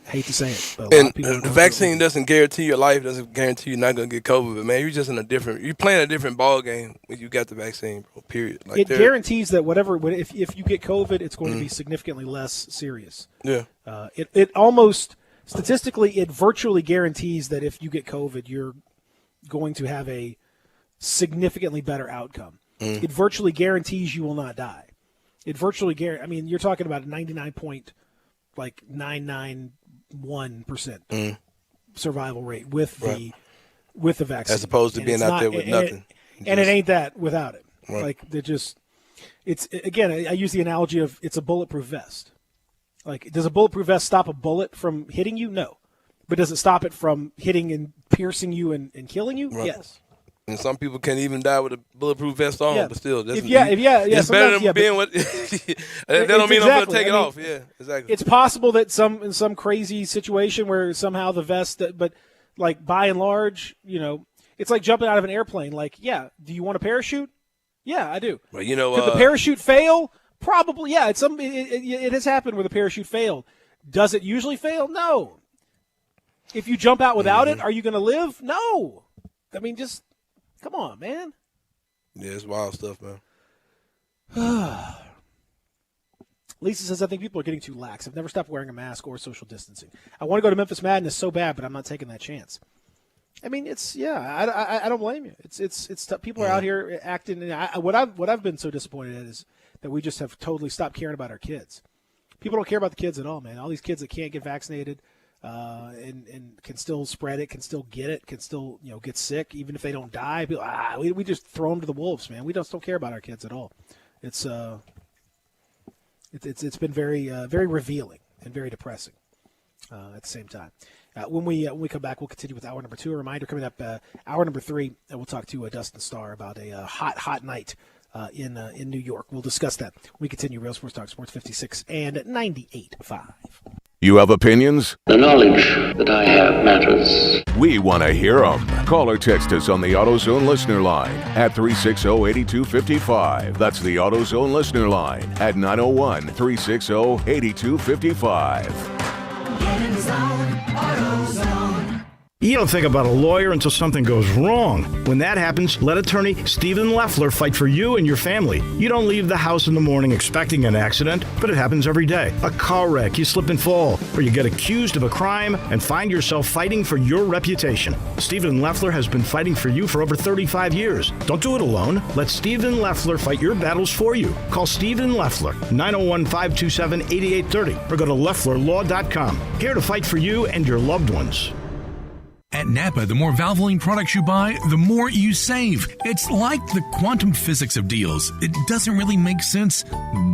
[SPEAKER 3] Hate to say it, but a lot of people.
[SPEAKER 4] The vaccine doesn't guarantee your life. Doesn't guarantee you're not going to get COVID. But man, you're just you're playing a different ball game when you got the vaccine, bro. Period. Like,
[SPEAKER 3] it guarantees that if you get COVID, it's going to be significantly less serious.
[SPEAKER 4] Yeah.
[SPEAKER 3] It almost statistically, it virtually guarantees that if you get COVID, you're going to have a significantly better outcome. It virtually guarantees you will not die. It virtually guarantees. I mean, you're talking about a 99.991% survival rate with the vaccine,
[SPEAKER 4] as opposed to being out there with nothing.
[SPEAKER 3] And it ain't that without it.
[SPEAKER 4] Right.
[SPEAKER 3] Like, it's again. I use the analogy of it's a bulletproof vest. Like, does a bulletproof vest stop a bullet from hitting you? No. But does it stop it from hitting and piercing you and killing you?
[SPEAKER 4] Right.
[SPEAKER 3] Yes.
[SPEAKER 4] And some people can't even die with a bulletproof vest on, but still,
[SPEAKER 3] it's
[SPEAKER 4] better than being with. That don't mean I'm going to take it off. Yeah, exactly.
[SPEAKER 3] It's possible that in some crazy situation where somehow the vest, but like by and large, it's like jumping out of an airplane. Like, yeah, do you want a parachute? Yeah, I do.
[SPEAKER 4] Well,
[SPEAKER 3] could the parachute fail? Probably, yeah. It has happened where the parachute failed. Does it usually fail? No. If you jump out without it, are you going to live? No. I mean, just. Come on, man.
[SPEAKER 4] Yeah, it's wild stuff, man.
[SPEAKER 3] Lisa says, I think people are getting too lax. I've never stopped wearing a mask or social distancing. I want to go to Memphis Madness so bad, but I'm not taking that chance. I mean, I don't blame you. It's people are out here acting. And what I've been so disappointed at is that we just have totally stopped caring about our kids. People don't care about the kids at all, man. All these kids that can't get vaccinated, and can still spread it, can still get it, can still get sick, even if they don't die. We just throw them to the wolves, man. We just don't care about our kids at all. It's been very very revealing and very depressing at the same time. When we come back, we'll continue with hour number 2. A reminder coming up, hour number 3, and we'll talk to Dustin Starr about a hot night in New York. We'll discuss that when we continue. Real Sports Talk, Sports 56 and 98.5.
[SPEAKER 2] You have opinions?
[SPEAKER 6] The knowledge that I have matters.
[SPEAKER 2] We want to hear them. Call or text us on the AutoZone listener line at 360-8255. That's the AutoZone listener line at 901-360-8255.
[SPEAKER 13] Get in the zone, AutoZone.
[SPEAKER 1] You don't think about a lawyer until something goes wrong. When that happens, let attorney Stephen Leffler fight for you and your family. You don't leave the house in the morning expecting an accident, but it happens every day. A car wreck, you slip and fall, or you get accused of a crime and find yourself fighting for your reputation. Stephen Leffler has been fighting for you for over 35 years. Don't do it alone. Let Stephen Leffler fight your battles for you. Call Stephen Leffler, 901-527-8830, or go to LefflerLaw.com. Here to fight for you and your loved ones.
[SPEAKER 7] At Napa, the more Valvoline products you buy, the more you save. It's like the quantum physics of deals. It doesn't really make sense,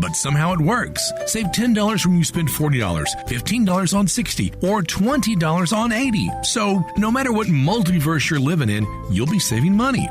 [SPEAKER 7] but somehow it works. Save $10 when you spend $40, $15 on 60, or $20 on 80. So no matter what multiverse you're living in, you'll be saving money.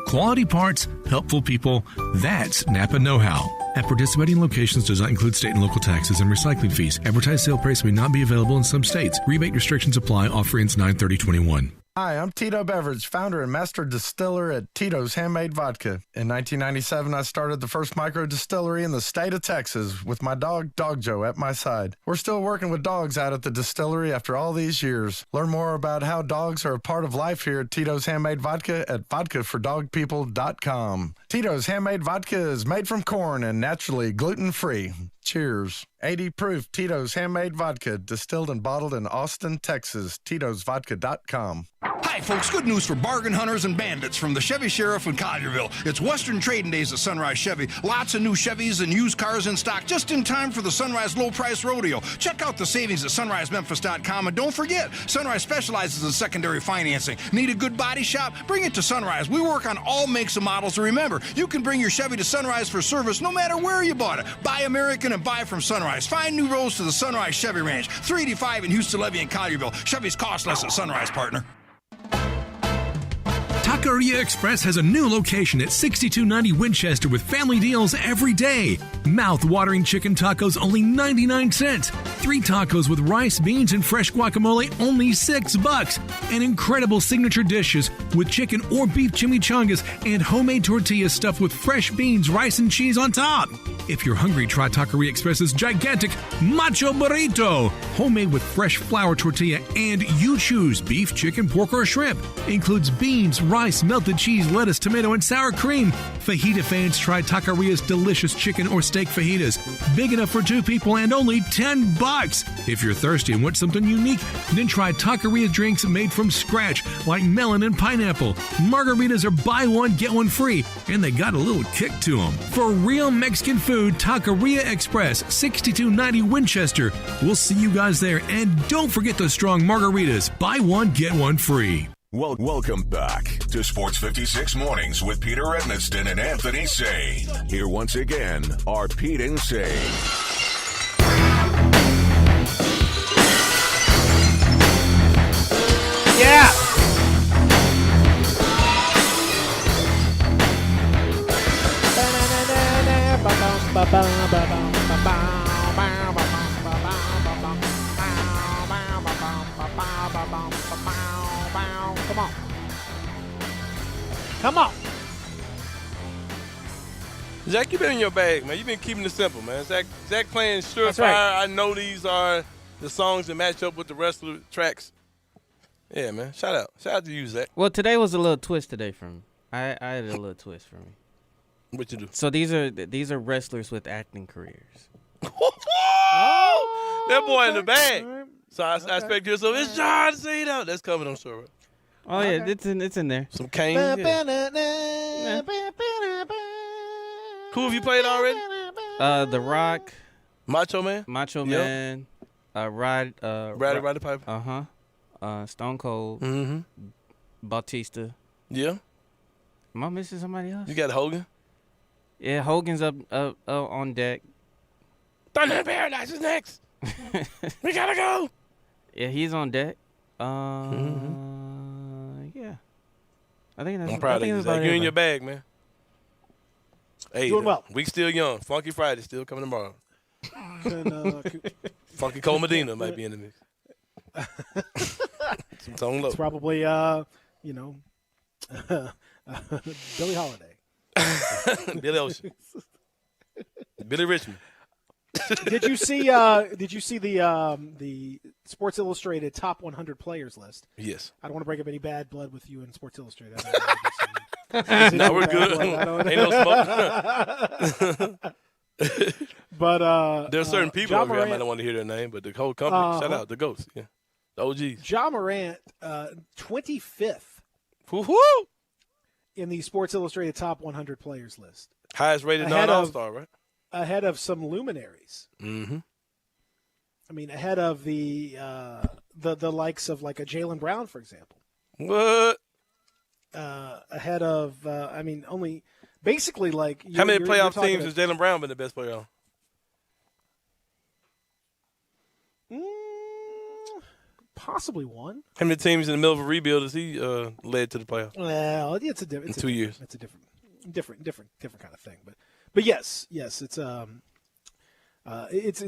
[SPEAKER 7] Quality parts, helpful people, that's Napa know-how. At participating locations does not include state and local taxes and recycling fees. Advertised sale price may not be available in some states. Rebate restrictions apply. Offer ends 9/30/21.
[SPEAKER 17] Hi, I'm Tito Beveridge, founder and master distiller at Tito's Handmade Vodka. In 1997, I started the first micro distillery in the state of Texas with my dog, Dog Joe, at my side. We're still working with dogs out at the distillery after all these years. Learn more about how dogs are a part of life here at Tito's Handmade Vodka at vodkafordogpeople.com. Tito's Handmade Vodka is made from corn and naturally gluten-free. Cheers. 80 proof Tito's Handmade Vodka, distilled and bottled in Austin, Texas. Tito'sVodka.com.
[SPEAKER 18] Hi, folks. Good news for bargain hunters and bandits from the Chevy Sheriff in Collierville. It's Western Trading Days at Sunrise Chevy. Lots of new Chevys and used cars in stock just in time for the Sunrise Low Price Rodeo. Check out the savings at SunriseMemphis.com. And don't forget, Sunrise specializes in secondary financing. Need a good body shop? Bring it to Sunrise. We work on all makes and models. And remember, you can bring your Chevy to Sunrise for service no matter where you bought it. Buy American and buy from Sunrise. Find new roads to the Sunrise Chevy Ranch. 385 in Houston Levy and Collierville. Chevys cost less at Sunrise, partner.
[SPEAKER 7] Taqueria Express has a new location at 6290 Winchester with family deals every day. Mouth-watering chicken tacos, only 99 cents. 3 tacos with rice, beans, and fresh guacamole, only $6. And incredible signature dishes with chicken or beef chimichangas and homemade tortillas stuffed with fresh beans, rice, and cheese on top. If you're hungry, try Taqueria Express's gigantic Macho Burrito. Homemade with fresh flour tortilla, and you choose beef, chicken, pork, or shrimp. Includes beans, rice, melted cheese, lettuce, tomato, and sour cream. Fajita fans try Taqueria's delicious chicken or steak fajitas. Big enough for 2 people and only $10. If you're thirsty and want something unique, then try Taqueria drinks made from scratch, like melon and pineapple. Margaritas are buy one, get one free, and they got a little kick to them. For real Mexican food, Taqueria Express, 6290 Winchester. We'll see you guys there, and don't forget those strong margaritas. Buy one, get one free.
[SPEAKER 2] Welcome back to Sports 56 Mornings with Peter Edmiston and Anthony Say. Here once again are Pete and Say.
[SPEAKER 3] Yeah! Come on.
[SPEAKER 4] Zach, you've been in your bag, man. You've been keeping it simple, man. Zach playing Surefire.
[SPEAKER 3] Right.
[SPEAKER 4] I know these are the songs that match up with the rest of the tracks. Yeah, man. Shout out to you, Zach.
[SPEAKER 5] Well, today was a little twist today for me. I had a little twist for me.
[SPEAKER 4] What you do?
[SPEAKER 5] So these are wrestlers with acting careers.
[SPEAKER 4] That boy in the bag. So I expect you. So it's John Cena. That's coming, I'm sure.
[SPEAKER 5] Oh yeah, it's in there.
[SPEAKER 4] Some Kane. Yeah. Who have you played already?
[SPEAKER 5] The Rock,
[SPEAKER 4] Macho Man.
[SPEAKER 5] Man. Roddy
[SPEAKER 4] Piper.
[SPEAKER 5] Stone Cold.
[SPEAKER 4] Mm-hmm.
[SPEAKER 5] Bautista.
[SPEAKER 4] Yeah.
[SPEAKER 5] Am I missing somebody else?
[SPEAKER 4] You got Hogan.
[SPEAKER 5] Yeah, Hogan's up on deck.
[SPEAKER 4] Thunder in Paradise is next. We gotta go.
[SPEAKER 5] Yeah, he's on deck. Yeah. I think that's.
[SPEAKER 4] I'm proud of you, Zach. You're in your bag, man. Hey,
[SPEAKER 3] Doing well.
[SPEAKER 4] We still young. Funky Friday still coming tomorrow. Funky Cole Medina might be in the mix.
[SPEAKER 3] It's probably, Billie Holiday.
[SPEAKER 4] Billy Ocean. Billy Richmond.
[SPEAKER 3] Did you see the Sports Illustrated top 100 players list?
[SPEAKER 4] Yes.
[SPEAKER 3] I don't want to break up any bad blood with you in Sports Illustrated.
[SPEAKER 4] No, we're good. Ain't no smoke.
[SPEAKER 3] But
[SPEAKER 4] there's certain people over here I might not want to hear their name, but the whole company, shout out the GOATs, yeah, the OGs.
[SPEAKER 3] Ja Morant, 25th
[SPEAKER 4] Woo-hoo!
[SPEAKER 3] in the Sports Illustrated top 100 players list.
[SPEAKER 4] Highest rated non-All-Star, right?
[SPEAKER 3] Ahead of some luminaries.
[SPEAKER 4] Mm-hmm.
[SPEAKER 3] I mean, ahead of the likes of like a Jaylen Brown, for example.
[SPEAKER 4] What?
[SPEAKER 3] Ahead of only basically like
[SPEAKER 4] how many playoff teams has Jaylen Brown been the best player on?
[SPEAKER 3] Possibly one.
[SPEAKER 4] How many teams in the middle of a rebuild has he led to the playoffs?
[SPEAKER 3] Well, it's a different.
[SPEAKER 4] In 2 years.
[SPEAKER 3] It's a different kind of thing. But yes, it's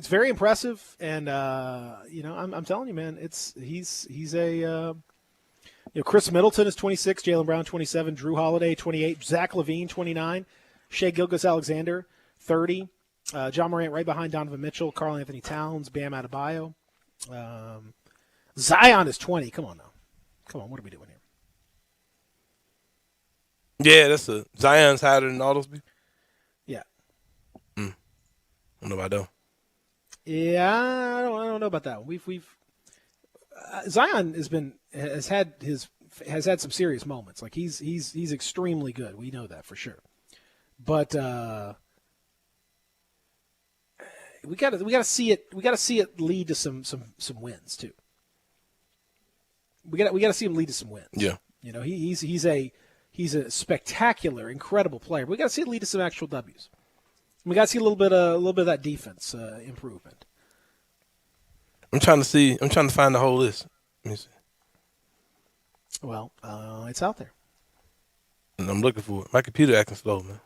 [SPEAKER 3] very impressive, and I'm telling you, man, he's a. Chris Middleton is 26, Jaylen Brown 27, Drew Holiday 28, Zach LaVine 29, Shai Gilgeous-Alexander 30, Ja Morant right behind Donovan Mitchell, Karl Anthony Towns, Bam Adebayo. Zion is 20. Come on now. Come on, what are we doing here?
[SPEAKER 4] Yeah, Zion's higher than all those people.
[SPEAKER 3] Yeah.
[SPEAKER 4] I don't know about that.
[SPEAKER 3] Yeah, I don't know about that one. We've Zion has had some serious moments. Like he's extremely good. We know that for sure. But we got to see it. We got to see it lead to some wins too. We got to see him lead to some wins.
[SPEAKER 4] Yeah.
[SPEAKER 3] He's a spectacular, incredible player. We got to see it lead to some actual W's. We got to see a little bit of that defense improvement.
[SPEAKER 4] I'm trying to find the whole list. Let me see.
[SPEAKER 3] Well, it's out there.
[SPEAKER 4] And I'm looking for it. My computer acting slow,
[SPEAKER 3] man.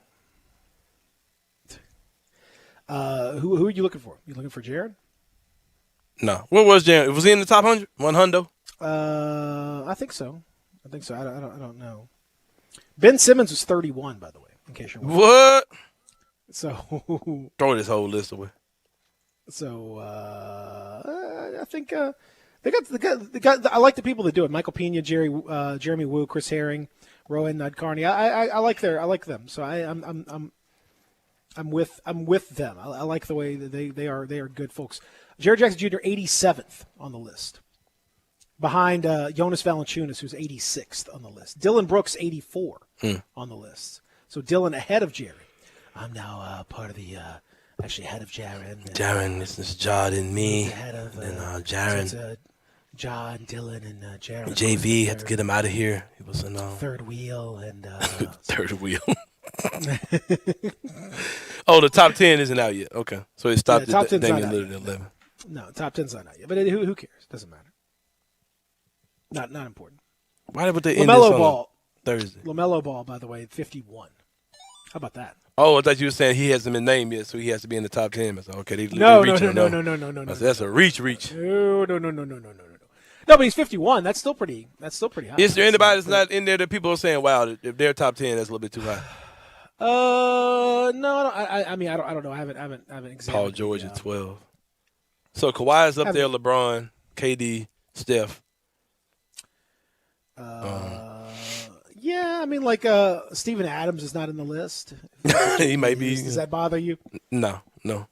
[SPEAKER 3] Who are you looking for? You looking for Jared?
[SPEAKER 4] No. What was Jared? Was he in the top 100? 100?
[SPEAKER 3] I think so. I don't know. Ben Simmons was 31, by the way, in case you're wondering.
[SPEAKER 4] What?
[SPEAKER 3] So
[SPEAKER 4] throw this whole list away.
[SPEAKER 3] So I think they got. I like the people that do it. Michael Pena, Jeremy Woo, Chris Herring, Rowan Nadkarni. I like them. So I'm with them. I like the way that they are good folks. Jared Jackson Jr. 87th on the list, behind Jonas Valanciunas, who's 86th on the list. Dylan Brooks 84 on the list. So Dylan ahead of Jerry. I'm now part of the. Actually, ahead of Jaren.
[SPEAKER 4] Jaren, this is Jod and me.
[SPEAKER 3] Ahead of
[SPEAKER 4] Jaren.
[SPEAKER 3] So John, Dylan, and Jaren.
[SPEAKER 4] JV had to get him out of here. He was in
[SPEAKER 3] third wheel and
[SPEAKER 4] third wheel. Oh, the top 10 isn't out yet. Okay, so it stopped at Damian Lillard at 11.
[SPEAKER 3] No, top 10's not out yet. But who cares? Doesn't matter. Not important.
[SPEAKER 4] Why would they end this on Thursday?
[SPEAKER 3] LaMelo Ball, by the way, 51. How about that?
[SPEAKER 4] Oh, I thought you were saying he hasn't been named yet, so he has to be in the top 10. I said, okay,
[SPEAKER 3] No.
[SPEAKER 4] I said, that's a reach.
[SPEAKER 3] No. No, but he's 51. That's still pretty high.
[SPEAKER 4] Is there anybody that's not in there that people are saying, wow, if they're top 10, that's a little bit too high?
[SPEAKER 3] No. I mean, I don't know. I haven't examined.
[SPEAKER 4] Paul George at 12. So Kawhi is up there. LeBron, KD, Steph.
[SPEAKER 3] Yeah, I mean, like Steven Adams is not in the list.
[SPEAKER 4] He may be.
[SPEAKER 3] Does that bother you?
[SPEAKER 4] No. No,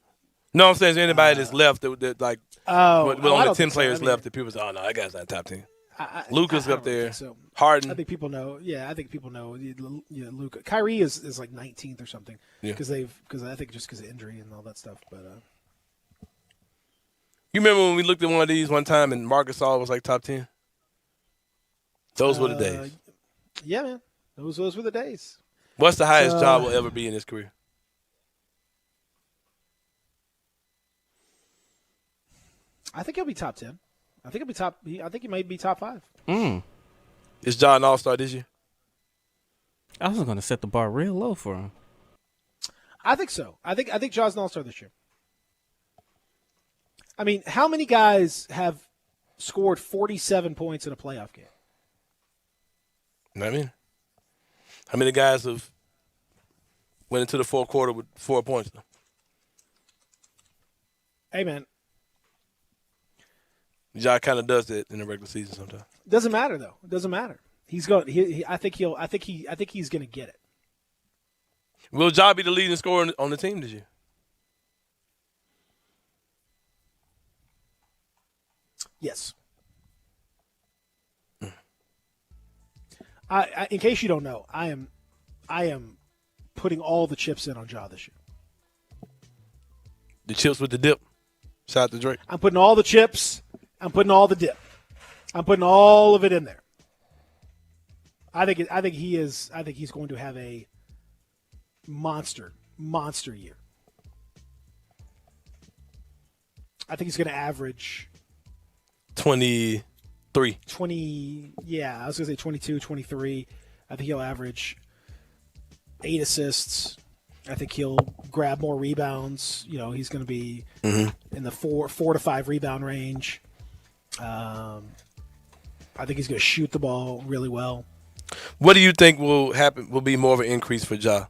[SPEAKER 4] I'm saying is there anybody that's left that like with only 10 players left that people say, oh no, that guy's not top 10. Luka's up there.
[SPEAKER 3] So.
[SPEAKER 4] Harden.
[SPEAKER 3] I think people know. Yeah, I think people know. Luka. Kyrie is like 19th or something. Yeah. Because I think just because of injury and all that stuff. But
[SPEAKER 4] You remember when we looked at one of these one time and Marc Gasol was like top 10? Those were the days.
[SPEAKER 3] Yeah, man. Those were the days.
[SPEAKER 4] What's the highest Ja will ever be in his career?
[SPEAKER 3] I think he'll be top 10. I think he might be top 5.
[SPEAKER 4] Is Ja an all-star this year?
[SPEAKER 5] I was going to set the bar real low for him.
[SPEAKER 3] I think so. I think Ja's an all-star this year. I mean, how many guys have scored 47 points in a playoff game?
[SPEAKER 4] You know what I mean? How many guys have went into the fourth quarter with 4 points? Though?
[SPEAKER 3] Hey, man.
[SPEAKER 4] Ja kind of does that in the regular season sometimes.
[SPEAKER 3] Doesn't matter though. It doesn't matter. He's going. I think he's going to get it.
[SPEAKER 4] Will Ja be the leading scorer on the team this year?
[SPEAKER 3] Yes. In case you don't know, I am putting all the chips in on Ja this year.
[SPEAKER 4] The chips with the dip. Shout out to Drake.
[SPEAKER 3] I'm putting all the chips. I'm putting all the dip. I'm putting all of it in there. I think he's going to have a monster year. I think he's going to average
[SPEAKER 4] 23.
[SPEAKER 3] 20, yeah, I was going to say 22, 23. I think he'll average 8 assists. I think he'll grab more rebounds. You know, he's going to be in the 4 to 5 rebound range. I think he's going to shoot the ball really well.
[SPEAKER 4] What do you think will happen? Will be more of an increase for Ja?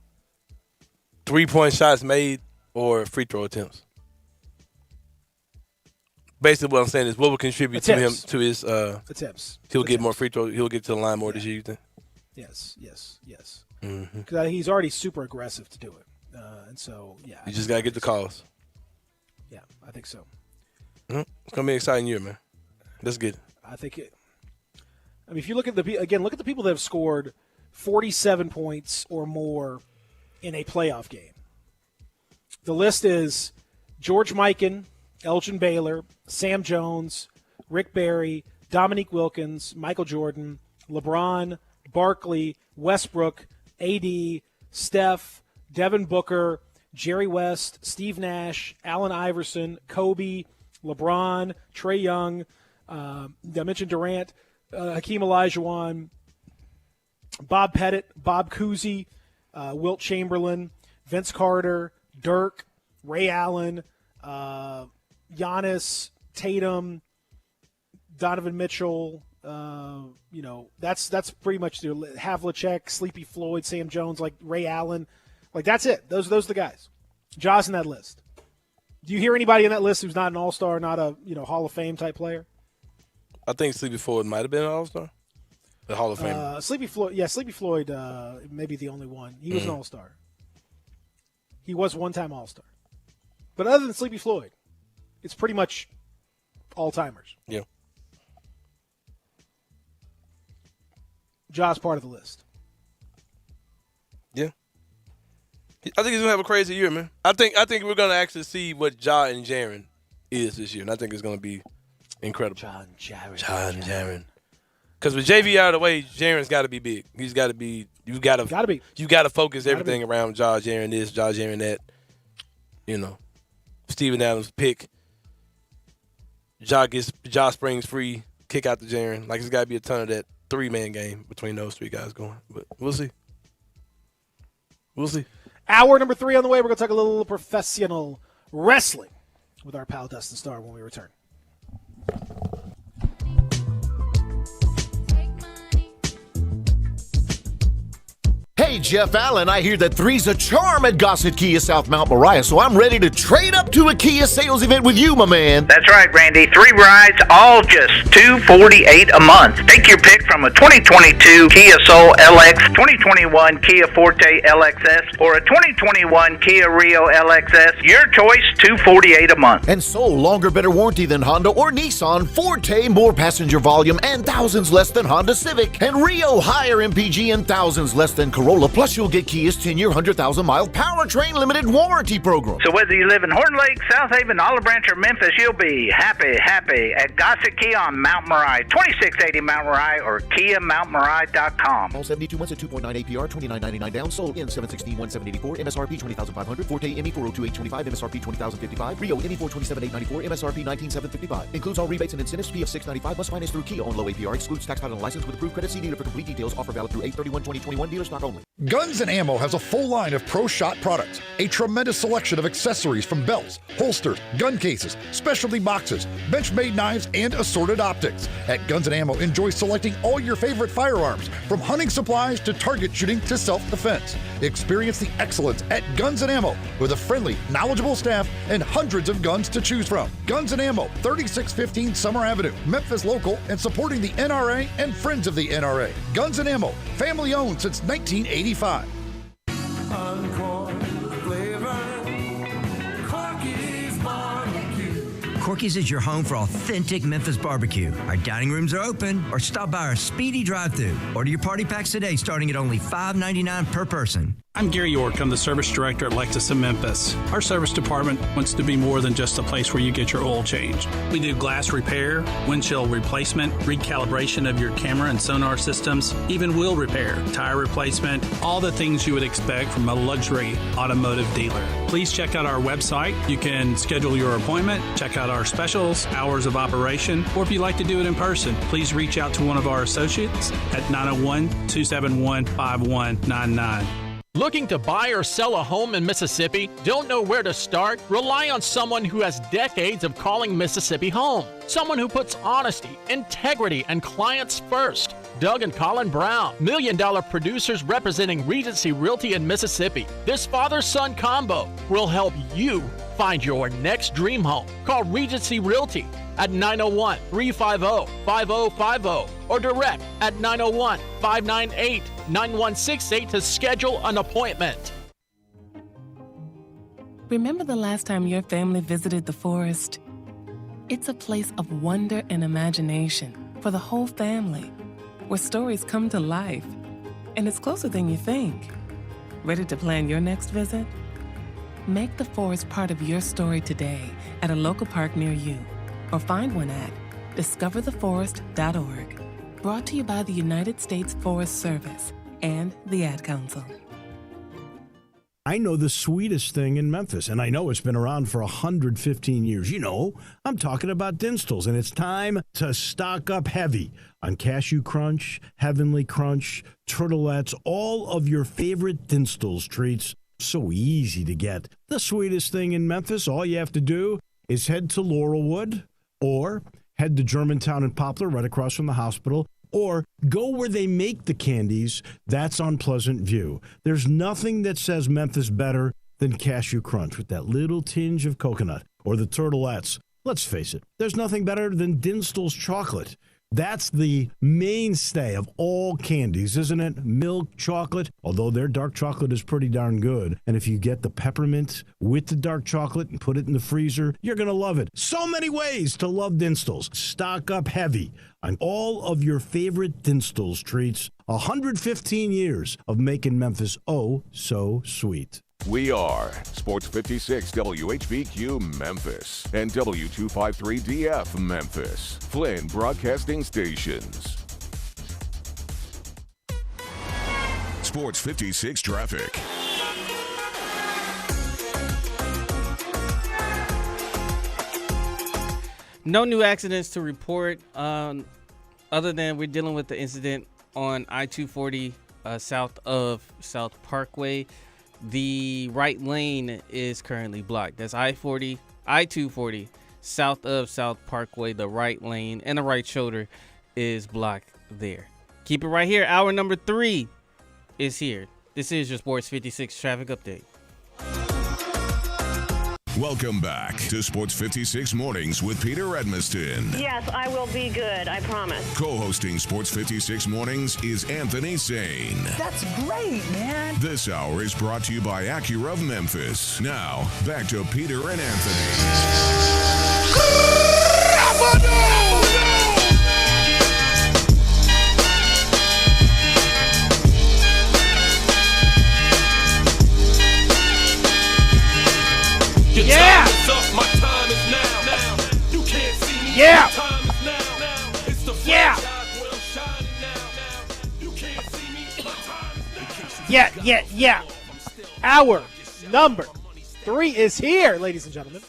[SPEAKER 4] 3-point shots made or free throw attempts? Basically, what I'm saying is, what will contribute to him to his
[SPEAKER 3] attempts?
[SPEAKER 4] He'll get more free throw. He'll get to the line more this year. You think?
[SPEAKER 3] Yes. Because he's already super aggressive to do it, and so yeah.
[SPEAKER 4] You just gotta get the calls.
[SPEAKER 3] Yeah, I think so.
[SPEAKER 4] It's gonna be an exciting year, man. Let's get it.
[SPEAKER 3] I think it. I mean, if you look at look at the people that have scored 47 points or more in a playoff game. The list is George Mikan, Elgin Baylor, Sam Jones, Rick Barry, Dominique Wilkins, Michael Jordan, LeBron, Barkley, Westbrook, AD, Steph, Devin Booker, Jerry West, Steve Nash, Allen Iverson, Kobe, LeBron, Trae Young, I mentioned Durant, Hakeem Olajuwon, Bob Pettit, Bob Cousy, Wilt Chamberlain, Vince Carter, Dirk, Ray Allen, Giannis, Tatum, Donovan Mitchell. That's pretty much the Havlicek, Sleepy Floyd, Sam Jones, like Ray Allen. Like, that's it. Those are the guys. Ja's in that list. Do you hear anybody in that list who's not an all-star, not a Hall of Fame type player?
[SPEAKER 4] I think Sleepy Floyd might have been an all-star. The Hall of Fame.
[SPEAKER 3] Sleepy Floyd may be the only one. He was an all-star. He was one-time all-star. But other than Sleepy Floyd, it's pretty much all-timers.
[SPEAKER 4] Yeah.
[SPEAKER 3] Ja's part of the list.
[SPEAKER 4] Yeah. I think he's gonna have a crazy year, man. I think we're gonna actually see what Ja and Jaren is this year, and I think it's gonna be incredible. Ja and Jaren. Because with JV out of the way, Jaren's got to be big. He's got to be. You got to focus everything around Ja, Jaren this, Ja, Jaren that. Steven Adams pick. Ja springs free, kick out to Jaren. Like, it's got to be a ton of that 3-man game between those 3 guys going. But we'll see.
[SPEAKER 3] Hour number 3 on the way. We're going to talk a little professional wrestling with our pal Dustin Starr when we return.
[SPEAKER 8] Hey, Jeff Allen, I hear that 3's a charm at Gossett Kia South Mount Moriah, so I'm ready to trade up to a Kia sales event with you, my man.
[SPEAKER 9] That's right, Randy. 3 rides, all just $248 a month. Take your pick from a 2022 Kia Soul LX, 2021 Kia Forte LXS, or a 2021 Kia Rio LXS. Your choice, $248 a month.
[SPEAKER 8] And Soul, longer, better warranty than Honda or Nissan. Forte, more passenger volume and thousands less than Honda Civic. And Rio, higher MPG and thousands less than Corolla Missoula. Plus, you'll get Kia's 10-year, 100,000-mile powertrain limited warranty program.
[SPEAKER 9] So whether you live in Horton Lake, South Haven, Olive Branch, or Memphis, you'll be happy at Gossett Kia on Mount Moriah, 2680 Mount Moriah, or KiaMountMoriah.com.
[SPEAKER 8] All 72 months at 2.9 APR, $29.99 down. Sold in 716,174. MSRP $20,500. Forte ME $402,825. MSRP $20,055. Rio ME $427,894. MSRP $19,755. Includes all rebates and incentives. PF $695. Must finance through Kia on low APR. Excludes tax title and license with approved credit. See dealer for complete details. Offer valid through 8/31/2021. Dealer stock only.
[SPEAKER 18] Guns & Ammo has a full line of Pro Shot products, a tremendous selection of accessories from belts, holsters, gun cases, specialty boxes, Benchmade knives, and assorted optics. At Guns & Ammo, enjoy selecting all your favorite firearms, from hunting supplies to target shooting to self-defense. Experience the excellence at Guns & Ammo with a friendly, knowledgeable staff and hundreds of guns to choose from. Guns & Ammo, 3615 Summer Avenue, Memphis local, and supporting the NRA and Friends of the NRA. Guns & Ammo, family owned since 1985.
[SPEAKER 10] Corky's is your home for authentic Memphis barbecue. Our dining rooms are open, or stop by our speedy drive-thru. Order your party packs today, starting at only $5.99 per person.
[SPEAKER 19] I'm Gary York. I'm the service director at Lexus in Memphis. Our service department wants to be more than just a place where you get your oil changed. We do glass repair, windshield replacement, recalibration of your camera and sonar systems, even wheel repair, tire replacement, all the things you would expect from a luxury automotive dealer. Please check out our website. You can schedule your appointment, check out our specials, hours of operation, or if you'd like to do it in person, please reach out to one of our associates at 901-271-5199.
[SPEAKER 20] Looking to buy or sell a home in Mississippi? Don't know where to start? Rely on someone who has decades of calling Mississippi home. Someone who puts honesty, integrity, and clients first. Doug and Colin Brown, $1 Million producers representing Regency Realty in Mississippi. This father-son combo will help you find your next dream home. Call Regency Realty at 901-350-5050 or direct at 901-598-9168 to schedule an appointment.
[SPEAKER 21] Remember the last time your family visited the forest? It's a place of wonder and imagination for the whole family, where stories come to life. And it's closer than you think. Ready to plan your next visit? Make the forest part of your story today at a local park near you, or find one at discovertheforest.org. Brought to you by the United States Forest Service and the Ad Council.
[SPEAKER 1] I know the sweetest thing in Memphis, and I know it's been around for 115 years. You know, I'm talking about Dinstall's, and it's time to stock up heavy on Cashew Crunch, Heavenly Crunch, Turtlettes, all of your favorite Dinstall's treats. So easy to get. The sweetest thing in Memphis, all you have to do is head to Laurelwood, or head to Germantown and Poplar right across from the hospital, or go where they make the candies. That's on Pleasant View. There's nothing that says Memphis better than Cashew Crunch with that little tinge of coconut, or the Turtlettes. Let's face it, there's nothing better than Dinstall's chocolate. That's the mainstay of all candies, isn't it? Milk chocolate, although their dark chocolate is pretty darn good. And if you get the peppermint with the dark chocolate and put it in the freezer, you're going to love it. So many ways to love Dinstall's. Stock up heavy on all of your favorite Dinstall's treats. 115 years of making Memphis oh so sweet.
[SPEAKER 2] We are Sports 56 WHBQ Memphis and W253DF Memphis, Flynn Broadcasting Stations.
[SPEAKER 22] Sports 56 traffic.
[SPEAKER 5] No new accidents to report, other than we're dealing with the incident on I-240 south of South Parkway. The right lane is currently blocked. That's I-240 south of South Parkway. The right lane and the right shoulder is blocked there. Keep it right here. Hour number 3 is here. This is your Sports 56 traffic update.
[SPEAKER 22] Welcome back to Sports 56 Mornings with Peter Edmiston.
[SPEAKER 15] Yes, I will be good, I promise.
[SPEAKER 22] Co-hosting Sports 56 Mornings is Anthony Sane.
[SPEAKER 15] That's great, man.
[SPEAKER 22] This hour is brought to you by Acura of Memphis. Now, back to Peter and Anthony.
[SPEAKER 3] Yeah. Hour number 3 is here, ladies and gentlemen.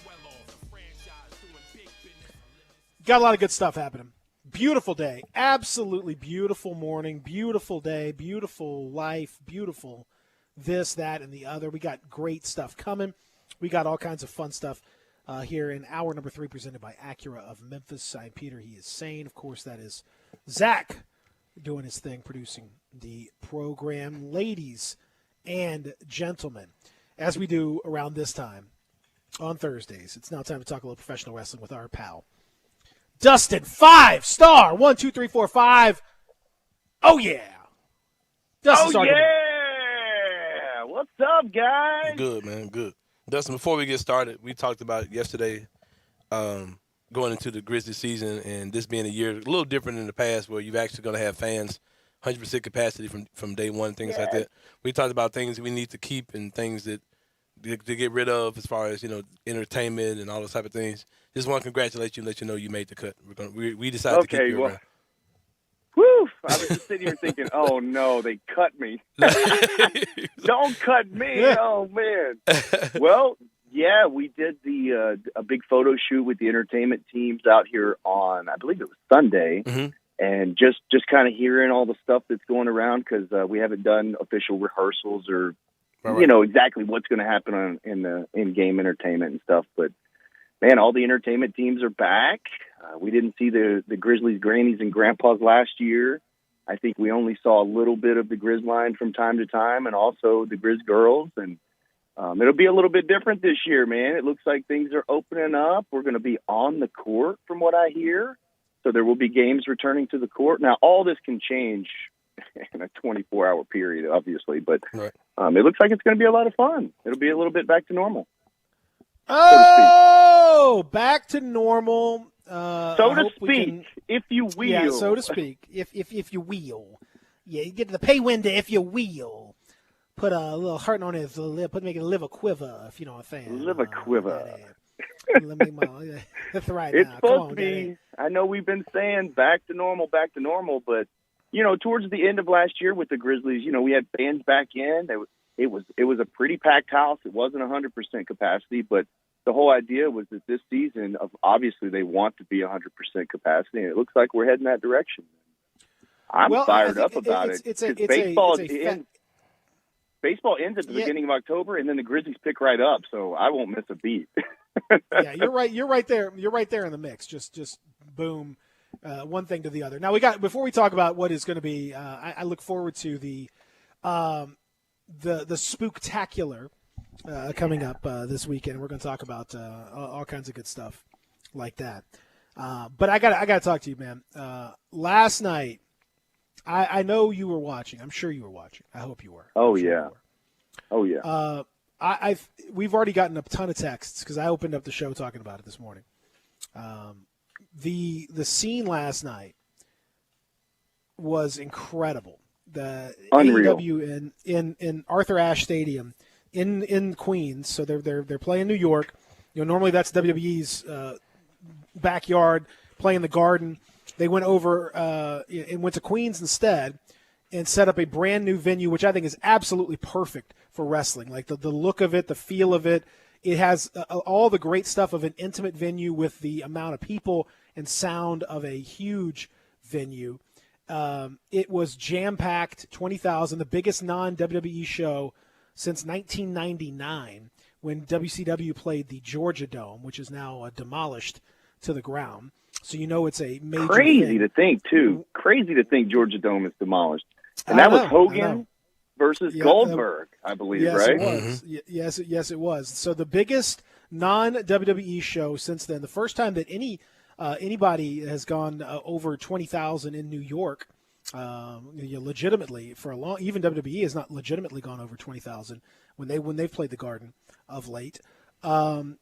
[SPEAKER 3] Got a lot of good stuff happening. Beautiful day. Absolutely beautiful morning. Beautiful day. Beautiful life. Beautiful this, that, and the other. We got great stuff coming. We got all kinds of fun stuff here in hour number 3 presented by Acura of Memphis. I'm Peter. He is Sane. Of course, that is Zach doing his thing, producing the program. Ladies and gentlemen, as we do around this time on Thursdays, it's now time to talk a little professional wrestling with our pal, Dustin, 5-star, 1, 2, 3, 4, 5. Oh, yeah. Dustin,
[SPEAKER 11] oh, yeah. What's up, guys?
[SPEAKER 4] Good, man. Good. Dustin, before we get started, we talked about yesterday going into the Grizzly season and this being a year a little different than the past where you've actually going to have fans 100% capacity from day one, things like that. We talked about things we need to keep and things that to get rid of as far as, entertainment and all those type of things. Just want to congratulate you and let you know you made the cut. We decided to keep you around.
[SPEAKER 11] Whew, I was just sitting here thinking, oh, no, they cut me. Don't cut me. Oh, man. Well, yeah, we did a big photo shoot with the entertainment teams out here on, I believe it was Sunday.
[SPEAKER 4] Mm-hmm.
[SPEAKER 11] And just kind of hearing all the stuff that's going around because we haven't done official rehearsals or, exactly what's going to happen in-game entertainment and stuff. But, man, all the entertainment teams are back. We didn't see the Grizzlies, grannies, and grandpas last year. I think we only saw a little bit of the Grizz line from time to time and also the Grizz girls. And it'll be a little bit different this year, man. It looks like things are opening up. We're going to be on the court from what I hear. So there will be games returning to the court. Now, all this can change in a 24-hour period, obviously. But it looks like it's going to be a lot of fun. It'll be a little bit back to normal.
[SPEAKER 3] Oh, back to normal.
[SPEAKER 11] So to speak, if you will.
[SPEAKER 3] Yeah, so to speak, if you will. Yeah, you get to the pay window if you will. Put a little heart on his lip, make it live a quiver, if you know what I'm saying.
[SPEAKER 11] Live a quiver.
[SPEAKER 3] That's right.
[SPEAKER 11] It's
[SPEAKER 3] now.
[SPEAKER 11] supposed to be. I know we've been saying back to normal, but towards the end of last year with the Grizzlies, we had fans back in. It was a pretty packed house. It wasn't 100% capacity, but the whole idea was that this season, obviously they want to be 100% capacity, and it looks like we're heading that direction. I'm fired up about it. Baseball ends at the beginning of October, and then the Grizzlies pick right up, so I won't miss a beat.
[SPEAKER 3] Yeah, you're right. You're right there. You're right there in the mix. Just boom, one thing to the other. Now before we talk about what is going to be, I look forward to the spooktacular coming up this weekend. We're going to talk about all kinds of good stuff like that. But I got to talk to you, man. Last night, I know you were watching. I'm sure you were watching. I hope you were.
[SPEAKER 11] Oh yeah. Oh yeah.
[SPEAKER 3] We've already gotten a ton of texts because I opened up the show talking about it this morning. The scene last night was incredible. The
[SPEAKER 11] Unreal.
[SPEAKER 3] AEW in Arthur Ashe Stadium in Queens, so they're playing New York. Normally that's WWE's backyard, playing the Garden. They went over and went to Queens instead and set up a brand new venue, which I think is absolutely perfect for wrestling. Like the look of it, the feel of it. It has all the great stuff of an intimate venue with the amount of people and sound of a huge venue. It was jam-packed, 20,000, the biggest non-WWE show since 1999 when WCW played the Georgia Dome, which is now demolished to the ground. So it's a major
[SPEAKER 11] crazy
[SPEAKER 3] thing.
[SPEAKER 11] To think, too. Crazy to think Georgia Dome is demolished. And that was Hogan versus Goldberg, I believe,
[SPEAKER 3] yes,
[SPEAKER 11] right?
[SPEAKER 3] It was. Mm-hmm. Yes, it was. So the biggest non-WWE show since then, the first time that anybody has gone over 20,000 in New York, legitimately for a long. Even WWE has not legitimately gone over 20,000 when they've played the Garden of late. And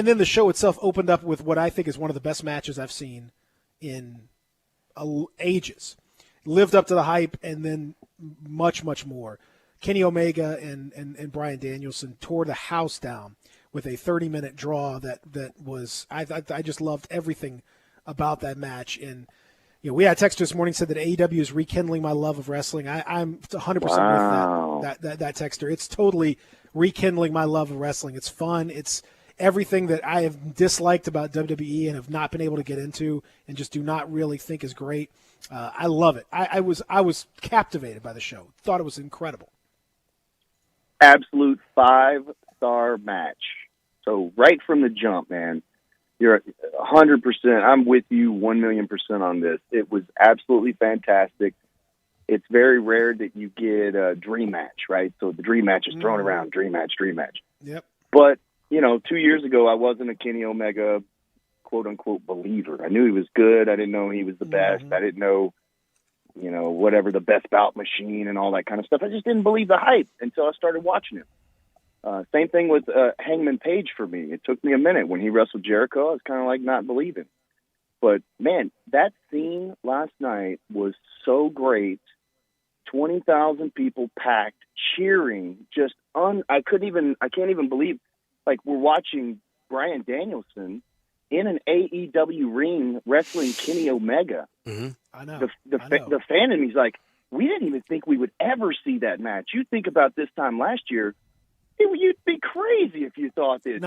[SPEAKER 3] then the show itself opened up with what I think is one of the best matches I've seen in ages. Lived up to the hype, and then much, much more. Kenny Omega and Bryan Danielson tore the house down with a 30-minute draw that was I just loved everything about that match. And Yeah, we had a text this morning said that AEW is rekindling my love of wrestling. I'm 100% with that texter. It's totally rekindling my love of wrestling. It's fun. It's everything that I have disliked about WWE and have not been able to get into and just do not really think is great. I love it. I was captivated by the show. Thought it was incredible.
[SPEAKER 11] Absolute 5-star match. So right from the jump, man, you're 100%. I'm with you 1,000,000% on this. It was absolutely fantastic. It's very rare that you get a dream match, right? So the dream match is thrown around, dream match.
[SPEAKER 3] Yep.
[SPEAKER 11] But, 2 years ago, I wasn't a Kenny Omega quote-unquote believer. I knew he was good. I didn't know he was the best. I didn't know, whatever, the best bout machine and all that kind of stuff. I just didn't believe the hype until I started watching him. Same thing with Hangman Page for me. It took me a minute. When he wrestled Jericho, I was kind of like not believing. But, man, that scene last night was so great. 20,000 people packed, cheering. Just I can't even believe, like, we're watching Bryan Danielson in an AEW ring wrestling Kenny Omega.
[SPEAKER 4] Mm-hmm.
[SPEAKER 3] I know.
[SPEAKER 11] The fan in me's like, we didn't even think we would ever see that match. You think about this time last year, you'd be crazy if you thought that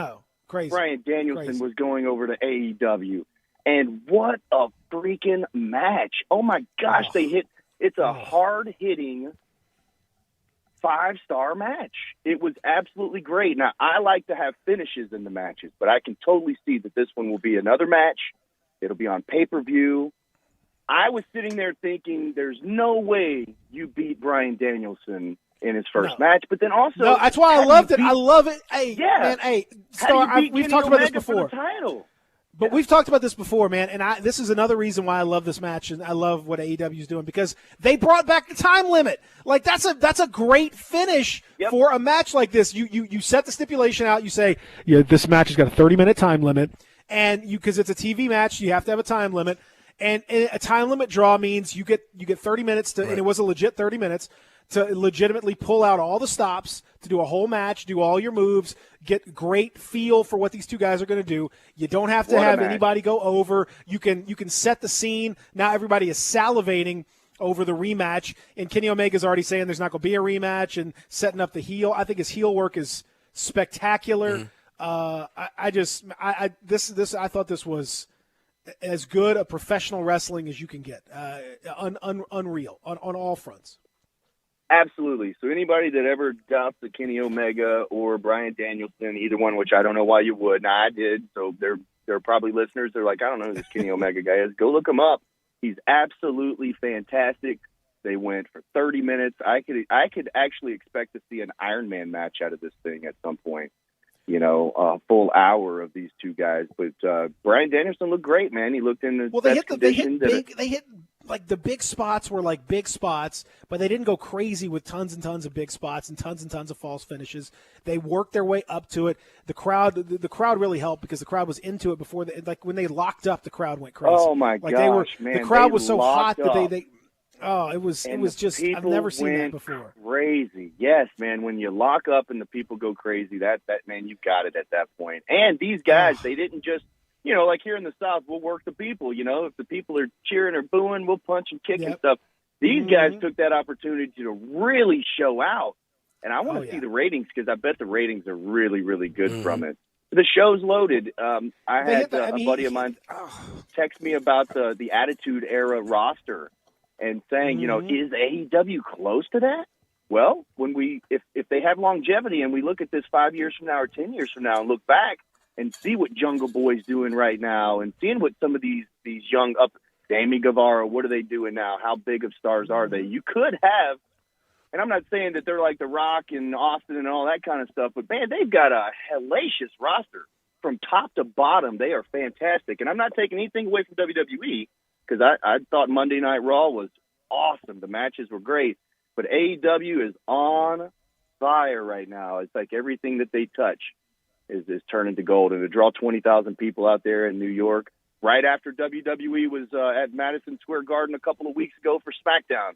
[SPEAKER 11] Bryan Danielson was going over to AEW. And what a freaking match. Oh, my gosh, it's a hard-hitting 5-star match. It was absolutely great. Now, I like to have finishes in the matches, but I can totally see that this one will be another match. It'll be on pay-per-view. I was sitting there thinking there's no way you beat Bryan Danielson in his first match, but then also
[SPEAKER 3] that's why I loved it. I love it. Hey, man, Star, we've talked about this before. But we've talked about this before, man, and this is another reason why I love this match and I love what AEW is doing, because they brought back the time limit. Like that's a great finish for a match like this. You set the stipulation out. You say, this match has got a 30-minute time limit, and because it's a TV match, you have to have a time limit. And a time limit draw means you get 30 minutes to, and it was a legit 30 minutes to legitimately pull out all the stops, to do a whole match, do all your moves, get great feel for what these two guys are going to do. You don't have to have anybody go over. You can set the scene. Now everybody is salivating over the rematch, and Kenny Omega's already saying there's not going to be a rematch and setting up the heel. I think his heel work is spectacular. I thought this was as good a professional wrestling as you can get. Unreal on all fronts.
[SPEAKER 11] Absolutely. So anybody that ever doubts the Kenny Omega or Bryan Danielson, either one, which I don't know why you would. Now, I did. So there are probably listeners that are like, I don't know who this Kenny Omega guy is. Go look him up. He's absolutely fantastic. They went for 30 minutes. I could actually expect to see an Iron Man match out of this thing at some point. A full hour of these two guys. But Bryan Danielson looked great, man. He looked in the best condition.
[SPEAKER 3] They hit like the big spots were like big spots, but they didn't go crazy with tons and tons of big spots and tons of false finishes. They worked their way up to it. The crowd really helped because the crowd was into it before. When they locked up, the crowd went crazy.
[SPEAKER 11] Oh my gosh, man!
[SPEAKER 3] The crowd was so hot
[SPEAKER 11] up.
[SPEAKER 3] that it was just, I've never seen that before.
[SPEAKER 11] Crazy. Yes, man. When you lock up and the people go crazy, that man, you've got it at that point. And these guys, they didn't just, like here in the South, we'll work the people. If the people are cheering or booing, we'll punch and kick and stuff. These guys took that opportunity to really show out. And I want to see the ratings, because I bet the ratings are really, really good from it. The show's loaded. I had a buddy of mine text me about the Attitude Era roster and saying, is AEW close to that? Well, if they have longevity and we look at this 5 years from now or 10 years from now and look back and see what Jungle Boy's doing right now and seeing what some of these young Sammy Guevara, what are they doing now? How big of stars are they? You could have, and I'm not saying that they're like The Rock and Austin and all that kind of stuff, but man, they've got a hellacious roster from top to bottom. They are fantastic. And I'm not taking anything away from WWE, because I thought Monday Night Raw was awesome. The matches were great. But AEW is on fire right now. It's like everything that they touch is turning to gold. And to draw 20,000 people out there in New York, right after WWE was at Madison Square Garden a couple of weeks ago for SmackDown.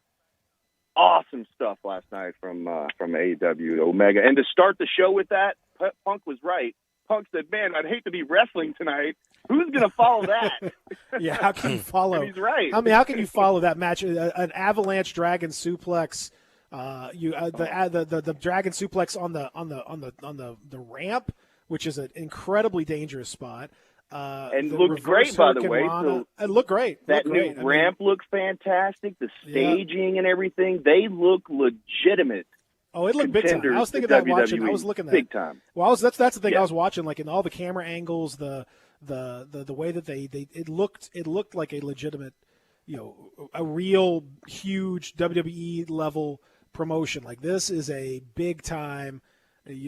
[SPEAKER 11] Awesome stuff last night from AEW, Omega. And to start the show with that, Punk was right. Punk said, man, I'd hate to be wrestling tonight, Who's going to follow that?
[SPEAKER 3] Yeah, how can you follow?
[SPEAKER 11] And he's right.
[SPEAKER 3] I mean, how can you follow that match? An avalanche dragon suplex. The dragon suplex on the ramp, which is an incredibly dangerous spot.
[SPEAKER 11] And looked great, by the way. So
[SPEAKER 3] it looked great.
[SPEAKER 11] That new ramp looked fantastic. The staging and everything, they look legitimate.
[SPEAKER 3] Oh, it looked big time. I was thinking that watching. I was looking at
[SPEAKER 11] big time.
[SPEAKER 3] Well, that's the thing I was watching, like in all the camera angles, the way that it looked like a legitimate, a real huge WWE level promotion. Like this is a big time,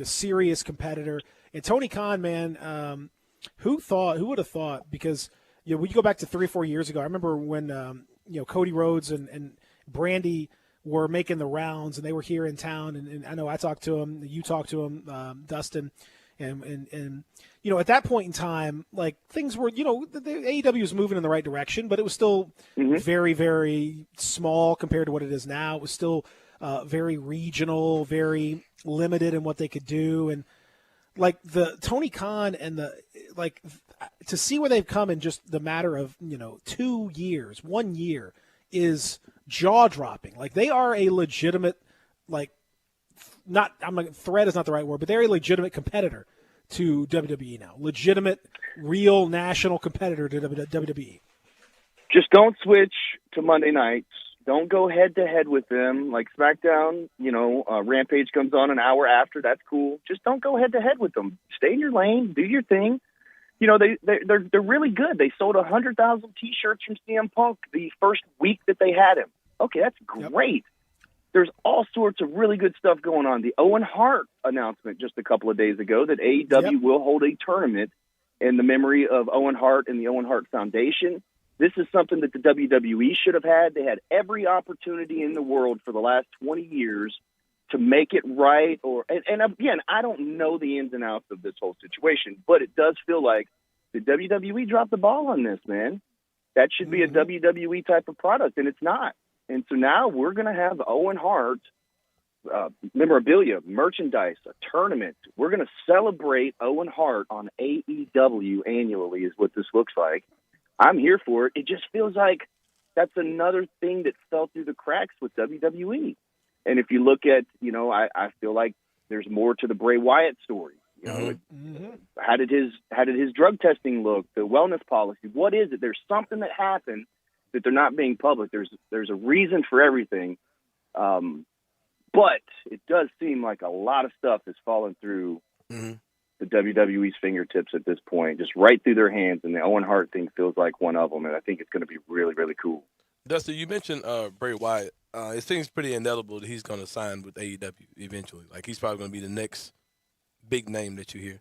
[SPEAKER 3] serious competitor. And Tony Khan, man, who would have thought? Because when you go back to 3 or 4 years ago, I remember when Cody Rhodes and Brandy were making the rounds, and they were here in town, and I know I talked to him, you talked to him, Dustin, and at that point in time, like things were, the AEW was moving in the right direction, but it was still very, very small compared to what it is now. It was still very regional, very limited in what they could do, and like the Tony Khan and to see where they've come in just the matter of 2 years, 1 year is jaw-dropping. Like they are a legitimate, threat is not the right word, but they're a legitimate competitor to WWE now. Legitimate, real national competitor to WWE.
[SPEAKER 11] Just don't switch to Monday nights. Don't go head-to-head with them. Like SmackDown, Rampage comes on an hour after. That's cool. Just don't go head-to-head with them. Stay in your lane. Do your thing. They're really good. They sold 100,000 T-shirts from CM Punk the first week that they had him. Okay, that's great. Yep. There's all sorts of really good stuff going on. The Owen Hart announcement just a couple of days ago that AEW will hold a tournament in the memory of Owen Hart and the Owen Hart Foundation. This is something that the WWE should have had. They had every opportunity in the world for the last 20 years to make it right. And again, I don't know the ins and outs of this whole situation, but it does feel like the WWE dropped the ball on this, man. That should be a WWE type of product, and it's not. And so now we're going to have Owen Hart memorabilia, merchandise, a tournament. We're going to celebrate Owen Hart on AEW annually is what this looks like. I'm here for it. It just feels like that's another thing that fell through the cracks with WWE. And if you look at, I feel like there's more to the Bray Wyatt story. How did his drug testing look? The wellness policy. What is it? There's something that happened that they're not being public. There's a reason for everything. But it does seem like a lot of stuff is falling through the WWE's fingertips at this point, just right through their hands. And the Owen Hart thing feels like one of them. And I think it's going to be really, really cool.
[SPEAKER 4] Dustin, you mentioned Bray Wyatt. It seems pretty inevitable that he's going to sign with AEW eventually. Like he's probably going to be the next big name that you hear.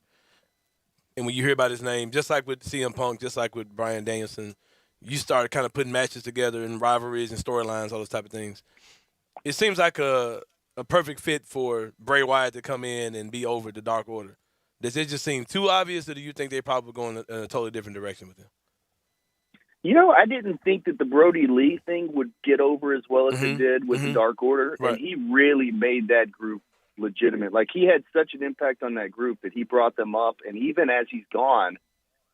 [SPEAKER 4] And when you hear about his name, just like with CM Punk, just like with Bryan Danielson, you start kind of putting matches together and rivalries and storylines, all those type of things. It seems like a perfect fit for Bray Wyatt to come in and be over the Dark Order. Does it just seem too obvious, or do you think they're probably going in a totally different direction with him?
[SPEAKER 11] I didn't think that the Brody Lee thing would get over as well as it did with the Dark Order. Right. And he really made that group legitimate. Like, he had such an impact on that group that he brought them up. And even as he's gone,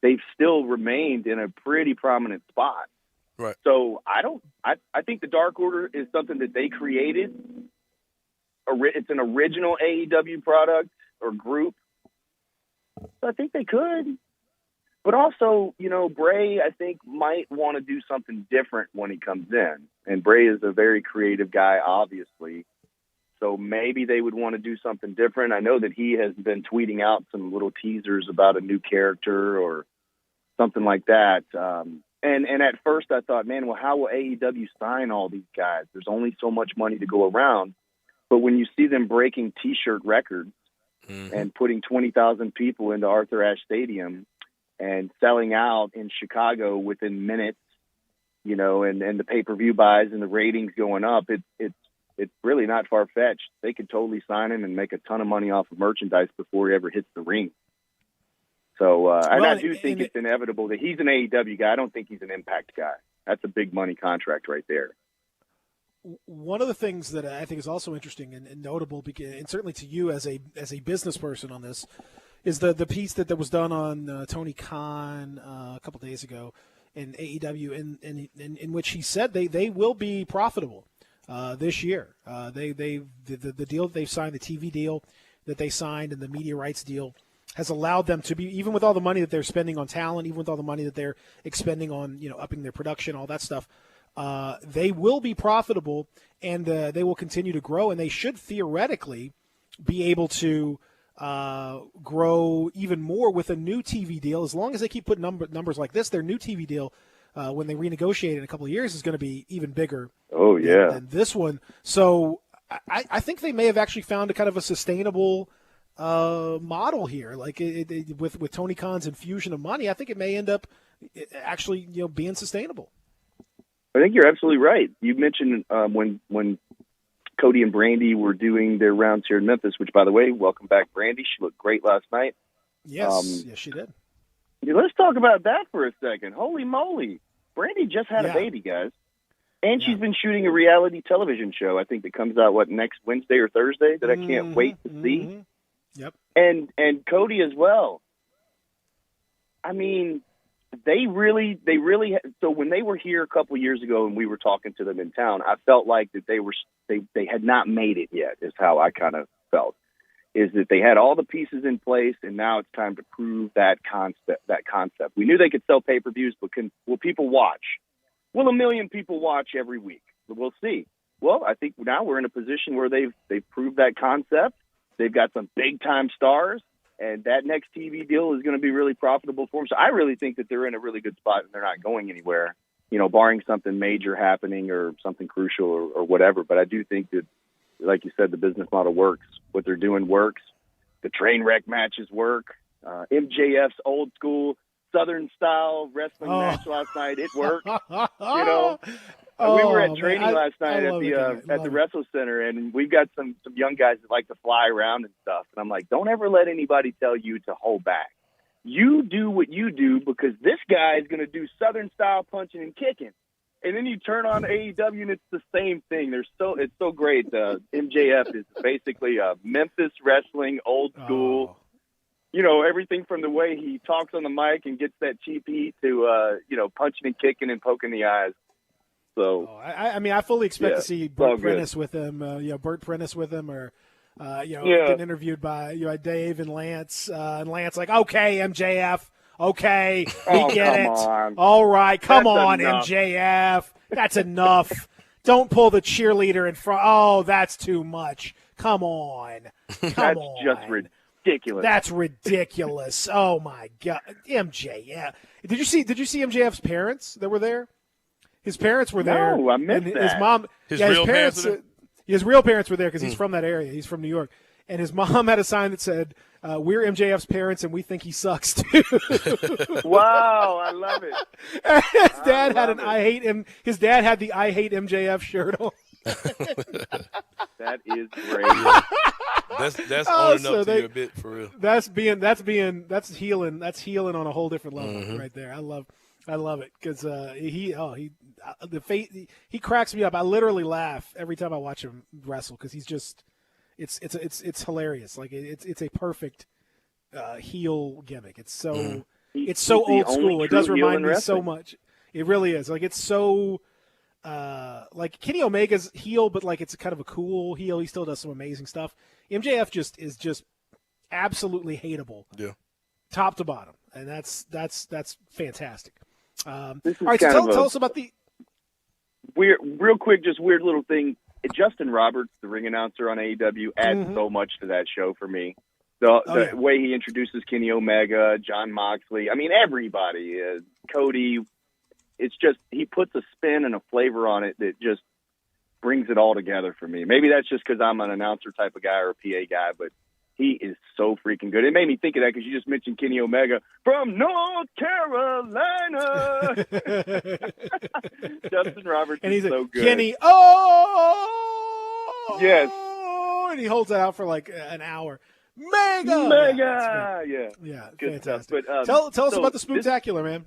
[SPEAKER 11] they've still remained in a pretty prominent spot.
[SPEAKER 4] Right.
[SPEAKER 11] So I think the Dark Order is something that they created. It's an original AEW product or group. So I think they could. But also, Bray, I think, might want to do something different when he comes in. And Bray is a very creative guy, obviously. So maybe they would want to do something different. I know that he has been tweeting out some little teasers about a new character or something like that. And at first I thought, man, well, how will AEW sign all these guys? There's only so much money to go around. But when you see them breaking T-shirt records and putting 20,000 people into Arthur Ashe Stadium and selling out in Chicago within minutes, and the pay-per-view buys and the ratings going up, it's really not far-fetched. They could totally sign him and make a ton of money off of merchandise before he ever hits the ring. So I do think it's inevitable that he's an AEW guy. I don't think he's an Impact guy. That's a big money contract right there.
[SPEAKER 3] One of the things that I think is also interesting and notable, and certainly to you as a business person on this, is the piece that was done on Tony Khan a couple days ago in AEW, in which he said they will be profitable this year. The deal that they've signed, the TV deal that they signed, and the media rights deal has allowed them to be, even with all the money that they're spending on talent, even with all the money that they're expending on upping their production, all that stuff. They will be profitable, and they will continue to grow, and they should theoretically be able to grow even more with a new TV deal. As long as they keep putting numbers like this, their new TV deal, when they renegotiate in a couple of years, is going to be even bigger.
[SPEAKER 11] Oh, yeah.
[SPEAKER 3] Than this one. So I think they may have actually found a kind of a sustainable model here. Like with Tony Khan's infusion of money, I think it may end up actually being sustainable.
[SPEAKER 11] I think you're absolutely right. You mentioned when Cody and Brandy were doing their rounds here in Memphis, which, by the way, welcome back, Brandy. She looked great last night.
[SPEAKER 3] Yes, yes, she did.
[SPEAKER 11] Let's talk about that for a second. Holy moly. Brandy just had a baby, guys. And she's been shooting a reality television show, I think, that comes out, next Wednesday or Thursday, that I can't wait to see.
[SPEAKER 3] Yep.
[SPEAKER 11] And Cody as well. I mean, they really so when they were here a couple years ago and we were talking to them in town, I felt like that they had not made it yet, is how I kind of felt. Is that they had all the pieces in place, and now it's time to prove that concept. We knew they could sell pay-per-views, but will people watch? Will 1 million people watch every week? We'll see. Well, I think now we're in a position where they've proved that concept. They've got some big-time stars, and that next TV deal is going to be really profitable for them. So I really think that they're in a really good spot, and they're not going anywhere, barring something major happening or something crucial or whatever. But I do think that, like you said, the business model works. What they're doing works. The train wreck matches work. MJF's old school Southern style wrestling match last night, it worked. We were at training last night at the Wrestle Center, and we've got some young guys that like to fly around and stuff. And I'm like, don't ever let anybody tell you to hold back. You do what you do, because this guy is going to do Southern style punching and kicking. And then you turn on AEW, and it's the same thing. It's so great. MJF is basically a Memphis wrestling, old school. Everything from the way he talks on the mic and gets that cheap heat to, punching and kicking and poking the eyes. So,
[SPEAKER 3] I fully expect to see Burt Prentice with him, or, getting interviewed by Dave and Lance. And Lance like, okay, MJF. Okay, we get it.
[SPEAKER 11] On.
[SPEAKER 3] All right, come on,
[SPEAKER 11] enough.
[SPEAKER 3] MJF. That's enough. Don't pull the cheerleader in front. Oh, that's too much. Come on.
[SPEAKER 11] That's just ridiculous.
[SPEAKER 3] That's ridiculous. Oh my God, MJF. Did you see MJF's parents that were there? His parents were there.
[SPEAKER 11] No, I missed that.
[SPEAKER 3] His mom.
[SPEAKER 4] His real
[SPEAKER 3] parents. His real parents were there because he's from that area. He's from New York, and his mom had a sign that said, "We're MJF's parents, and we think he sucks too."
[SPEAKER 11] Wow, I love it.
[SPEAKER 3] And his dad had an "I hate him." His dad had the "I hate MJF" shirt on.
[SPEAKER 11] That is great.
[SPEAKER 4] That's owning up to your bit for real.
[SPEAKER 3] That's healing. That's healing on a whole different level right there. I love it because he cracks me up. I literally laugh every time I watch him wrestle because he's just it's hilarious. Like it's a perfect heel gimmick. It's so it's so old school. It does remind me so much. It really is. Like it's so. Like Kenny Omega's heel, but like it's kind of a cool heel. He still does some amazing stuff. MJF is just absolutely hateable, top to bottom, and that's fantastic. All right, so tell us about the
[SPEAKER 11] real quick, just weird little thing. Justin Roberts, the ring announcer on AEW, adds so much to that show for me. The way he introduces Kenny Omega, John Moxley. I mean, everybody. Cody. It's just he puts a spin and a flavor on it that just brings it all together for me. Maybe that's just because I'm an announcer type of guy or a PA guy, but he is so freaking good. It made me think of that because you just mentioned Kenny Omega from North Carolina. Justin Roberts
[SPEAKER 3] and he's
[SPEAKER 11] so good.
[SPEAKER 3] Kenny,
[SPEAKER 11] yes.
[SPEAKER 3] And he holds it out for like an hour. Mega,
[SPEAKER 11] yeah, good
[SPEAKER 3] fantastic.
[SPEAKER 11] Stuff. But
[SPEAKER 3] tell us about the Spooktacular, man.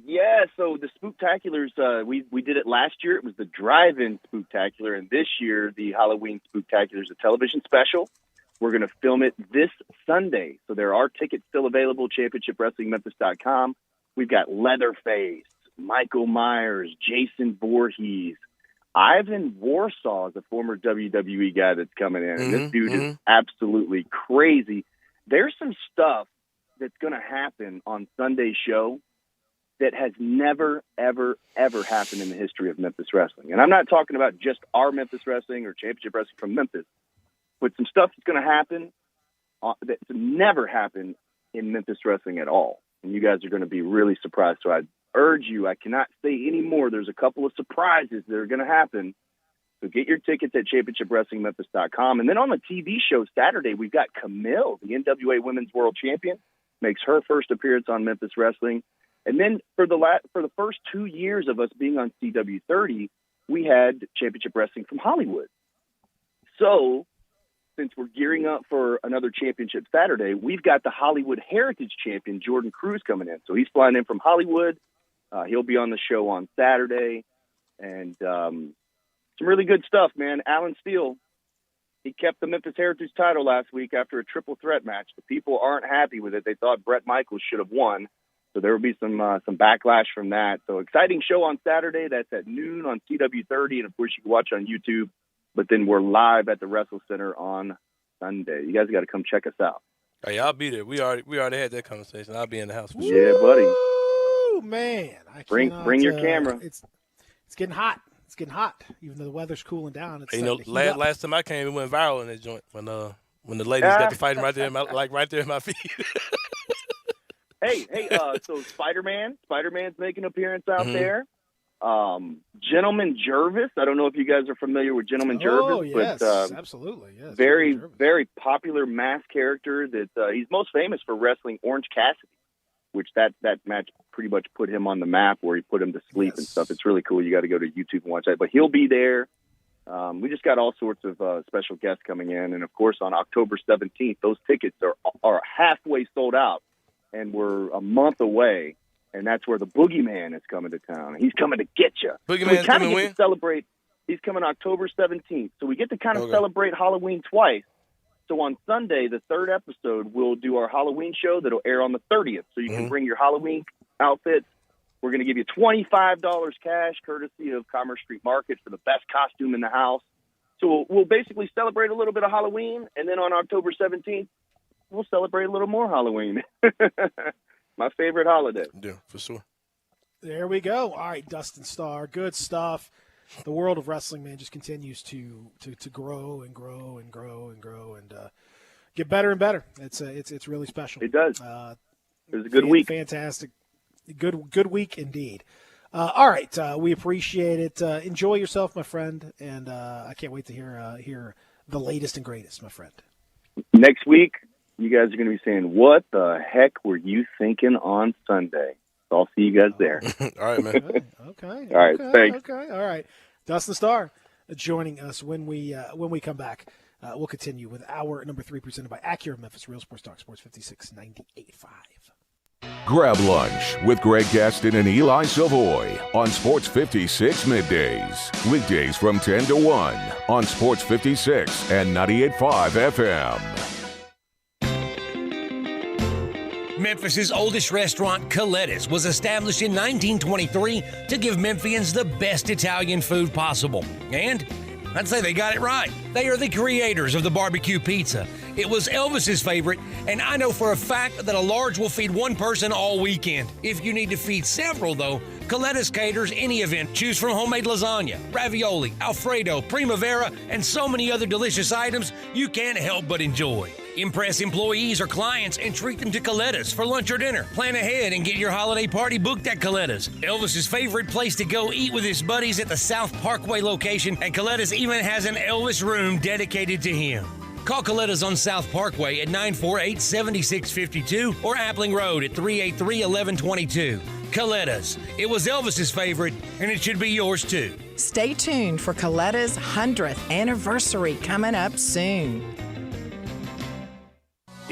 [SPEAKER 11] Yeah, so the Spooktaculars, we did it last year. It was the drive-in Spooktacular, and this year the Halloween Spooktacular is a television special. We're going to film it this Sunday. So there are tickets still available, championshipwrestlingmemphis.com. We've got Leatherface, Michael Myers, Jason Voorhees. Ivan Warsaw is a former WWE guy that's coming in. And this dude is absolutely crazy. There's some stuff that's going to happen on Sunday's show that has never, ever, ever happened in the history of Memphis wrestling. And I'm not talking about just our Memphis wrestling or Championship Wrestling from Memphis, but some stuff that's going to happen that's never happened in Memphis wrestling at all. And you guys are going to be really surprised. So I urge you, I cannot say any more. There's a couple of surprises that are going to happen. So get your tickets at championshipwrestlingmemphis.com. And then on the TV show Saturday, we've got Camille, the NWA Women's World Champion, makes her first appearance on Memphis Wrestling. And then for the first 2 years of us being on CW30, we had Championship Wrestling from Hollywood. So since we're gearing up for another championship Saturday, we've got the Hollywood Heritage Champion, Jordan Cruz, coming in. So he's flying in from Hollywood. He'll be on the show on Saturday. And some really good stuff, man. Alan Steele, he kept the Memphis Heritage title last week after a triple threat match. The people aren't happy with it. They thought Brett Michaels should have won. So there will be some backlash from that. So exciting show on Saturday. That's at noon on CW30. And, of course, you can watch on YouTube. But then we're live at the Wrestle Center on Sunday. You guys got to come check us out.
[SPEAKER 4] Hey, I'll be there. We already had that conversation. I'll be in the house for sure.
[SPEAKER 11] Yeah, buddy.
[SPEAKER 3] Ooh, man.
[SPEAKER 11] Bring your camera.
[SPEAKER 3] It's getting hot. It's getting hot, even though the weather's cooling down. It's
[SPEAKER 4] last time I came, it went viral in that joint when the ladies got to fighting right there in my feet.
[SPEAKER 11] Hey, so Spider-Man's making an appearance out there. Gentleman Jervis. I don't know if you guys are familiar with Gentleman Jervis.
[SPEAKER 3] Oh, yes,
[SPEAKER 11] but,
[SPEAKER 3] absolutely. Yes,
[SPEAKER 11] very, very popular mask character that he's most famous for wrestling Orange Cassidy, which that match pretty much put him on the map where he put him to sleep and stuff. It's really cool. You got to go to YouTube and watch that. But he'll be there. We just got all sorts of special guests coming in. And, of course, on October 17th, those tickets are halfway sold out. And we're a month away, and that's where the Boogeyman is coming to town. He's coming to get you.
[SPEAKER 4] Boogeyman's coming
[SPEAKER 11] to celebrate. He's coming October 17th, so we get to kind of celebrate Halloween twice. So on Sunday, the third episode, we'll do our Halloween show that'll air on the 30th. So you can bring your Halloween outfits. We're going to give you $25 cash, courtesy of Commerce Street Market, for the best costume in the house. So we'll basically celebrate a little bit of Halloween, and then on October 17th, we'll celebrate a little more Halloween. My favorite holiday.
[SPEAKER 4] Yeah, for sure.
[SPEAKER 3] There we go. All right, Dustin Starr. Good stuff. The world of wrestling, man, just continues to grow and grow and grow and grow and get better and better. It's really special.
[SPEAKER 11] It does. It was a good week.
[SPEAKER 3] Fantastic. Good week indeed. All right, we appreciate it. Enjoy yourself, my friend, and I can't wait to hear the latest and greatest, my friend.
[SPEAKER 11] Next week, you guys are going to be saying, what the heck were you thinking on Sunday? So I'll see you guys there.
[SPEAKER 4] All right, man.
[SPEAKER 3] Okay.
[SPEAKER 11] All right, thanks.
[SPEAKER 3] Okay. All right. Dustin Starr joining us when we come back. We'll continue with hour number 3 presented by Acura Memphis Real Sports Talk Sports 56 98.5.
[SPEAKER 2] Grab lunch with Greg Gaston and Eli Savoy on Sports 56 middays. Weekdays from 10 to 1 on Sports 56 and 98.5 FM.
[SPEAKER 12] Memphis' oldest restaurant, Colette's, was established in 1923 to give Memphians the best Italian food possible. And I'd say they got it right. They are the creators of the barbecue pizza. It was Elvis's favorite, and I know for a fact that a large will feed one person all weekend. If you need to feed several, though, Colette's caters any event. Choose from homemade lasagna, ravioli, Alfredo, primavera, and so many other delicious items you can't help but enjoy. Impress employees or clients and treat them to Colette's for lunch or dinner. Plan ahead and get your holiday party booked at Colette's. Elvis's favorite place to go eat with his buddies at the South Parkway location, and Colette's even has an Elvis room dedicated to him. Call Colette's on South Parkway at 948-7652 or Appling Road at 383-1122. Colette's. It was Elvis's favorite, and it should be yours too.
[SPEAKER 14] Stay tuned for Colette's 100th anniversary coming up soon.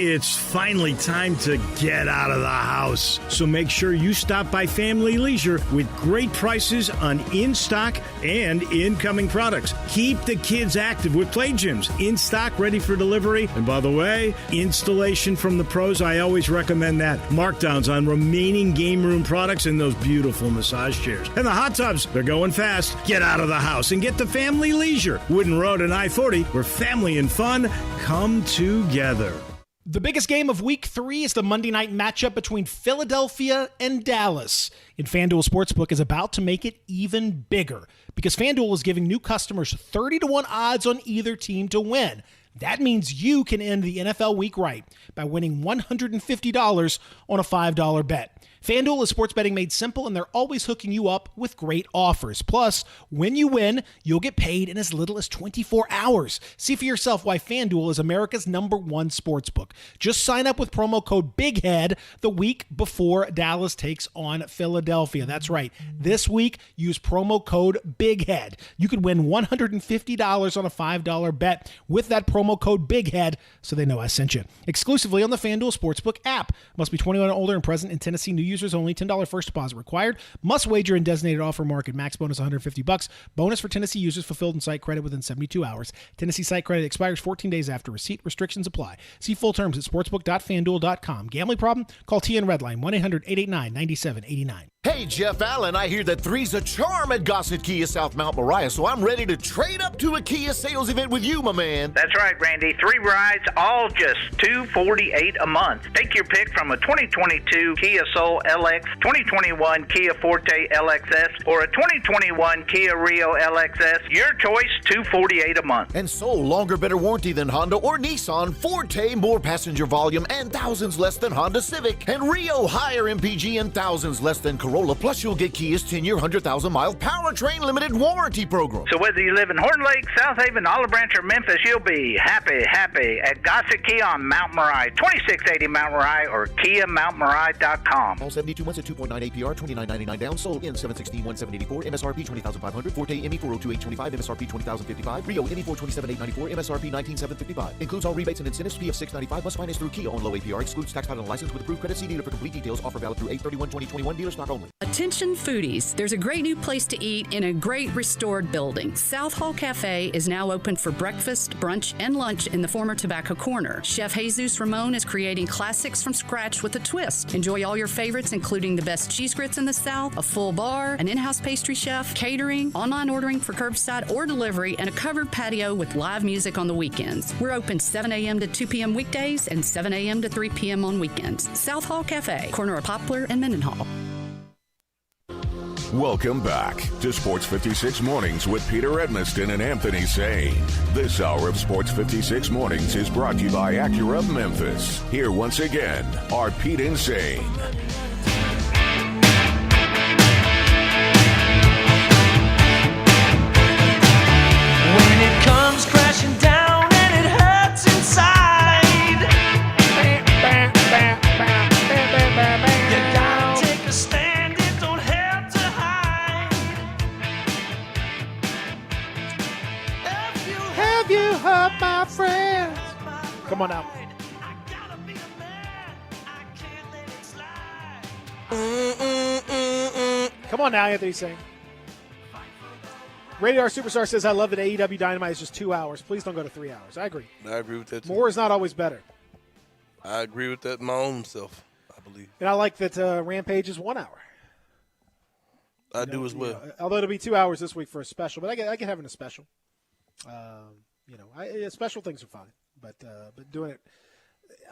[SPEAKER 1] It's finally time to get out of the house. So make sure you stop by Family Leisure with great prices on in-stock and incoming products. Keep the kids active with play gyms, in stock, ready for delivery. And by the way, installation from the pros, I always recommend that. Markdowns on remaining game room products and those beautiful massage chairs. And the hot tubs, they're going fast. Get out of the house and get to Family Leisure. Wooden Road and I-40, where family and fun come together.
[SPEAKER 3] The biggest game of Week 3 is the Monday night matchup between Philadelphia and Dallas. And FanDuel Sportsbook is about to make it even bigger because FanDuel is giving new customers 30-1 odds on either team to win. That means you can end the NFL week right by winning $150 on a $5 bet. FanDuel is sports betting made simple, and they're always hooking you up with great offers. Plus, when you win, you'll get paid in as little as 24 hours. See for yourself why FanDuel is America's #1 sportsbook. Just sign up with promo code BIGHEAD the week before Dallas takes on Philadelphia. That's right. This week, use promo code BIGHEAD. You could win $150 on a $5 bet with that promo code BIGHEAD, so they know I sent you. Exclusively on the FanDuel Sportsbook app. Must be 21 or older and present in Tennessee. New users only. $10 first deposit required. Must wager in designated offer market. Max bonus $150. Bonus for Tennessee users fulfilled in site credit within 72 hours. Tennessee site credit expires 14 days after receipt. Restrictions apply. See full terms at sportsbook.fanduel.com. Gambling problem? Call TN Redline 1-800-889-9789.
[SPEAKER 8] Hey, Jeff Allen, I hear that three's a charm at Gossett Kia South Mount Moriah, so I'm ready to trade up to a Kia sales event with you, my man.
[SPEAKER 9] That's right, Randy. 3 rides, all just $248 a month. Take your pick from a 2022 Kia Soul LX, 2021 Kia Forte LXS, or a 2021 Kia Rio LXS. Your choice, $248 a month.
[SPEAKER 8] And Soul, longer, better warranty than Honda or Nissan. Forte, more passenger volume and thousands less than Honda Civic. And Rio, higher MPG and thousands less than Corolla. Plus, you'll get Kia's 10-year, 100,000-mile powertrain limited warranty program.
[SPEAKER 9] So whether you live in Horn Lake, South Haven, Olive Branch, or Memphis, you'll be happy at Gossett Kia on Mount Moriah, 2680 Mount Moriah, or KiaMountMoriah.com.
[SPEAKER 8] All 72 months at 2.9 APR, $29.99 down. Sold in 716,174. MSRP $20,500. Forte ME $402,825. MSRP $20,055. Rio ME $427,894. MSRP $19,755. Includes all rebates and incentives. PF $695. Must finance through Kia on low APR. Excludes tax title and license with approved credit. See dealer for complete details. Offer valid through 8/31/2021. Dealer stock only.
[SPEAKER 6] Attention foodies, there's a great new place to eat in a great restored building. South Hall Cafe is now open for breakfast, brunch, and lunch in the former Tobacco Corner. Chef Jesus Ramon is creating classics from scratch with a twist. Enjoy all your favorites, including the best cheese grits in the South, a full bar, an in-house pastry chef, catering, online ordering for curbside or delivery, and a covered patio with live music on the weekends. We're open 7 a.m. to 2 p.m. weekdays and 7 a.m. to 3 p.m. on weekends. South Hall Cafe, corner of Poplar and Mendenhall.
[SPEAKER 2] Welcome back to Sports 56 Mornings with Peter Edmiston and Anthony Sane. This hour of Sports 56 Mornings is brought to you by Acura of Memphis. Here once again are Pete and Sane.
[SPEAKER 13] When it comes crashing down and it hurts inside, you gotta take a stand, it don't have to hide.
[SPEAKER 3] Have you heard my friends? Come on out. Come on now, Anthony Sane. Radar Superstar says, I love that AEW Dynamite is just 2 hours. Please don't go to 3 hours. I agree.
[SPEAKER 4] I agree with that too.
[SPEAKER 3] More is not always better.
[SPEAKER 4] I agree with that my own self, I believe.
[SPEAKER 3] And I like that Rampage is 1 hour.
[SPEAKER 4] I do as well.
[SPEAKER 3] Although it'll be 2 hours this week for a special, but I get having a special. Special things are fine, but doing it,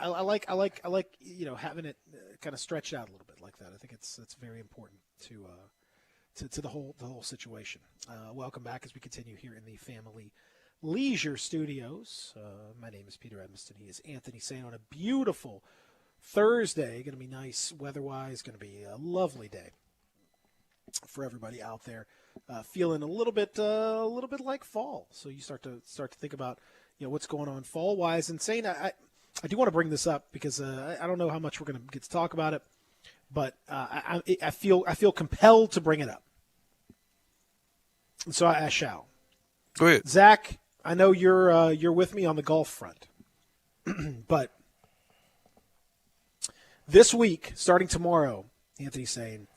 [SPEAKER 3] I like having it kind of stretched out a little bit like that. I think it's very important to the whole situation. Welcome back as we continue here in the Family Leisure Studios. My name is Peter Edmiston. He is Anthony Sane on a beautiful Thursday. Going to be nice weather-wise. Going to be a lovely day for everybody out there. Feeling a little bit like fall. So you start to think about what's going on fall-wise. And Sane, I do want to bring this up because I don't know how much we're going to get to talk about it, but I feel compelled to bring it up. And so I shall.
[SPEAKER 4] Go ahead,
[SPEAKER 3] Zach. I know you're with me on the golf front, but This week, starting tomorrow, Anthony's saying,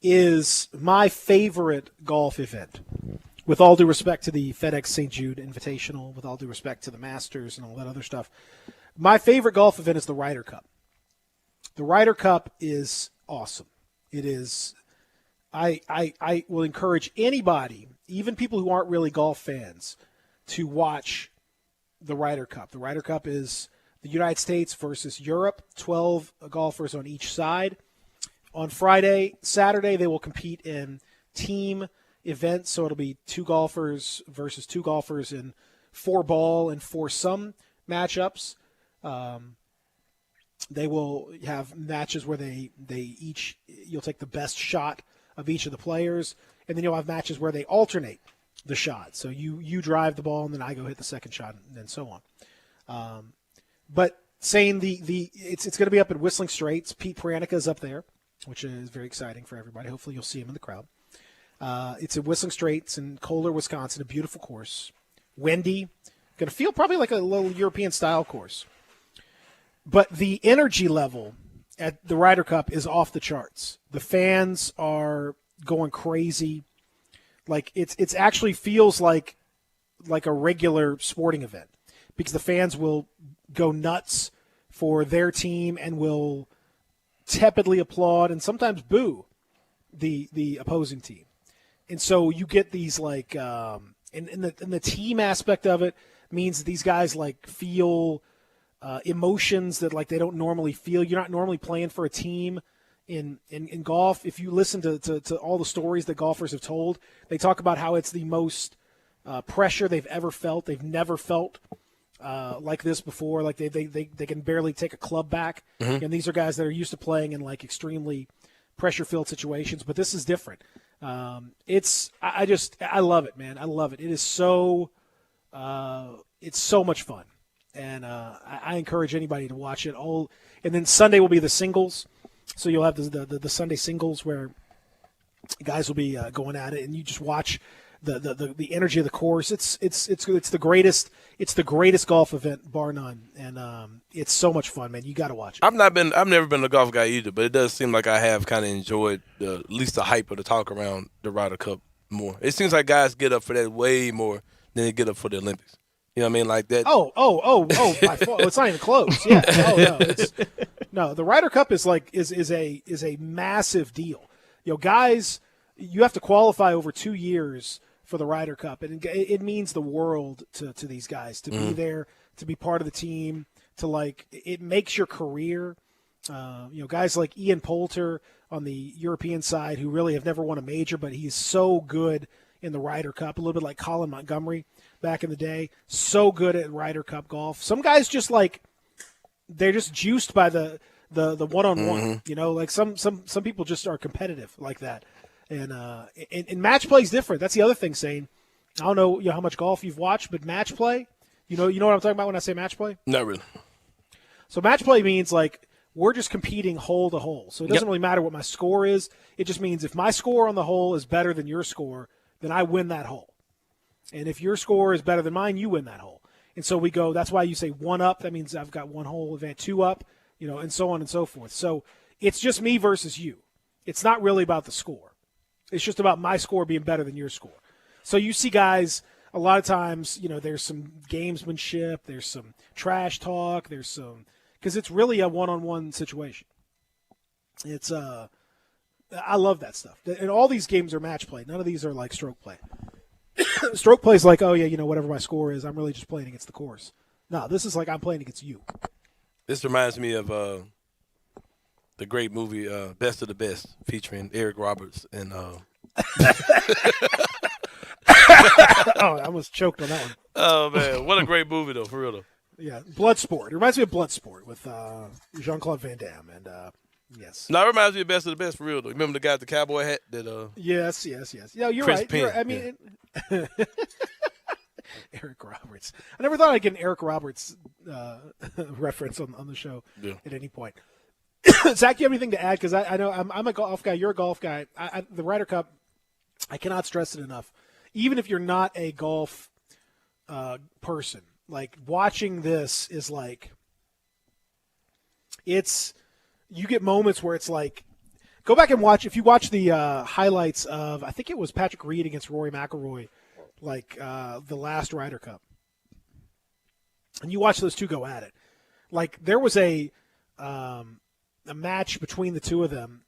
[SPEAKER 3] is my favorite golf event. With all due respect to the FedEx St. Jude Invitational, with all due respect to the Masters and all that other stuff, my favorite golf event is the Ryder Cup. The Ryder Cup is awesome. It is. I will encourage anybody, even people who aren't really golf fans, to watch the Ryder Cup. The Ryder Cup is the United States versus Europe, 12 golfers on each side. On Saturday, they will compete in team events, so it'll be 2 golfers versus 2 golfers in 4-ball and 4-some matchups. They will have matches where you'll take the best shot of each of the players, and then you'll have matches where they alternate the shot. So you drive the ball, and then I go hit the second shot, and so on. But saying it's going to be up at Whistling Straits. Pete Pranica is up there, which is very exciting for everybody. Hopefully you'll see him in the crowd. It's at Whistling Straits in Kohler, Wisconsin, a beautiful course. Windy, going to feel probably like a little European-style course. But the energy level at the Ryder Cup is off the charts. The fans are going crazy. Like it's actually feels like a regular sporting event because the fans will go nuts for their team and will tepidly applaud and sometimes boo the opposing team. And so you get these like and the team aspect of it means that these guys like feel emotions that like they don't normally feel. You're not normally playing for a team in golf. If you listen to all the stories that golfers have told, they talk about how it's the most pressure they've ever felt. They've never felt like this before. Like they can barely take a club back.
[SPEAKER 4] Mm-hmm.
[SPEAKER 3] And these are guys that are used to playing in like extremely pressure-filled situations. But this is different. I love it, man. I love it. It is so it's so much fun. And I encourage anybody to watch it. And then Sunday will be the singles. So you'll have the Sunday singles where guys will be going at it, and you just watch the energy of the course. It's the greatest golf event bar none, and it's so much fun, man. You got to watch it.
[SPEAKER 4] I've never been a golf guy either, but it does seem like I have kind of enjoyed at least the hype of the talk around the Ryder Cup more. It seems like guys get up for that way more than they get up for the Olympics. You know what I mean? Like that.
[SPEAKER 3] Oh! By far, it's not even close. Yeah. No. The Ryder Cup is a massive deal. You know, guys, you have to qualify over 2 years for the Ryder Cup, and it means the world to these guys to be there, to be part of the team, it makes your career. Guys like Ian Poulter on the European side who really have never won a major, but he's so good in the Ryder Cup, a little bit like Colin Montgomery back in the day, so good at Ryder Cup golf. Some guys just they're just juiced by the one-on-one. You know, like some people just are competitive like that. And match play is different. That's the other thing, Sane. I don't know, how much golf you've watched, but match play, you know what I'm talking about when I say match play?
[SPEAKER 4] Not really.
[SPEAKER 3] So match play means we're just competing hole to hole. So it doesn't really matter what my score is. It just means if my score on the hole is better than your score, then I win that hole. And if your score is better than mine, you win that hole. And so we go, that's why you say 1 up. That means I've got 1 hole advantage, 2 up, and so on and so forth. So it's just me versus you. It's not really about the score. It's just about my score being better than your score. So you see guys, a lot of times, there's some gamesmanship, there's some trash talk, because it's really a one-on-one situation. It's, I love that stuff. And all these games are match play. None of these are like stroke play. Stroke play is like, whatever my score is, I'm really just playing against the course. No, this is like I'm playing against you.
[SPEAKER 4] This reminds me of the great movie Best of the Best, featuring Eric Roberts and.
[SPEAKER 3] I almost choked on that one.
[SPEAKER 4] Oh man, what a great movie though, for real though.
[SPEAKER 3] Yeah, Bloodsport. It reminds me of Bloodsport with Jean-Claude Van Damme and. Yes.
[SPEAKER 4] No, it reminds me of Best of the Best, for real, though. Remember the guy with the cowboy hat?
[SPEAKER 3] Yes. Yeah, you're
[SPEAKER 4] Chris
[SPEAKER 3] right.
[SPEAKER 4] Penn.
[SPEAKER 3] Eric Roberts. I never thought I'd get an Eric Roberts reference on the show at any point. Zach, do you have anything to add? Because I know I'm a golf guy. You're a golf guy. The Ryder Cup, I cannot stress it enough. Even if you're not a golf person, watching this is it's you get moments where it's like, go back and watch. If you watch the highlights of, I think it was Patrick Reed against Rory McIlroy, like the last Ryder Cup, and you watch those two go at it. Like there was a match between the two of them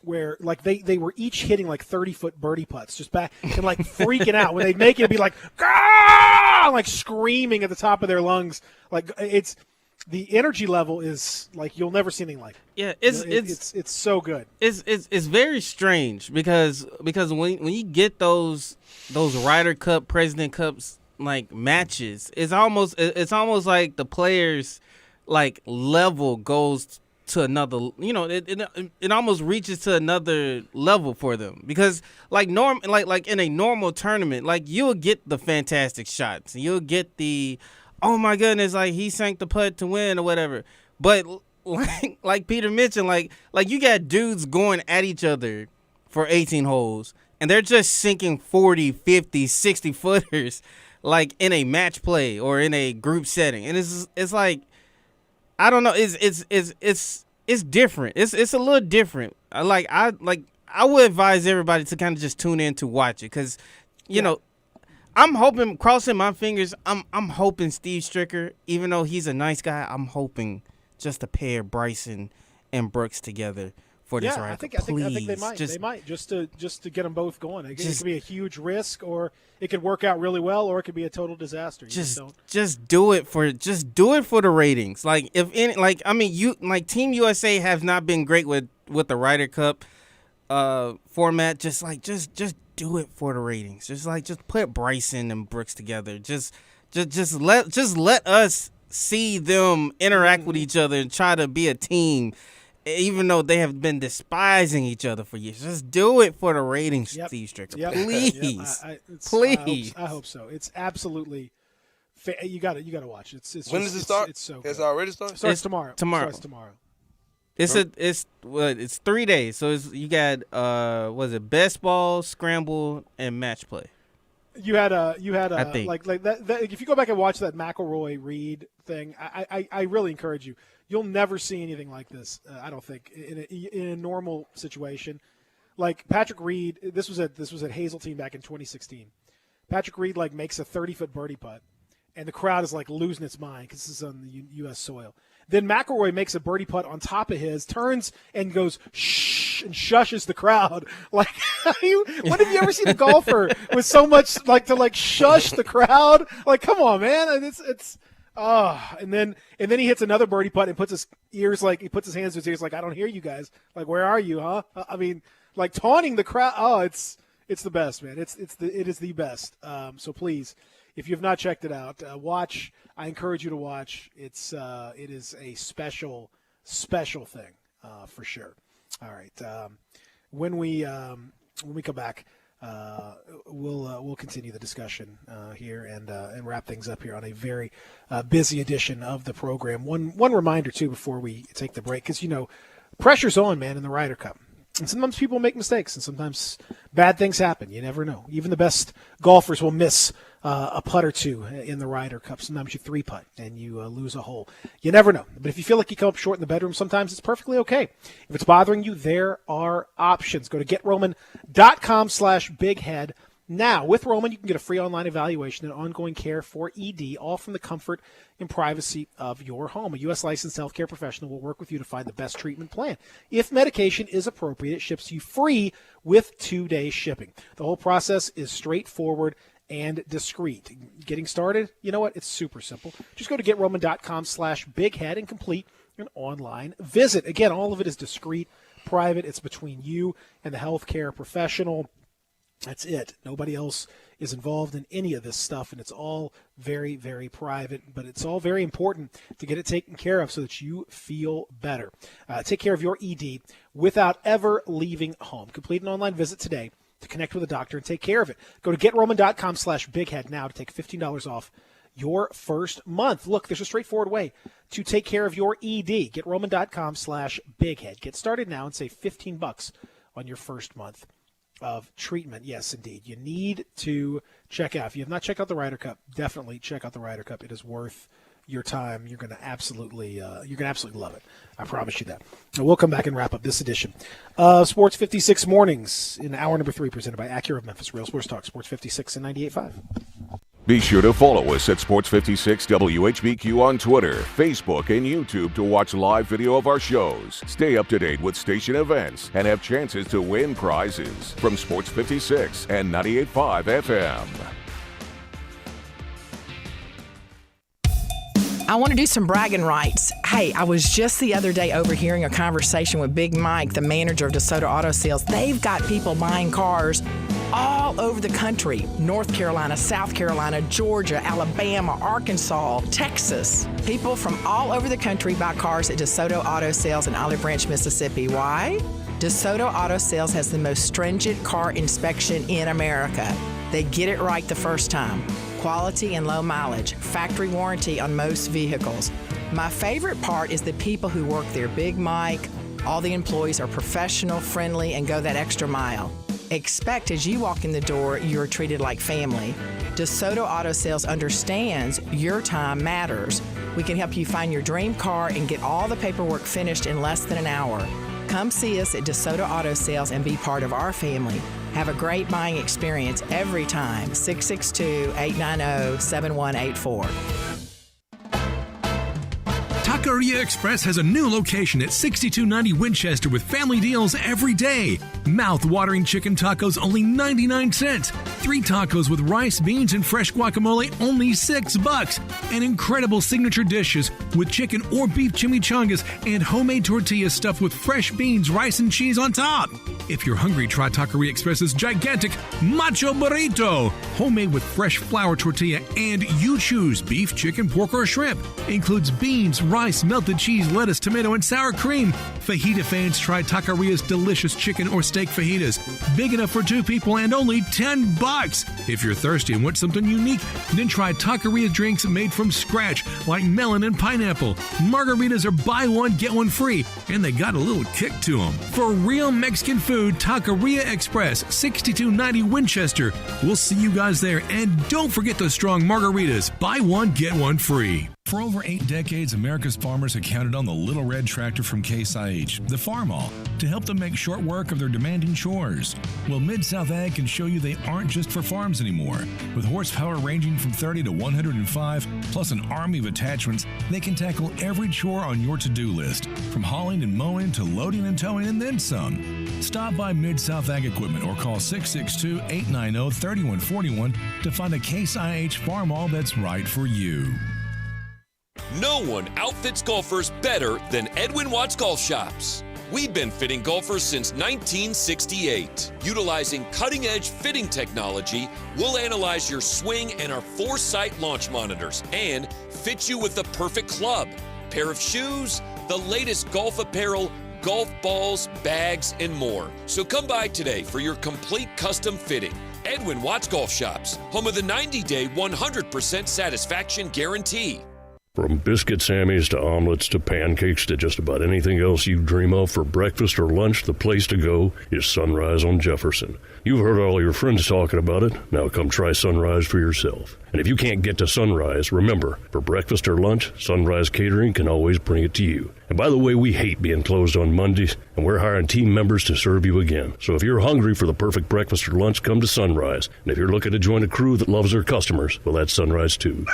[SPEAKER 3] where like they were each hitting like 30-foot birdie putts just back and like freaking out when they'd make it. It'd be like, Gah! Like screaming at the top of their lungs. Like it's. The energy level is like you'll never see anything like it.
[SPEAKER 5] Yeah,
[SPEAKER 3] it's so good.
[SPEAKER 5] It's very strange because when you get those Ryder Cup, President Cups like matches, it's almost like the players like level goes to another. You know, it almost reaches to another level for them because like in a normal tournament, like you'll get the fantastic shots, you'll get the oh my goodness, like he sank the putt to win or whatever. But like Peter mentioned, like you got dudes going at each other for 18 holes and they're just sinking 40, 50, 60 footers like in a match play or in a group setting. And it's like I don't know, it's different. It's a little different. I would advise everybody to kind of just tune in to watch it cuz you know I'm hoping, crossing my fingers, I'm hoping Steve Stricker, even though he's a nice guy, I'm hoping just to pair Bryson and Brooks together for this Ryder Cup.
[SPEAKER 3] I think they might. They might just to get them both going. It could be a huge risk, or it could work out really well, or it could be a total disaster.
[SPEAKER 5] Just do it for the ratings. Like if any, like I mean, Team USA have not been great with the Ryder Cup format. Just do it for the ratings. Just put Bryson and Brooks together. Just let us see them interact with each other and try to be a team, even though they have been despising each other for years. Just do it for the ratings, Steve Stricker. Please. Please.
[SPEAKER 3] I hope so. It's absolutely you got to watch it.
[SPEAKER 4] When does it start?
[SPEAKER 3] It's so good.
[SPEAKER 4] It's already started?
[SPEAKER 3] It starts tomorrow. Starts tomorrow.
[SPEAKER 5] It's 3 days. So you got best ball, scramble, and match play.
[SPEAKER 3] You had a
[SPEAKER 5] I think.
[SPEAKER 3] like that. If you go back and watch that McIlroy Reed thing, I really encourage you. You'll never see anything like this. I don't think in a normal situation. Like Patrick Reed, this was at Hazeltine back in 2016. Patrick Reed like makes a 30-foot birdie putt, and the crowd is like losing its mind because this is on the U.S. soil. Then McIlroy makes a birdie putt on top of his, turns and goes shh and shushes the crowd. Like, when have you ever seen a golfer with so much like to like shush the crowd? Like, come on, man! And and then he hits another birdie putt and puts his hands to his ears like, I don't hear you guys. Like, where are you, huh? I mean, like taunting the crowd. Oh, it's the best, man. It is the best. So please, if you have not checked it out, watch. I encourage you to watch. It is a special thing for sure. All right. When we come back, we'll continue the discussion here and wrap things up here on a very busy edition of the program. One reminder too before we take the break, because pressure's on, man, in the Ryder Cup. And sometimes people make mistakes, and sometimes bad things happen. You never know. Even the best golfers will miss a putt or two in the Ryder Cup. Sometimes you 3-putt and you lose a hole. You never know. But if you feel like you come up short in the bedroom, sometimes it's perfectly okay. If it's bothering you, there are options. Go to GetRoman.com/bighead. Now, with Roman, you can get a free online evaluation and ongoing care for ED, all from the comfort and privacy of your home. A U.S. licensed healthcare professional will work with you to find the best treatment plan. If medication is appropriate, it ships you free with 2-day shipping. The whole process is straightforward and discreet. Getting started, you know what? It's super simple. Just go to GetRoman.com/bighead and complete an online visit. Again, all of it is discreet, private. It's between you and the healthcare professional. That's it. Nobody else is involved in any of this stuff, and it's all very, very private, but it's all very important to get it taken care of so that you feel better. Take care of your ED without ever leaving home. Complete an online visit today to connect with a doctor and take care of it. Go to GetRoman.com/bighead now to take $15 off your first month. Look, there's a straightforward way to take care of your ED. GetRoman.com/bighead. Get started now and save $15 on your first month of treatment. Yes, indeed. You need to check out. If you have not checked out the Ryder Cup, definitely check out the Ryder Cup. It is worth your time. You're going to absolutely love it. I promise you that. And we'll come back and wrap up this edition of Sports 56 Mornings in hour number 3, presented by Acura of Memphis. Real Sports Talk, Sports 56 and 98.5.
[SPEAKER 2] Be sure to follow us at Sports 56 WHBQ on Twitter, Facebook, and YouTube to watch live video of our shows. Stay up to date with station events and have chances to win prizes from Sports 56 and 98.5 FM.
[SPEAKER 14] I want to do some bragging rights. Hey, I was just the other day overhearing a conversation with Big Mike, the manager of DeSoto Auto Sales. They've got people buying cars all over the country. North Carolina, South Carolina, Georgia, Alabama, Arkansas, Texas. People from all over the country buy cars at DeSoto Auto Sales in Olive Branch, Mississippi. Why? DeSoto Auto Sales has the most stringent car inspection in America. They get it right the first time. Quality and low mileage, factory warranty on most vehicles. My favorite part is the people who work there. Big Mike, all the employees are professional, friendly, and go that extra mile. Expect as you walk in the door, you're treated like family. DeSoto Auto Sales understands your time matters. We can help you find your dream car and get all the paperwork finished in less than an hour. Come see us at DeSoto Auto Sales and be part of our family. Have a great buying experience every time. 662-890-7184.
[SPEAKER 7] Taqueria Express has a new location at 6290 Winchester with family deals every day. Mouth-watering chicken tacos, only 99 cents. 3 tacos with rice, beans, and fresh guacamole, only $6. And incredible signature dishes with chicken or beef chimichangas and homemade tortillas stuffed with fresh beans, rice, and cheese on top. If you're hungry, try Taqueria Express's gigantic Macho Burrito. Homemade with fresh flour tortilla, and you choose beef, chicken, pork, or shrimp. Includes beans, rice, melted cheese, lettuce, tomato, and sour cream. Fajita fans, try Taqueria's delicious chicken or steak fajitas. Big enough for 2 people and only $10. If you're thirsty and want something unique, then try Taqueria drinks made from scratch, like melon and pineapple. Margaritas are buy one, get one free, and they got a little kick to them. For real Mexican food, Taqueria Express, 6290 Winchester. We'll see you guys there, and don't forget those strong margaritas. Buy one, get one free.
[SPEAKER 16] For over 8 decades, America's farmers have counted on the Little Red Tractor from Case IH, the Farmall, to help them make short work of their demanding chores. Well, Mid-South Ag can show you they aren't just for farms anymore. With horsepower ranging from 30 to 105, plus an army of attachments, they can tackle every chore on your to-do list, from hauling and mowing to loading and towing and then some. Stop by Mid-South Ag Equipment or call 662-890-3141 to find a Case IH Farmall that's right for you.
[SPEAKER 17] No one outfits golfers better than Edwin Watts Golf Shops. We've been fitting golfers since 1968. Utilizing cutting-edge fitting technology, we'll analyze your swing and our Foresight launch monitors and fit you with the perfect club, pair of shoes, the latest golf apparel, golf balls, bags, and more. So come by today for your complete custom fitting. Edwin Watts Golf Shops, home of the 90-day 100% satisfaction guarantee.
[SPEAKER 23] From biscuit sammies to omelets to pancakes to just about anything else you dream of for breakfast or lunch, the place to go is Sunrise on Jefferson. You've heard all your friends talking about it. Now come try Sunrise for yourself. And if you can't get to Sunrise, remember, for breakfast or lunch, Sunrise Catering can always bring it to you. And by the way, we hate being closed on Mondays, and we're hiring team members to serve you again. So if you're hungry for the perfect breakfast or lunch, come to Sunrise. And if you're looking to join a crew that loves their customers, well, that's Sunrise too.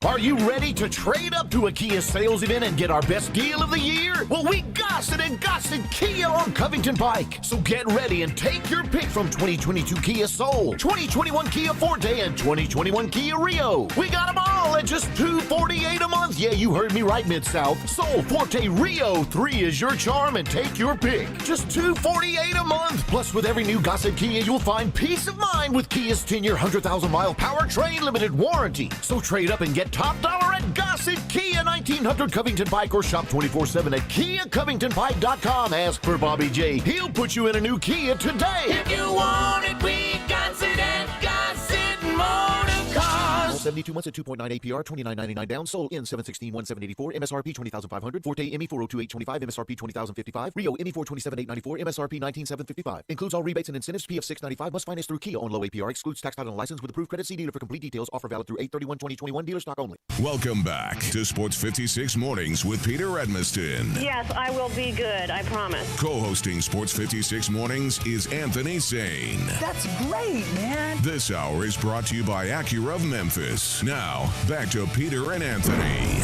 [SPEAKER 8] Are you ready to trade up to a Kia sales event and get our best deal of the year? Well, we Gossett and Gossett Kia on Covington Pike. So get ready and take your pick from 2022 Kia Soul, 2021 Kia Forte, and 2021 Kia Rio. We got them all at just $248 a month. Yeah, you heard me right, Mid-South. Soul, Forte, Rio, 3 is your charm, and take your pick. Just $248 a month. Plus, with every new Gossett Kia, you'll find peace of mind with Kia's 10-year, 100,000-mile powertrain limited warranty. So trade up and get top dollar at Gossett Kia, 1900 Covington Pike, or shop 24/7 at KiaCovingtonPike.com. Ask for Bobby J. He'll put you in a new Kia today.
[SPEAKER 13] If you want it, we got it at Gossett Motor Cars.
[SPEAKER 8] 72 months at 2.9 APR, $29.99 down. Sold in 7/16/1784. MSRP $20,500. Forte ME $402,825. MSRP $20,055. Rio ME $427,894. MSRP $19,755. Includes all rebates and incentives. PF $695. Must finance through Kia on low APR. Excludes tax title and license with approved credit. See dealer for complete details. Offer valid through 8/31/2021. Dealer stock only.
[SPEAKER 22] Welcome back to Sports 56 Mornings with Peter Edmiston.
[SPEAKER 15] Yes, I will be good. I promise.
[SPEAKER 22] Co-hosting Sports 56 Mornings is Anthony Sane.
[SPEAKER 15] That's great, man.
[SPEAKER 22] This hour is brought to you by Acura of Memphis. Now, back to Peter and Anthony.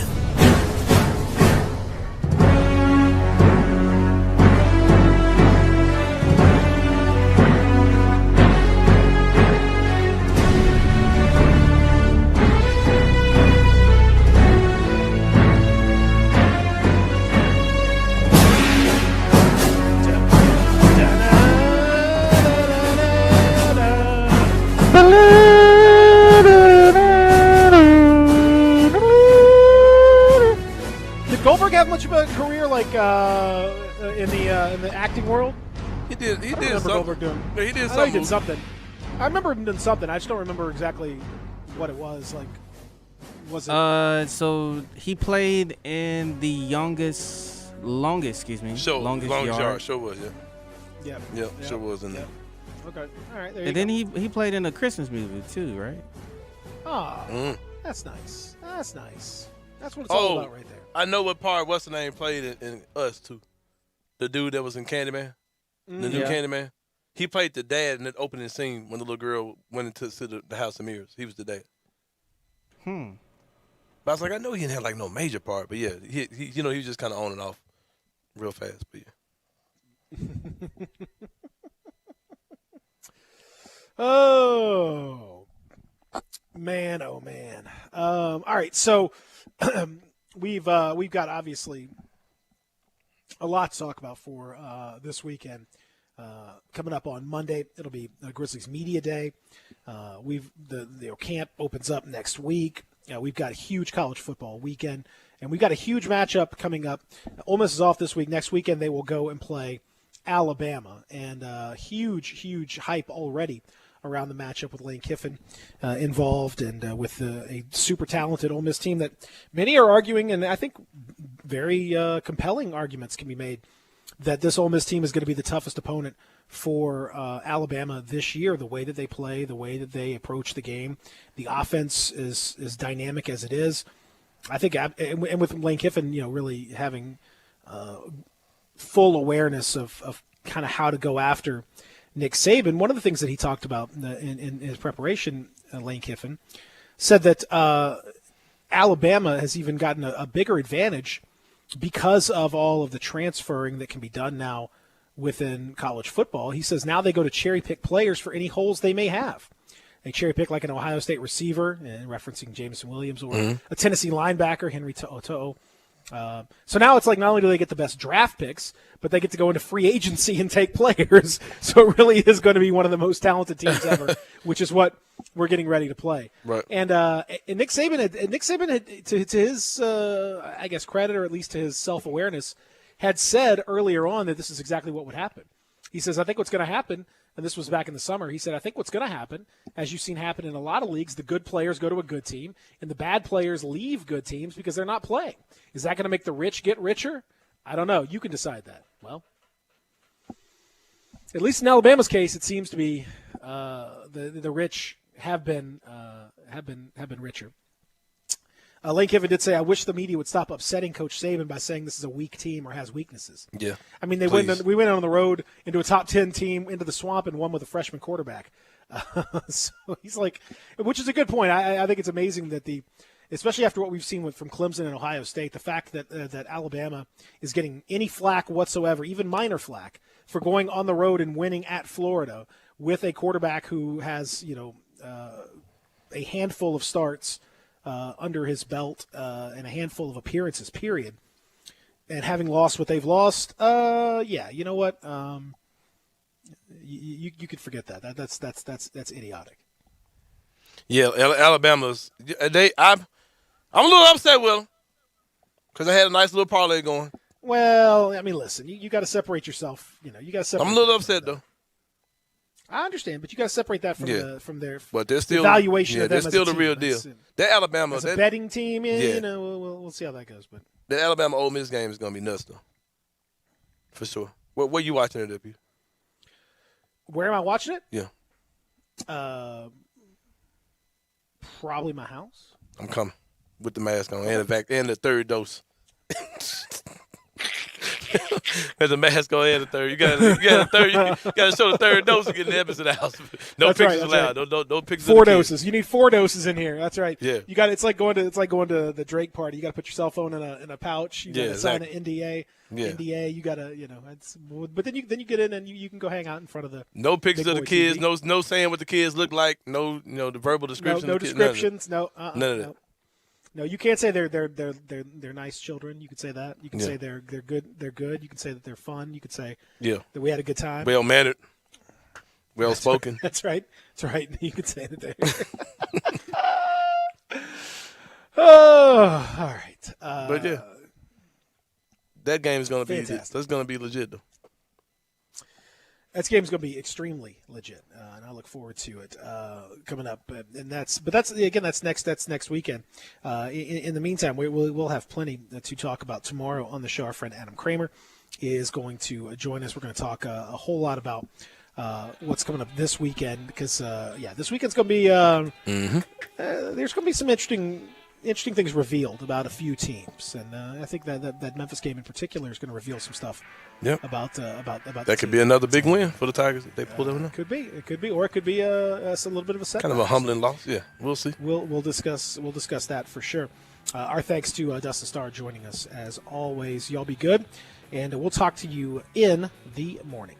[SPEAKER 3] Goldberg have much of a career like in the acting world?
[SPEAKER 4] He did. He did something.
[SPEAKER 3] Goldberg doing.
[SPEAKER 4] Yeah, he did
[SPEAKER 3] I know
[SPEAKER 4] something.
[SPEAKER 3] he did something. I remember him doing something. I just don't remember exactly what it was. Like, was it?
[SPEAKER 5] So he played in the longest, longest yard.
[SPEAKER 4] Sure was, yeah.
[SPEAKER 3] Yeah.
[SPEAKER 4] Sure was in there.
[SPEAKER 3] Okay. All right. There you
[SPEAKER 5] And
[SPEAKER 3] go.
[SPEAKER 5] then he played in a Christmas movie too, right?
[SPEAKER 3] Oh, that's nice. That's nice. That's what it's all about right there.
[SPEAKER 4] I know what part what's the name played in Us too. The dude that was in Candyman, the new Candyman. He played the dad in that opening scene when the little girl went into the House of Mirrors. He was the dad. But I was like, I know he didn't have like no major part, but yeah, he he was just kind of on and off real fast. But yeah.
[SPEAKER 3] Oh man! All right, so we've got obviously a lot to talk about for this weekend. Coming up on Monday, it'll be Grizzlies Media Day. The camp opens up next week. We've got a huge college football weekend, and we've got a huge matchup coming up. Ole Miss is off this week. Next weekend, they will go and play Alabama, and huge hype already around the matchup with Lane Kiffin involved, and with a super talented Ole Miss team that many are arguing, and I think very compelling arguments can be made, that this Ole Miss team is going to be the toughest opponent for Alabama this year. The way that they play, the way that they approach the game, the offense is dynamic as it is. I think, and with Lane Kiffin, really having full awareness of kind of how to go after Nick Saban. One of the things that he talked about in his preparation, Lane Kiffin, said that Alabama has even gotten a bigger advantage because of all of the transferring that can be done now within college football. He says now they go to cherry-pick players for any holes they may have. They cherry-pick like an Ohio State receiver, referencing Jameson Williams, or a Tennessee linebacker, Henry To'o. So now it's like not only do they get the best draft picks, but they get to go into free agency and take players. So it really is going to be one of the most talented teams ever, which is what we're getting ready to play.
[SPEAKER 4] Right.
[SPEAKER 3] And Nick Saban had to his I guess credit, or at least to his self-awareness, had said earlier on that this is exactly what would happen. He says, I think what's going to happen, and this was back in the summer, he said, I think what's going to happen, as you've seen happen in a lot of leagues, the good players go to a good team, and the bad players leave good teams because they're not playing. Is that going to make the rich get richer? I don't know. You can decide that. Well, at least in Alabama's case, it seems to be the rich have been richer. Lane Kiffin did say, I wish the media would stop upsetting Coach Saban by saying this is a weak team or has weaknesses.
[SPEAKER 4] Yeah.
[SPEAKER 3] I mean, we went on the road into a top 10 team, into the swamp, and won with a freshman quarterback. So he's like, which is a good point. I think it's amazing that especially after what we've seen from Clemson and Ohio State, the fact that Alabama is getting any flack whatsoever, even minor flack, for going on the road and winning at Florida with a quarterback who has, a handful of starts under his belt and a handful of appearances, period. And having lost what they've lost, you know what? You could forget that. That's idiotic.
[SPEAKER 4] Yeah, Alabama's. I'm a little upset with them because I had a nice little parlay going.
[SPEAKER 3] Well, I mean, listen, you got to separate yourself. You got to separate.
[SPEAKER 4] I'm a little upset though.
[SPEAKER 3] I understand, but you got to separate that from their
[SPEAKER 4] but they're still
[SPEAKER 3] evaluation of them.
[SPEAKER 4] They're still
[SPEAKER 3] as a
[SPEAKER 4] the real
[SPEAKER 3] team.
[SPEAKER 4] deal. That Alabama,
[SPEAKER 3] as a betting team, you know, we'll see how that goes. But
[SPEAKER 4] the Alabama Ole Miss game is gonna be nuts, though, for sure. Where you watching it, W?
[SPEAKER 3] Where am I watching it?
[SPEAKER 4] Yeah.
[SPEAKER 3] Probably my house.
[SPEAKER 4] I'm coming with the mask on and the third dose. There's a mask on and the third. You got to show the third dose to get in the Emerson house. No
[SPEAKER 3] that's
[SPEAKER 4] pictures
[SPEAKER 3] right,
[SPEAKER 4] allowed.
[SPEAKER 3] Right.
[SPEAKER 4] No pictures.
[SPEAKER 3] 4 doses. You need 4 doses in here. That's right.
[SPEAKER 4] Yeah.
[SPEAKER 3] You got. It's like going to the Drake party. You got to put your cell phone in a pouch. You got to sign an NDA.
[SPEAKER 4] Yeah.
[SPEAKER 3] NDA. You got to But then you get in and you can go hang out in front of the.
[SPEAKER 4] No pictures of the kids.
[SPEAKER 3] TV.
[SPEAKER 4] No saying what the kids look like. No the verbal descriptions.
[SPEAKER 3] No descriptions.
[SPEAKER 4] None of that.
[SPEAKER 3] No, you can't say they're nice children. You could say that. You can say they're good. They're good. You can say that they're fun. You could say that we had a good time.
[SPEAKER 4] Well mannered. Well spoken.
[SPEAKER 3] That's right. That's right. You could say that they're. Oh, all right.
[SPEAKER 4] But yeah, that game is going to be.
[SPEAKER 3] Fantastic.
[SPEAKER 4] That's going to be legit though.
[SPEAKER 3] That game's going to be extremely legit, and I look forward to it coming up. And that's next weekend. In the meantime, we'll have plenty to talk about tomorrow on the show. Our friend Adam Kramer is going to join us. We're going to talk a whole lot about what's coming up this weekend because this weekend's going to be there's going to be some interesting things revealed about a few teams, and I think that Memphis game in particular is going to reveal some stuff.
[SPEAKER 4] Yep.
[SPEAKER 3] About
[SPEAKER 4] that could be another big win for the Tigers if they pull that one off.
[SPEAKER 3] It could be, or it could be a little bit of a setback.
[SPEAKER 4] Kind of a humbling loss. Yeah, we'll see.
[SPEAKER 3] We'll discuss that for sure. Our thanks to Dustin Starr joining us as always. Y'all be good, and we'll talk to you in the morning.